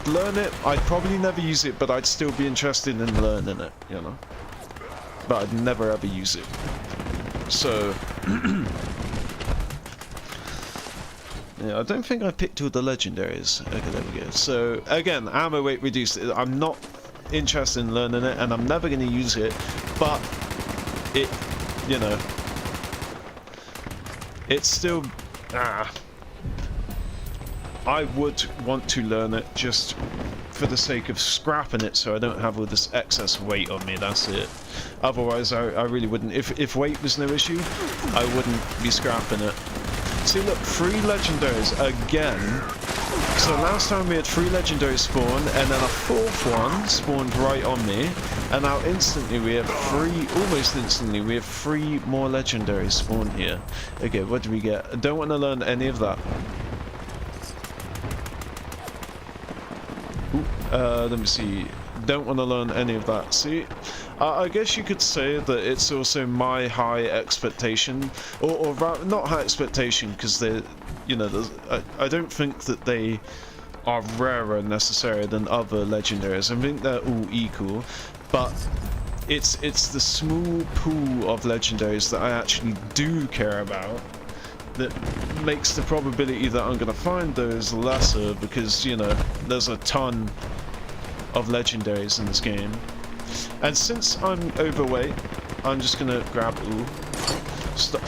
Speaker 1: learn it. I'd probably never use it, but I'd still be interested in learning it, you know. But I'd never ever use it. So yeah, I don't think I picked all the legendaries. Okay, there we go. So again, ammo weight reduced. I'm not interested in learning it, and I'm never going to use it. But it, you know, it's still. I would want to learn it just for the sake of scrapping it, so I don't have all this excess weight on me. That's it. Otherwise, I really wouldn't. If weight was no issue, I wouldn't be scrapping it. See, look, 3 legendaries again. So last time we had 3 legendaries spawn, and then a 4th one spawned right on me, and now instantly we have 3. Almost instantly, we have 3 more legendaries spawned here. Okay, what do we get? I don't want to learn any of that. Let me see. Don't want to learn any of that. See, I guess you could say that it's also my high expectation, or not high expectation, because they, you know, I don't think that they are rarer necessarily than other legendaries. I think they're all equal, but it's the small pool of legendaries that I actually do care about that makes the probability that I'm going to find those lesser, because, you know, there's a ton of legendaries in this game. And since I'm overweight, I'm just going to grab... Ooh.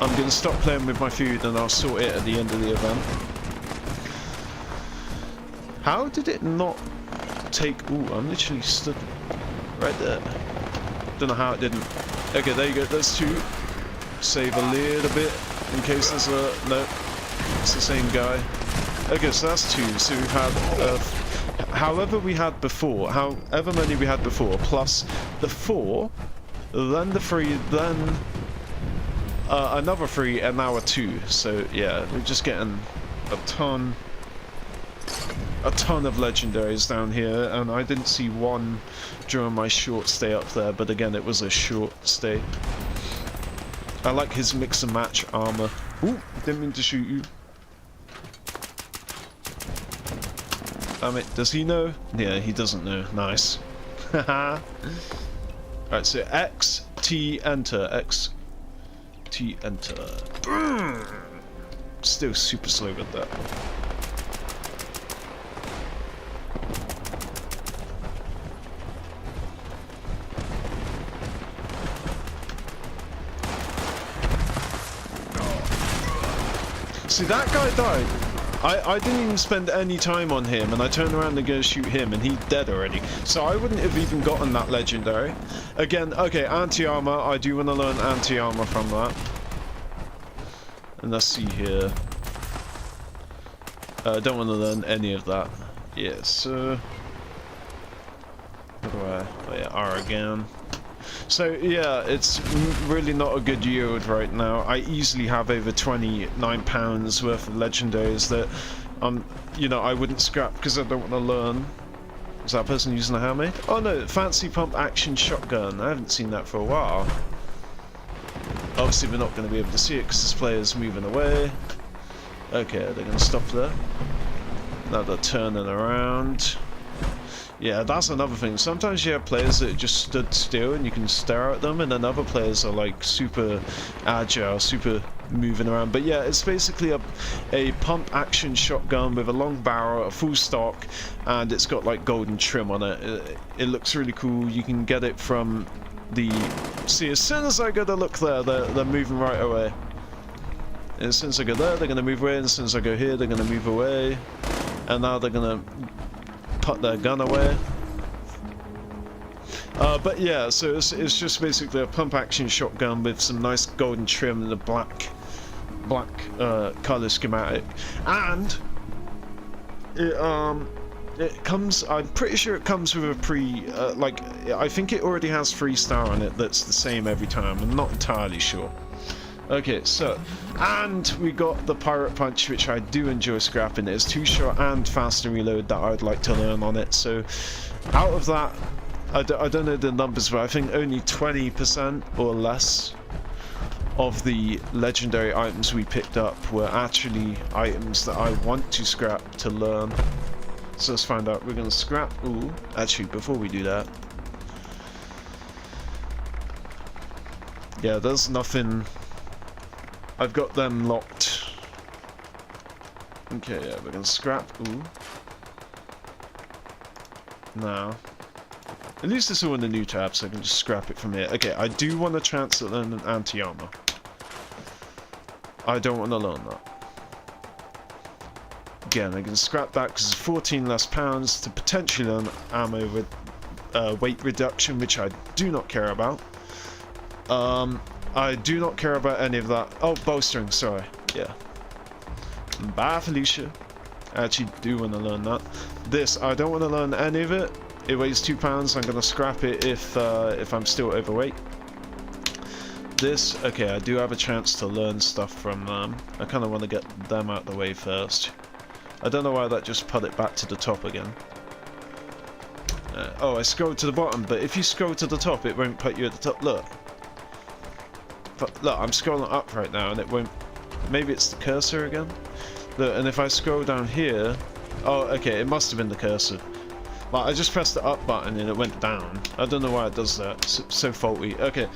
Speaker 1: I'm going to stop playing with my food and I'll sort it at the end of the event. How did it not take... Ooh, I'm literally stood right there. Don't know how it didn't. Okay, there you go. There's 2. Save a little bit in case there's a... No, it's the same guy. Okay, so that's 2. So we've had... however we had before, however many we had before, plus the 4, then the 3, then another 3, and now a 2. So yeah, we're just getting a ton of legendaries down here, and I didn't see one during my short stay up there, but again, it was a short stay. I like his mix and match armor. Ooh, didn't mean to shoot you. Damn it, does he know? Yeah, he doesn't know. Nice. Haha. Alright, so X, T, enter. X, T, enter. Still super slow with that. See, that guy died. I didn't even spend any time on him, and I turned around to go shoot him, and he's dead already. So I wouldn't have even gotten that legendary. Again, okay, anti-armor. I do want to learn anti-armor from that. And let's see here. I don't want to learn any of that. Yeah, so... What do I... Oh yeah, R again. So yeah, it's really not a good yield right now. I easily have over £29 worth of legendaries that, you know, I wouldn't scrap because I don't want to learn. Is that person using a handmade? Oh no, fancy pump action shotgun. I haven't seen that for a while. Obviously we're not going to be able to see it because this player's moving away. Okay, they're going to stop there. Now they're turning around. Yeah, that's another thing. Sometimes you have players that just stood still and you can stare at them, and then other players are like super agile, super moving around. But yeah, it's basically a pump action shotgun with a long barrel, a full stock, and it's got like golden trim on it. It looks really cool. You can get it from the... See, as soon as I go to look there, they're moving right away. And as soon as I go there, they're going to move away, and as soon as I go here, they're going to move away. And now they're going to put their gun away. But yeah, so it's just basically a pump action shotgun with some nice golden trim and a black color schematic, and it comes, I'm pretty sure it comes with a like, I think it already has 3-star on it that's the same every time. I'm not entirely sure. Okay, so, and we got the Pirate Punch, which I do enjoy scrapping. It's 2-shot and fast and reload that I'd like to learn on it. So, out of that, I don't know the numbers, but I think only 20% or less of the legendary items we picked up were actually items that I want to scrap to learn. So let's find out. We're going to scrap... Ooh, actually, before we do that... Yeah, there's nothing... I've got them locked. Okay, yeah, we're gonna scrap. Ooh. Now. At least it's all in the new tab, so I can just scrap it from here. Okay, I do want a chance to learn an anti-armor. I don't want to learn that. Again, I can scrap that because it's 14 less pounds to potentially learn ammo with weight reduction, which I do not care about. I do not care about any of that. Oh, bowstring, sorry. Yeah. Bye, Felicia. I actually do want to learn that. This, I don't want to learn any of it. It weighs 2 pounds. I'm going to scrap it if I'm still overweight. This, okay, I do have a chance to learn stuff from them. I kind of want to get them out of the way first. I don't know why that just put it back to the top again. Oh, I scrolled to the bottom, but if you scroll to the top, it won't put you at the top. Look. But look, I'm scrolling up right now and it won't... Maybe it's the cursor again? Look, and if I scroll down here... Oh, okay, it must have been the cursor. Like, I just pressed the up button and it went down. I don't know why it does that. It's so faulty. Okay,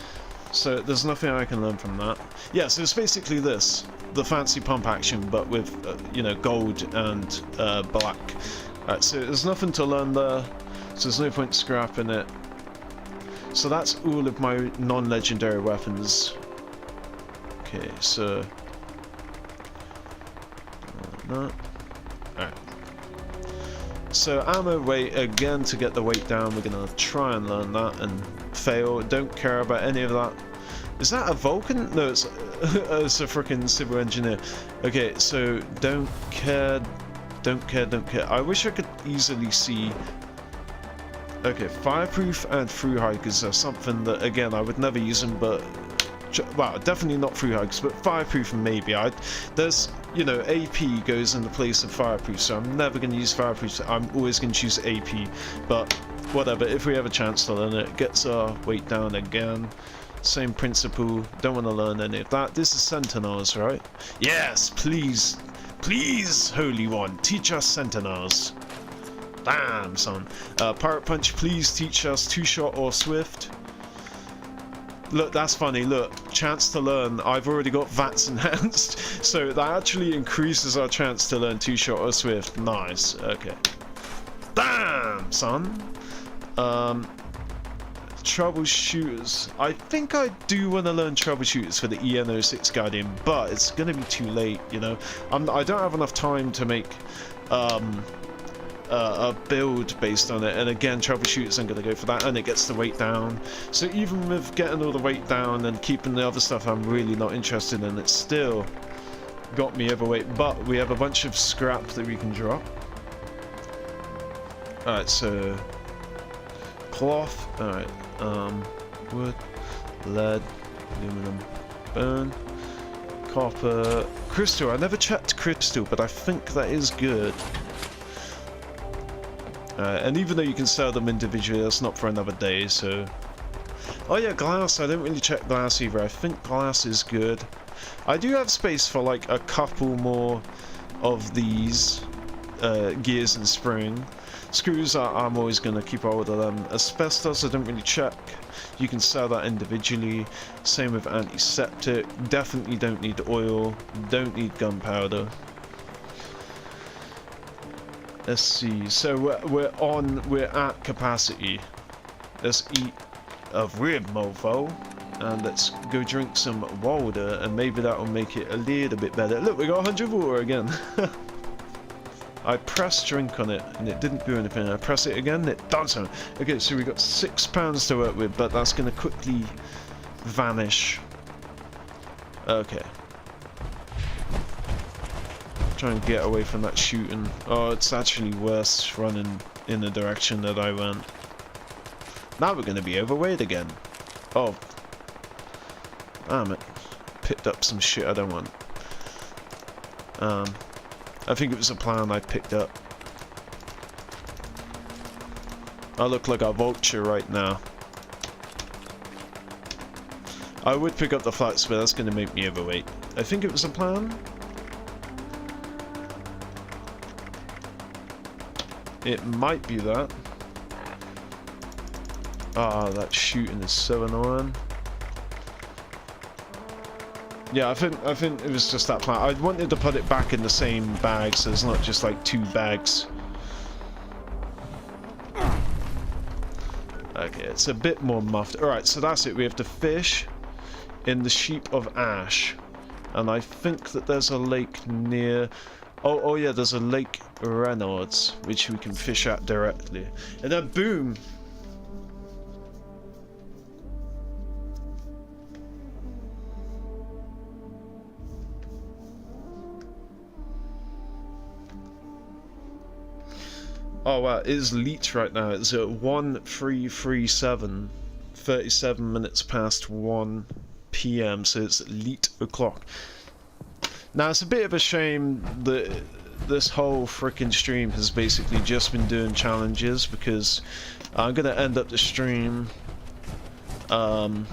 Speaker 1: so there's nothing I can learn from that. Yeah, so it's basically this. The fancy pump action, but with, you know, gold and black. Alright, so there's nothing to learn there. So there's no point scrapping it. So that's all of my non-legendary weapons. Okay, so... No. Alright. So ammo weight, again, to get the weight down, we're going to try and learn that and fail. Don't care about any of that. Is that a Vulcan? No, it's a freaking civil engineer. Okay, so don't care. I wish I could easily see... Okay, fireproof and through hikers are something that, again, I would never use them, but... Well, definitely not through hikers, but fireproof maybe. There's, you know, AP goes in the place of fireproof, so I'm never going to use fireproof. I'm always going to choose AP, but whatever. If we have a chance to learn it, gets our weight down again. Same principle. Don't want to learn any of that. This is Sentinels, right? Yes, please, please, Holy One, teach us Sentinels. Damn, son. Pirate Punch, please teach us 2-shot or swift. Look, that's funny. Look, chance to learn. I've already got VATS enhanced, so that actually increases our chance to learn 2-shot or swift. Nice. Okay. Damn, son. Troubleshooters. I think I do want to learn troubleshooters for the EN06 Guardian, but it's going to be too late, you know. I don't have enough time to make a build based on it, and again, troubleshooters, I'm going to go for that, and it gets the weight down. So even with getting all the weight down and keeping the other stuff I'm really not interested in, it's still got me overweight, but we have a bunch of scrap that we can drop. Alright, so cloth, alright, wood, lead, aluminum, bone, copper, crystal. I never checked crystal, but I think that is good. And even though you can sell them individually, that's not for another day, so... Oh yeah, glass. I don't really check glass either. I think glass is good. I do have space for like a couple more of these gears and spring. Screws, I'm always going to keep hold of them. Asbestos, I don't really check. You can sell that individually. Same with antiseptic. Definitely don't need oil. Don't need gunpowder. Let's see. So we're at capacity. Let's eat a rib, mofo. And let's go drink some water, and maybe that will make it a little bit better. Look, we got 100 water again. I pressed drink on it, and it didn't do anything. I press it again, and it does something. Okay, so we got £6 to work with, but that's going to quickly vanish. Okay. Try and get away from that shooting. Oh, it's actually worse running in the direction that I went. Now we're going to be overweight again. Oh. Damn it. Picked up some shit I don't want. I think it was a plan I picked up. I look like a vulture right now. I would pick up the flats, but that's going to make me overweight. I think it was a plan. It might be that. Ah, that shooting is so annoying. Yeah, I think it was just that plan. I wanted to put it back in the same bag, so it's not just like 2 bags. Okay, it's a bit more muffed. Alright, so that's it. We have to fish in the Sheep of Ash. And I think that there's a lake near... Oh yeah, there's a Lake Reynolds, which we can fish at directly. And then boom! Oh wow, it is late right now. It's at 1337, 37 minutes past 1 PM, so it's late o'clock. Now it's a bit of a shame that this whole frickin' stream has basically just been doing challenges, because I'm gonna end up the stream, and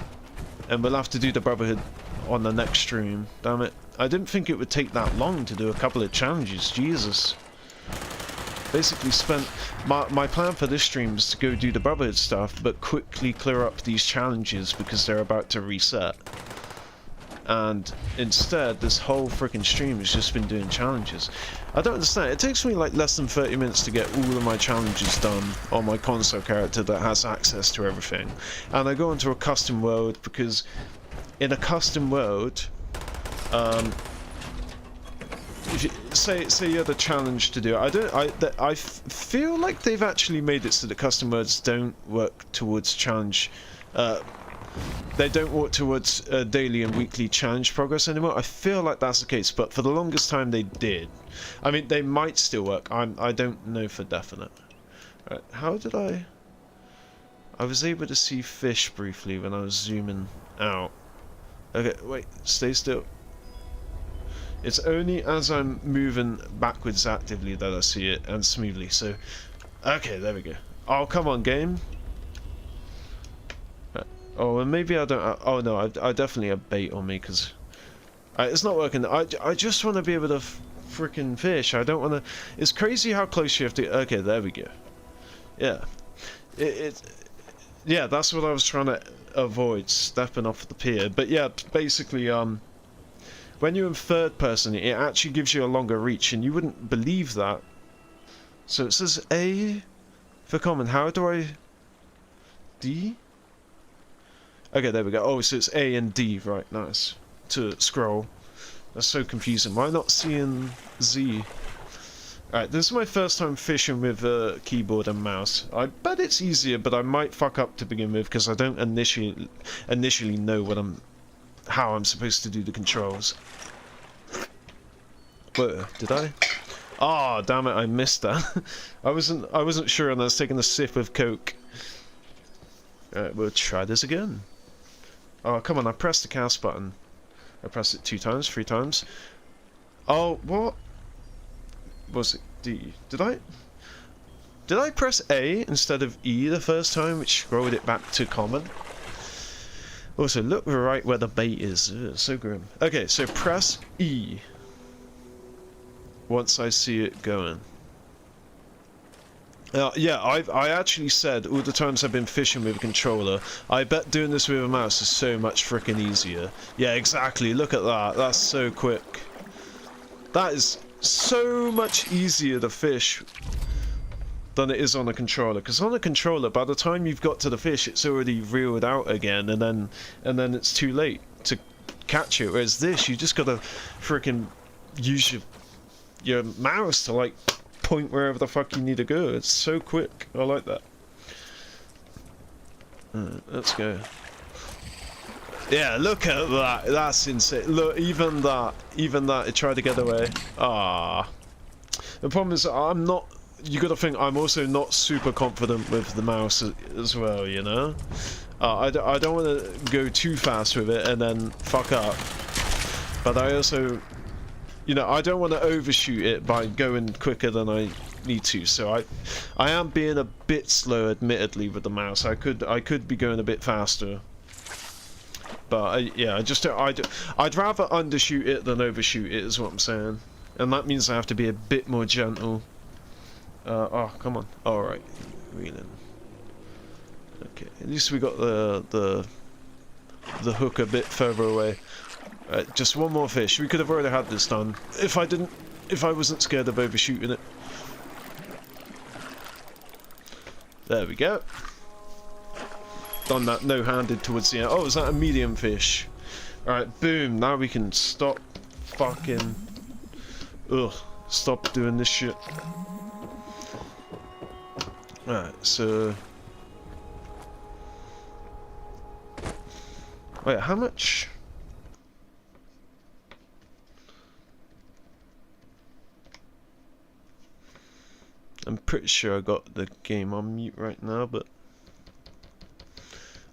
Speaker 1: we'll have to do the Brotherhood on the next stream. Damn it. I didn't think it would take that long to do a couple of challenges, Jesus. Basically spent my plan for this stream is to go do the Brotherhood stuff, but quickly clear up these challenges because they're about to reset. And instead, this whole freaking stream has just been doing challenges. I don't understand. It takes me like less than 30 minutes to get all of my challenges done on my console character that has access to everything. And I go into a custom world because in a custom world, if you, say you had a challenge to do, I feel like they've actually made it so that custom worlds don't work towards challenge. They don't work towards daily and weekly challenge progress anymore. I feel like that's the case, but for the longest time they did. I mean, they might still work. I don't know for definite. Right, how did I was able to see fish briefly when I was zooming out. Okay, wait, stay still. It's only as I'm moving backwards actively that I see it, and smoothly, so... Okay, there we go. Oh, come on, game. Oh, and maybe I don't... Oh, no, I definitely have bait on me, because... it's not working. I just want to be able to freaking fish. I don't want to... It's crazy how close you have to... Okay, there we go. Yeah. Yeah, that's what I was trying to avoid, stepping off the pier. But yeah, basically, when you're in third person, it actually gives you a longer reach, and you wouldn't believe that. So it says A for common. How do I... D? Okay, there we go. Oh, so it's A and D, right, nice. To scroll. That's so confusing. Why not C and Z? Alright, this is my first time fishing with a keyboard and mouse. I bet it's easier, but I might fuck up to begin with, because I don't initially know what how I'm supposed to do the controls. Whoa, did I? Oh, damn it, I missed that. I wasn't sure, and I was taking a sip of Coke. Alright, we'll try this again. Oh, come on, I pressed the cast button. I pressed it 2 times, 3 times. Oh, what? Was it D? Did I press A instead of E the first time, which scrolled it back to common? Also, look right where the bait is. Ugh, so grim. Okay, so press E once I see it going. Yeah, I actually said all the times I've been fishing with a controller, I bet doing this with a mouse is so much freaking easier. Yeah, exactly. Look at that. That's so quick. That is so much easier to fish than it is on a controller. Because on a controller, by the time you've got to the fish, it's already reeled out again, and then it's too late to catch it. Whereas this, you just gotta freaking use your mouse to like point wherever the fuck you need to go. It's so quick. I like that. Let's go. Yeah, look at that. That's insane. Look, even that, it tried to get away. Ah. The problem is I'm not. You gotta think I'm also not super confident with the mouse as well. You know. I don't want to go too fast with it and then fuck up. But I also, you know, I don't want to overshoot it by going quicker than I need to. So I am being a bit slow, admittedly, with the mouse. I could be going a bit faster. But yeah, I'd rather undershoot it than overshoot it, is what I'm saying. And that means I have to be a bit more gentle. Oh, come on. All right, reeling. Okay, at least we got the hook a bit further away. Just one more fish. We could have already had this done if I wasn't scared of overshooting it. There we go. Done that no-handed towards the end. Oh, is that a medium fish? Alright, boom. Now we can stop fucking... Ugh. Stop doing this shit. Alright, so... Wait, how much? I'm pretty sure I got the game on mute right now, but...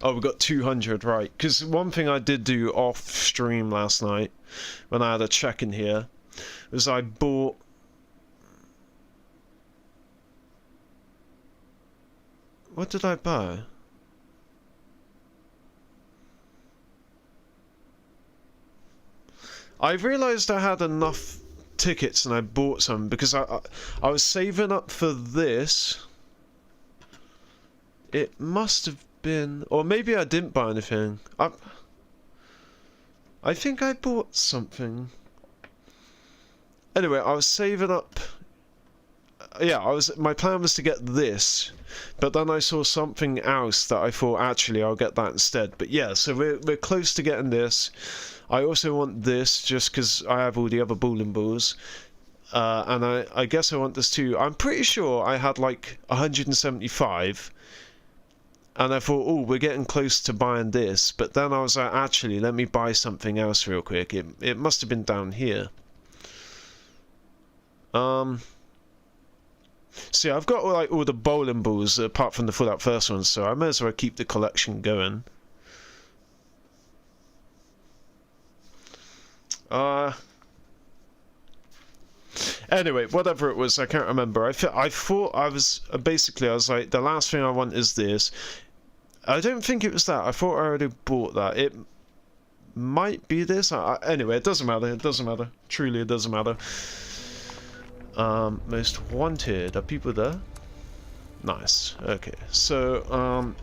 Speaker 1: Oh, we got 200, right. Because one thing I did do off stream last night, when I had a check in here, was I bought... What did I buy? I realised I had enough tickets and I bought some because I was saving up for this. It must have been, or maybe I didn't buy anything. I think I bought something. Anyway, I was saving up. Yeah, my plan was to get this, but then I saw something else that I thought actually I'll get that instead. But yeah, so we're close to getting this. I also want this just because I have all the other bowling balls. And I guess I want this too. I'm pretty sure I had like 175. And I thought, oh, we're getting close to buying this. But then I was like, actually, let me buy something else real quick. It must have been down here. See, I've got like all the bowling balls apart from the full-out first ones, so I may as well keep the collection going. Anyway, whatever it was, I can't remember. I thought I was basically I was like, the last thing I want is this. I don't think it was that. I thought I already bought that. It might be this. Anyway, it doesn't matter. It doesn't matter. Truly, it doesn't matter. Most wanted. Are people there? Nice. Okay. So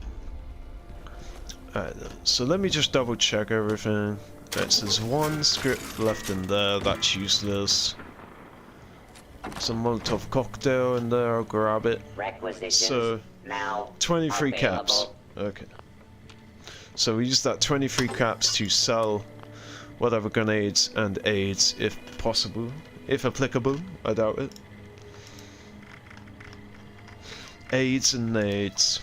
Speaker 1: so let me just double check everything. Right, so there's one script left in there. That's useless. Some Molotov cocktail in there. I'll grab it. So
Speaker 12: now
Speaker 1: 23
Speaker 12: available.
Speaker 1: caps. Okay. So we use that 23 caps to sell whatever grenades and aids if possible. If applicable, I doubt it. Aids and nades.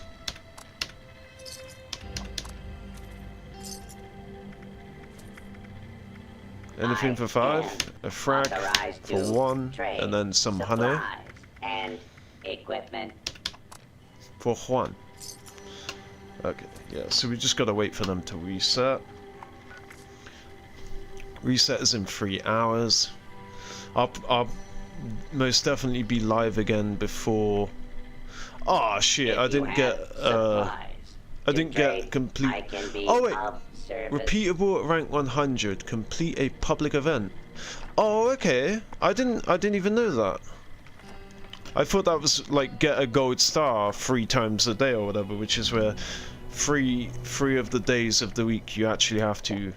Speaker 1: Anything for 5, a frag for 1, and then some honey
Speaker 12: and equipment
Speaker 1: for 1. Okay, yeah, so we just gotta wait for them to reset. Reset is in 3 hours. I'll most definitely be live again before. Oh shit! I didn't get complete. Oh wait, repeatable at rank 100. Complete a public event. Oh okay. I didn't even know that. I thought that was like get a gold star 3 times a day or whatever, which is where three of the days of the week you actually have to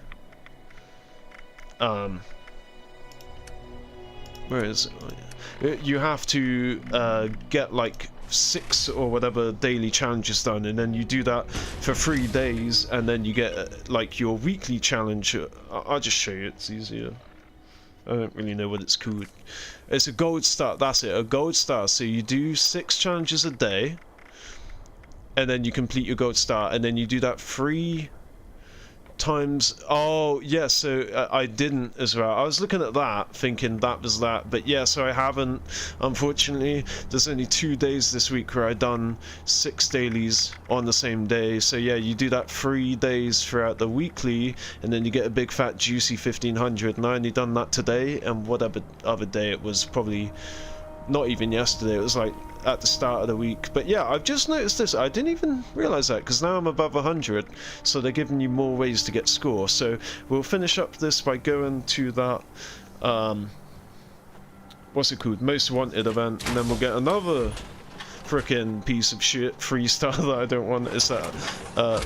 Speaker 1: where is it? You have to get like 6 or whatever daily challenges done, and then you do that for 3 days, and then you get like your weekly challenge. I'll just show you, it's easier. I don't really know what it's called. It's a gold star, that's it, a gold star. So you do 6 challenges a day, and then you complete your gold star, and then you do that 3 times. Oh yeah, so I didn't as well. I was looking at that thinking that was that, but yeah, so I haven't, unfortunately. There's only 2 days this week where I done 6 dailies on the same day. So yeah, you do that 3 days throughout the weekly, and then you get a big fat juicy 1500, and I only done that today, and whatever other day it was, probably not even yesterday, it was like at the start of the week. But yeah, I've just noticed this. I didn't even realize that, because now I'm above 100, so they're giving you more ways to get score. So we'll finish up this by going to that what's it called, most wanted event, and then we'll get another frickin' piece of shit freestyle that I don't want. Is that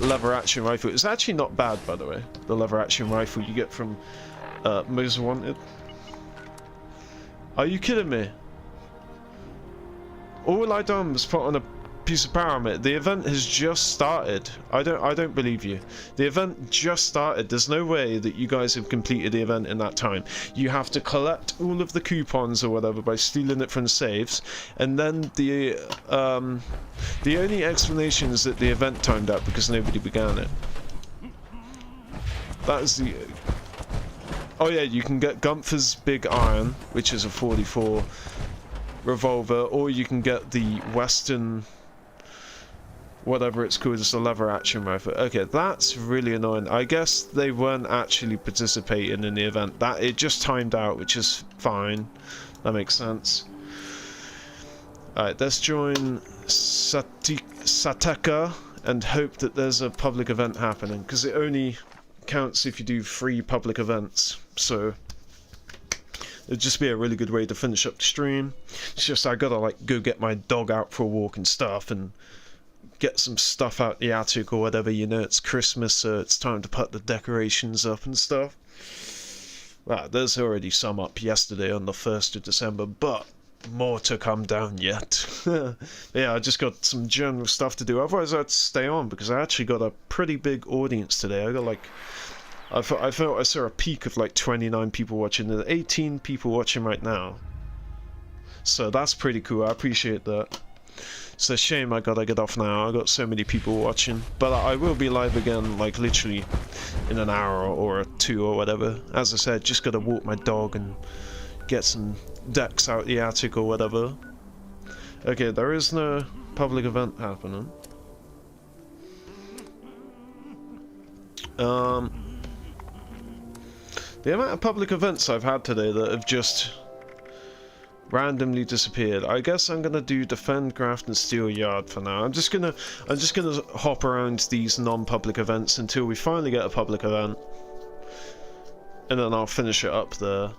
Speaker 1: lever action rifle. It's actually not bad, by the way, the lever action rifle you get from most wanted. Are you kidding me? All I done was put on a piece of pyramid. The event has just started. I don't believe you. The event just started. There's no way that you guys have completed the event in that time. You have to collect all of the coupons or whatever by stealing it from saves, and then the only explanation is that the event timed out because nobody began it. That is the. Oh yeah, you can get Gunther's Big Iron, which is a 44 revolver, or you can get the Western, whatever it's called, it's a lever action rifle. Okay, that's really annoying. I guess they weren't actually participating in the event. That it just timed out, which is fine. That makes sense. Alright, let's join Sateka and hope that there's a public event happening, because it only counts if you do 3 public events. So it'd just be a really good way to finish up the stream. It's just I gotta like go get my dog out for a walk and stuff, and get some stuff out the attic or whatever. You know, it's Christmas, so it's time to put the decorations up and stuff. Well, there's already some up yesterday on the 1st of December, but more to come down yet. Yeah, I just got some general stuff to do. Otherwise I'd stay on, because I actually got a pretty big audience today. I got like, I felt I saw a peak of like 29 people watching. There's 18 people watching right now, so that's pretty cool. I appreciate that. It's a shame I gotta get off now. I got so many people watching, but I will be live again like literally in an hour or 2 or whatever. As I said, just gotta walk my dog and get some decks out the attic or whatever. Okay, there is no public event happening. The amount of public events I've had today that have just randomly disappeared. I guess I'm gonna do Defend, Graft, and Steel Yard for now. I'm just gonna hop around these non-public events until we finally get a public event, and then I'll finish it up there.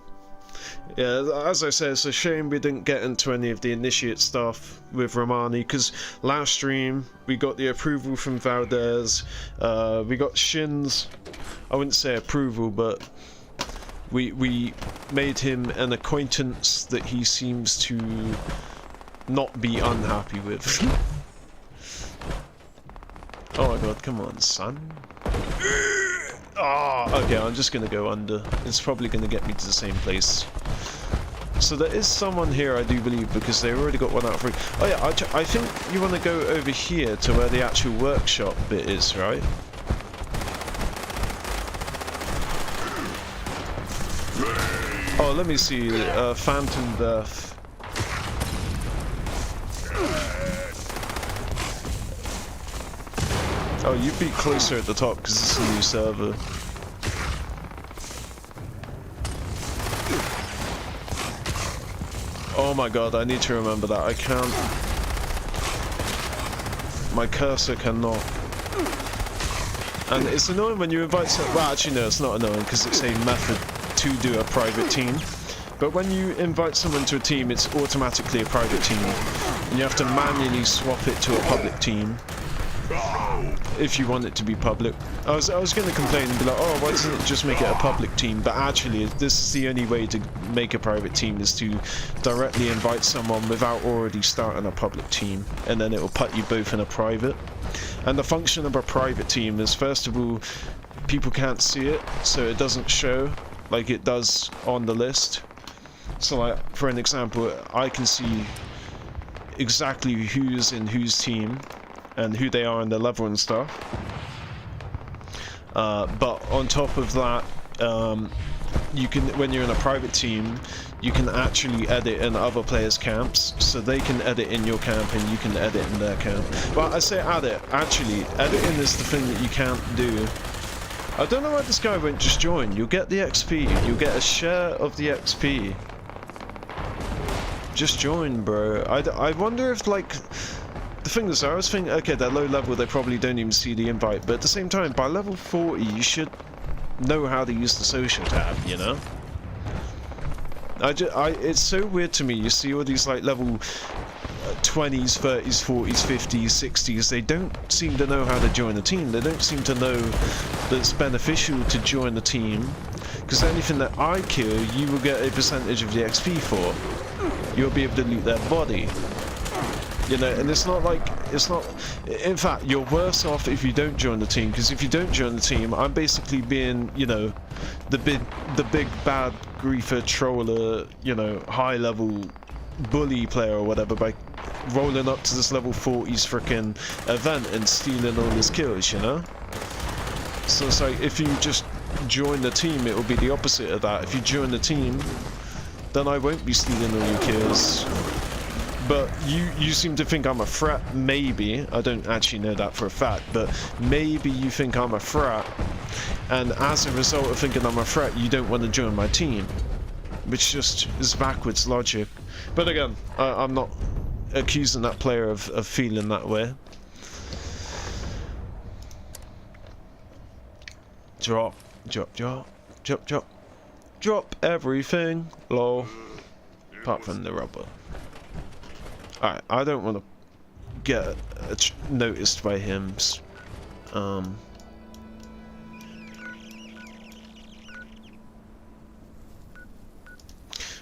Speaker 1: Yeah, as I said, it's a shame we didn't get into any of the initiate stuff with Romani, because last stream we got the approval from Valdez. We got Shin's, I wouldn't say approval, but we made him an acquaintance that he seems to not be unhappy with. Oh my god, come on, son. Oh, okay, I'm just gonna go under. It's probably gonna get me to the same place. So there is someone here, I do believe, because they already got one out free. Oh yeah, I think you want to go over here to where the actual workshop bit is, right? Oh, let me see. Phantom Death. Oh, you'd be closer at the top because it's a new server. Oh my god, I need to remember that. I can't. My cursor cannot. And it's annoying when you invite someone. Well, actually, no, it's not annoying because it's a method to do a private team. But when you invite someone to a team, it's automatically a private team. And you have to manually swap it to a public team. If you want it to be public. I was going to complain and be like, oh, why doesn't it just make it a public team? But actually, this is the only way to make a private team, is to directly invite someone without already starting a public team. And then it will put you both in a private. And the function of a private team is, first of all, people can't see it, so it doesn't show like it does on the list. So like, for an example, I can see exactly who's in whose team and who they are in their level and stuff. But on top of that, you can, when you're in a private team, you can actually edit in other players' camps, so they can edit in your camp and you can edit in their camp. But I say edit, actually, editing is the thing that you can't do. I don't know why this guy won't just join. You'll get the XP, you'll get a share of the XP. Just join, bro. I wonder if, like, the thing is, I was thinking, okay, they're low level, they probably don't even see the invite, but at the same time, by level 40, you should know how to use the social tab, you know? It's so weird to me, you see all these, like, level 20s, 30s, 40s, 50s, 60s, they don't seem to know how to join the team, they don't seem to know that it's beneficial to join the team, because anything that I kill, you will get a percentage of the XP for. You'll be able to loot their body. You know, and it's not like, it's not, in fact, you're worse off if you don't join the team, because if you don't join the team, I'm basically being, you know, the big bad griefer troller, you know, high level bully player or whatever, by rolling up to this level 40s frickin' event and stealing all his kills, you know? So it's like, if you just join the team, it will be the opposite of that. If you join the team, then I won't be stealing all your kills. But you seem to think I'm a threat, maybe. I don't actually know that for a fact, but maybe you think I'm a threat, and as a result of thinking I'm a threat, you don't want to join my team. Which just is backwards logic. But again, I'm not accusing that player of feeling that way. Drop everything, lol. Apart from the rubber. Alright, I don't want to get noticed by him. Alright,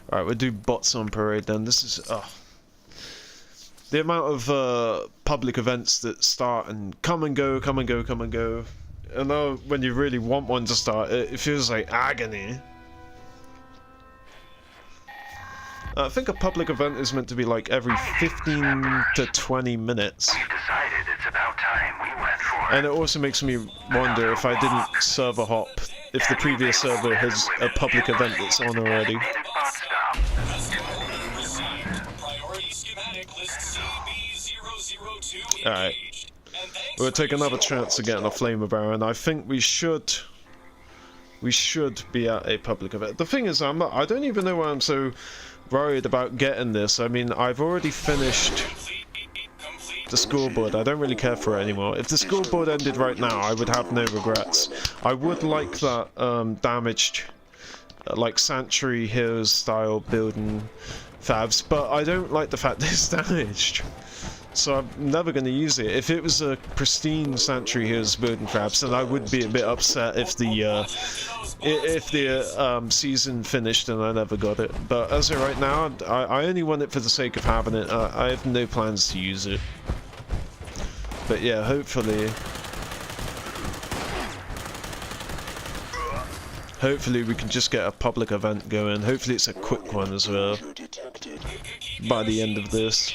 Speaker 1: we'll do bots on parade then. This is, the amount of public events that start and come and go. And now when you really want one to start, it feels like agony. I think a public event is meant to be like every 15 to 20 minutes.
Speaker 2: We've decided it's about time we went for it.
Speaker 1: And it also makes me wonder if I didn't server hop, if the previous server has a public event that's on already. Alright. We'll take another chance of getting a flamer barrel, and I think we should be at a public event. The thing is, I don't even know why I'm so worried about getting this. I mean, I've already finished the scoreboard. I don't really care for it anymore. If the scoreboard ended right now, I would have no regrets. I would like that damaged, like Sanctuary Hills style building fabs, but I don't like the fact that it's damaged. So I'm never going to use it. If it was a pristine Sanctuary Hills building fabs, then I would be a bit upset if the season finished and I never got it. But as of right now, I only want it for the sake of having it. I have no plans to use it. But yeah, hopefully we can just get a public event going. Hopefully it's a quick one as well by the end of this.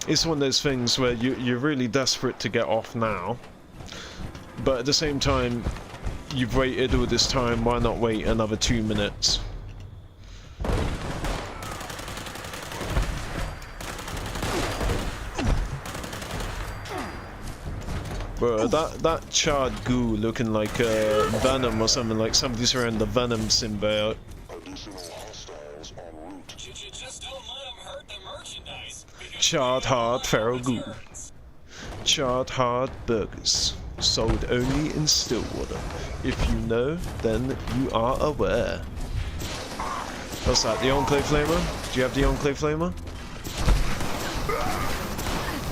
Speaker 1: It's one of those things where you're really desperate to get off now, but at the same time, you've waited all this time, why not wait another 2 minutes? Bro, that charred goo looking like Venom or something, like somebody's wearing the Venom symbiote. Charred hard feral goo. Charred hard burgers. sold only in Stillwater. If you know, then you are aware. What's that, the Enclave Flamer? Do you have the Enclave Flamer?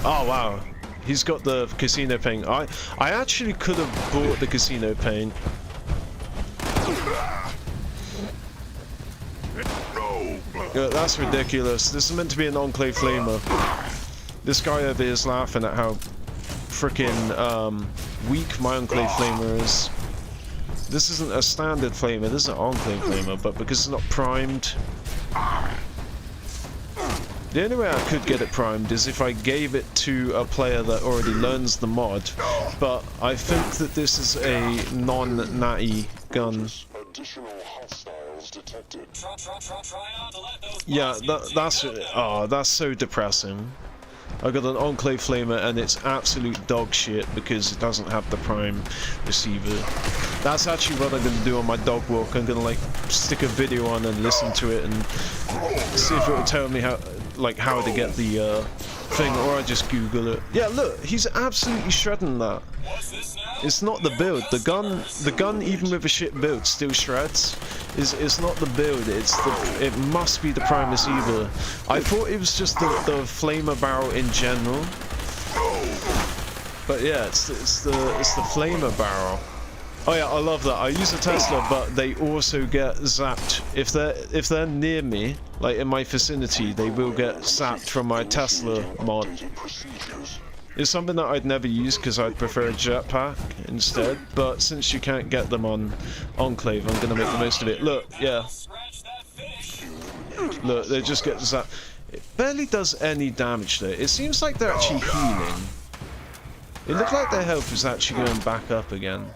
Speaker 1: Oh wow, he's got the casino paint. I actually could have bought the casino paint. Yeah, that's ridiculous. This is meant to be an Enclave Flamer. This guy over here is laughing at how freaking weak my Enclave Flamer is. This isn't a standard flamer, this is an Enclave Flamer, but because it's not primed... The only way I could get it primed is if I gave it to a player that already learns the mod, but I think that this is a non-natty gun. Yeah, that's so depressing. I got an Enclave Flamer and it's absolute dog shit because it doesn't have the prime receiver. That's actually what I'm gonna do on my dog walk. I'm gonna like stick a video on and listen to it and see if it will tell me how to get the thing, or I just Google it. Yeah, look, he's absolutely shredding that. It's not the build. The gun, even with a shit build, still shreds. It's not the build. It must be the prime receiver. I thought it was just the flamer barrel in general. But yeah, it's the flamer barrel. Oh yeah, I love that. I use a Tesla, but they also get zapped. If they're near me, like in my vicinity, they will get zapped from my Tesla mod. It's something that I'd never use because I'd prefer a jetpack instead, but since you can't get them on Enclave, I'm gonna make the most of it. Look, yeah. Look, they just get zapped. It barely does any damage though. It seems like they're actually healing. It looks like their health is actually going back up again.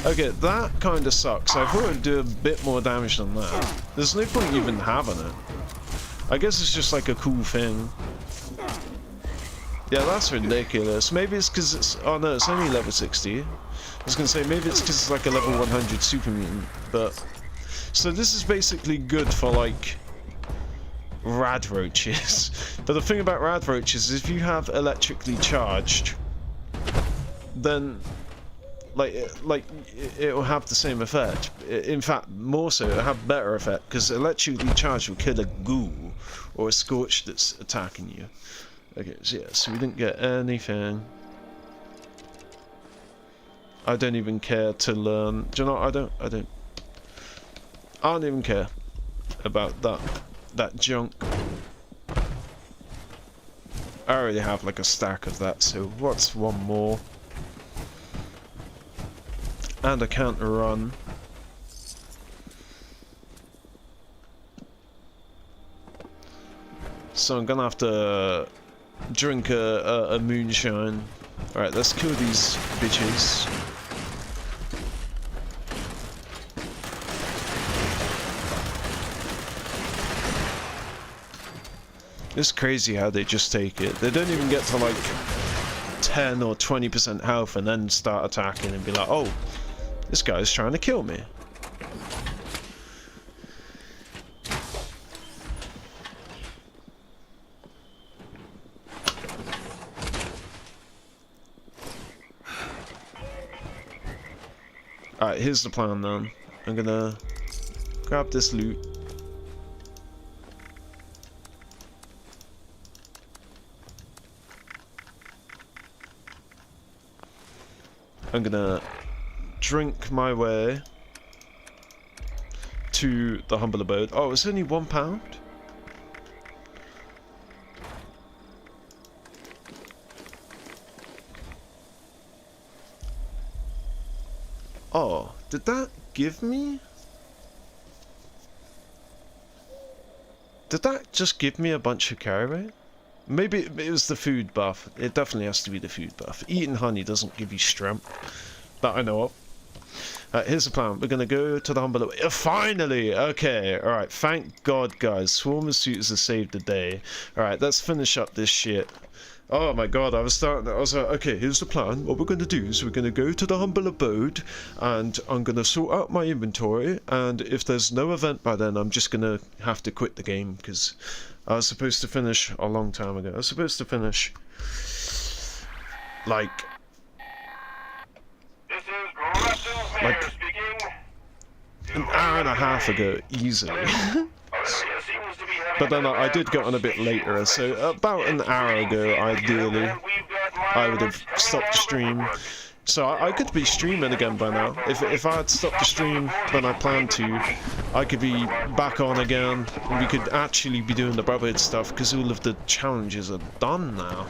Speaker 1: Okay, that kind of sucks. I thought it would do a bit more damage than that. There's no point even having it. I guess it's just like a cool thing. Yeah, that's ridiculous. Maybe it's because it's... Oh no, it's only level 60. I was going to say, maybe it's because it's like a level 100 super mutant, but... So this is basically good for like... rad roaches. But the thing about rad roaches is if you have electrically charged, then... it will have the same effect. In fact, more so, it'll have better effect, because electrically charged will kill a ghoul or a scorch that's attacking you. Okay, so yeah, so we didn't get anything. I don't even care to learn. Do you know what? I don't even care about that junk. I already have like a stack of that, so what's one more? And I can't run. So I'm gonna have to drink a moonshine. Alright, let's kill these bitches. It's crazy how they just take it. They don't even get to like 10 or 20% health and then start attacking and be like, oh, this guy's trying to kill me. Alright, here's the plan then. I'm gonna grab this loot. I'm gonna drink my way to the humble abode. Oh, it's only £1? Oh, did that give me? Did that just give me a bunch of carry weight? Maybe it was the food buff. It definitely has to be the food buff. Eating honey doesn't give you strength, that I know of. Here's the plan. We're going to go to the humble abode. Finally! Okay, alright. Thank God, guys. Swarm of suitors have saved the day. Alright, let's finish up this shit. Oh my God, I was like, okay, here's the plan. What we're going to do is we're going to go to the humble abode, and I'm going to sort out my inventory, and if there's no event by then, I'm just going to have to quit the game, because I was supposed to finish a long time ago. I was supposed to finish, like, hour and a half ago, easily. But then I did get on a bit later, so about an hour ago, ideally, I would have stopped the stream. So I could be streaming again by now. If I had stopped the stream when I planned to, I could be back on again, and we could actually be doing the Brotherhood stuff, because all of the challenges are done now.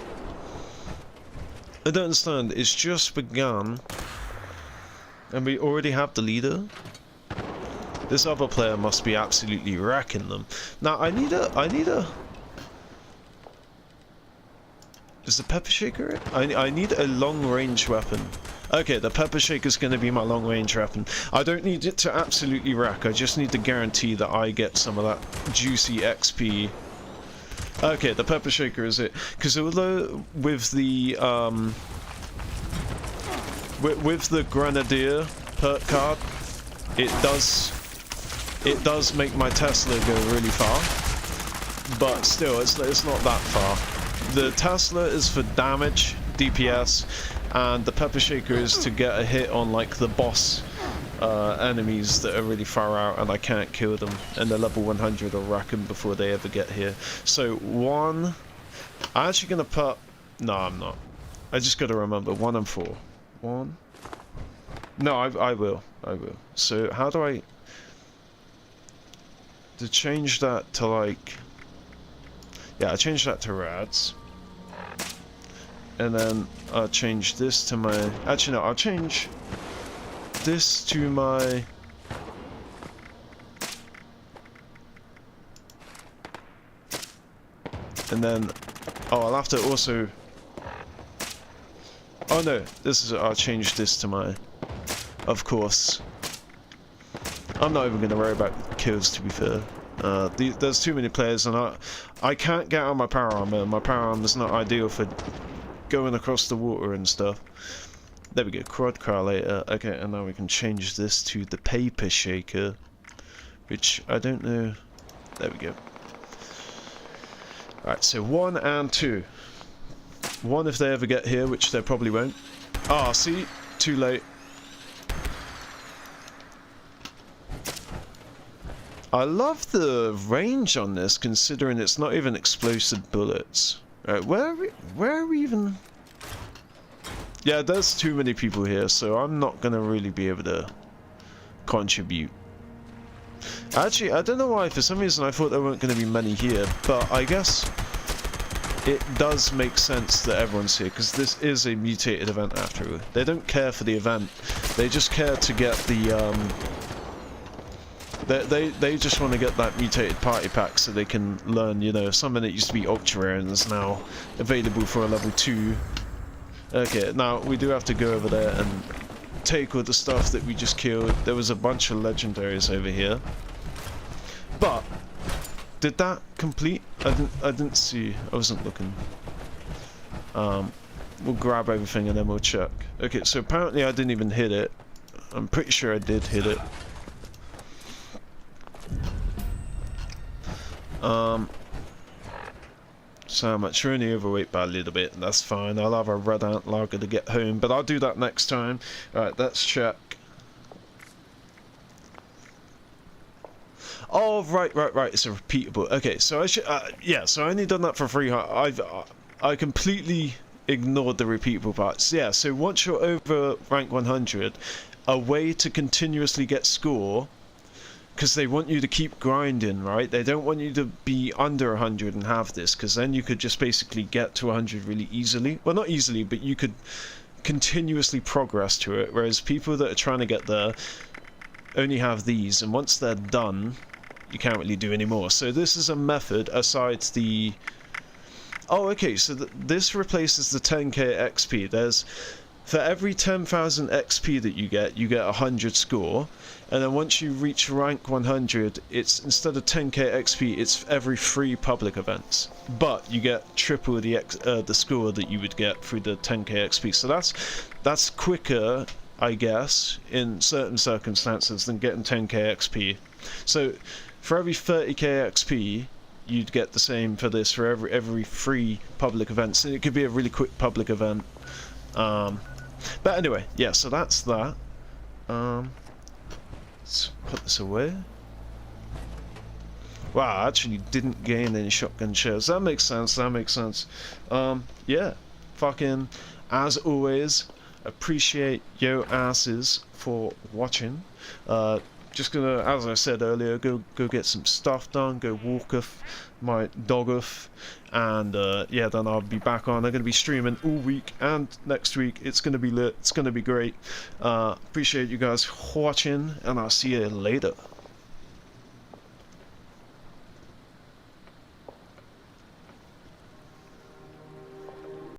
Speaker 1: I don't understand, it's just begun, and we already have the leader? This other player must be absolutely wrecking them. Now, I need a... Is the pepper shaker it? I need a long-range weapon. Okay, the pepper shaker is going to be my long-range weapon. I don't need it to absolutely wreck, I just need to guarantee that I get some of that juicy XP. Okay, the pepper shaker is it. Because although with the Grenadier perk card, it does make my Tesla go really far, but still, it's not that far. The Tesla is for damage, DPS, and the pepper shaker is to get a hit on like the boss enemies that are really far out and I can't kill them, and the level 100 will wreck them before they ever get here. So I'm actually gonna put, no I'm not, I just gotta remember 1 and 4. 1, no I will. So how do I, to change that to like, yeah, I changed that to rads, and then I'll change this to my, actually no, I'll change this to my, and then, oh, I'll have to also, oh no, this is, I'll change this to my, of course, I'm not even going to worry about kills, to be fair. There's too many players, and I can't get on my power armor. My power armor is not ideal for going across the water and stuff. There we go, quad car later. Okay, and now we can change this to the paper shaker, which I don't know. There we go. Alright, so 1 and 2. 1 if they ever get here, which they probably won't. Ah, see? Too late. I love the range on this, considering it's not even explosive bullets. Right, where are we even? Yeah, there's too many people here, so I'm not gonna really be able to contribute. Actually, I don't know why, for some reason I thought there weren't gonna be many here, but I guess it does make sense that everyone's here, because this is a mutated event after all. They don't care for the event, they just care to get the, They just want to get that mutated party pack so they can learn, you know, something that used to be ultra rare and is now available for a level 2. Okay, now we do have to go over there and take all the stuff that we just killed. There was a bunch of legendaries over here. But did that complete? I didn't see. I wasn't looking. We'll grab everything and then we'll check. Okay, so apparently I didn't even hit it. I'm pretty sure I did hit it. So much, you're only overweight by a little bit, and that's fine. I'll have a red ant lager to get home, but I'll do that next time. Alright, let's check. Oh, right, it's a repeatable. Okay, so I should, yeah, so I only done that for free. I completely ignored the repeatable parts. Yeah, so once you're over rank 100, a way to continuously get score, because they want you to keep grinding, right? They don't want you to be under 100 and have this, because then you could just basically get to 100 really easily. Well, not easily, but you could continuously progress to it, whereas people that are trying to get there only have these, and once they're done, you can't really do any more. So this is a method, aside the... Oh, okay, so this replaces the 10k XP. There's... For every 10,000 XP that you get 100 score, and then once you reach rank 100, it's instead of 10k XP, it's every 3 public events. But you get triple the score that you would get through the 10k XP. So that's quicker, I guess, in certain circumstances than getting 10k XP. So for every 30k XP, you'd get the same for this for every 3 public events, and it could be a really quick public event. But anyway, yeah, so that's that. Let's put this away. Wow, I actually didn't gain any shotgun shells. That makes sense, that makes sense. Yeah. Fucking, as always, appreciate yo asses for watching. Just gonna, as I said earlier, go get some stuff done, go walk off my dog off, and yeah, then I'll be back on. I'm gonna be streaming all week and next week. It's gonna be lit, it's gonna be great. Appreciate you guys watching, and I'll see you later.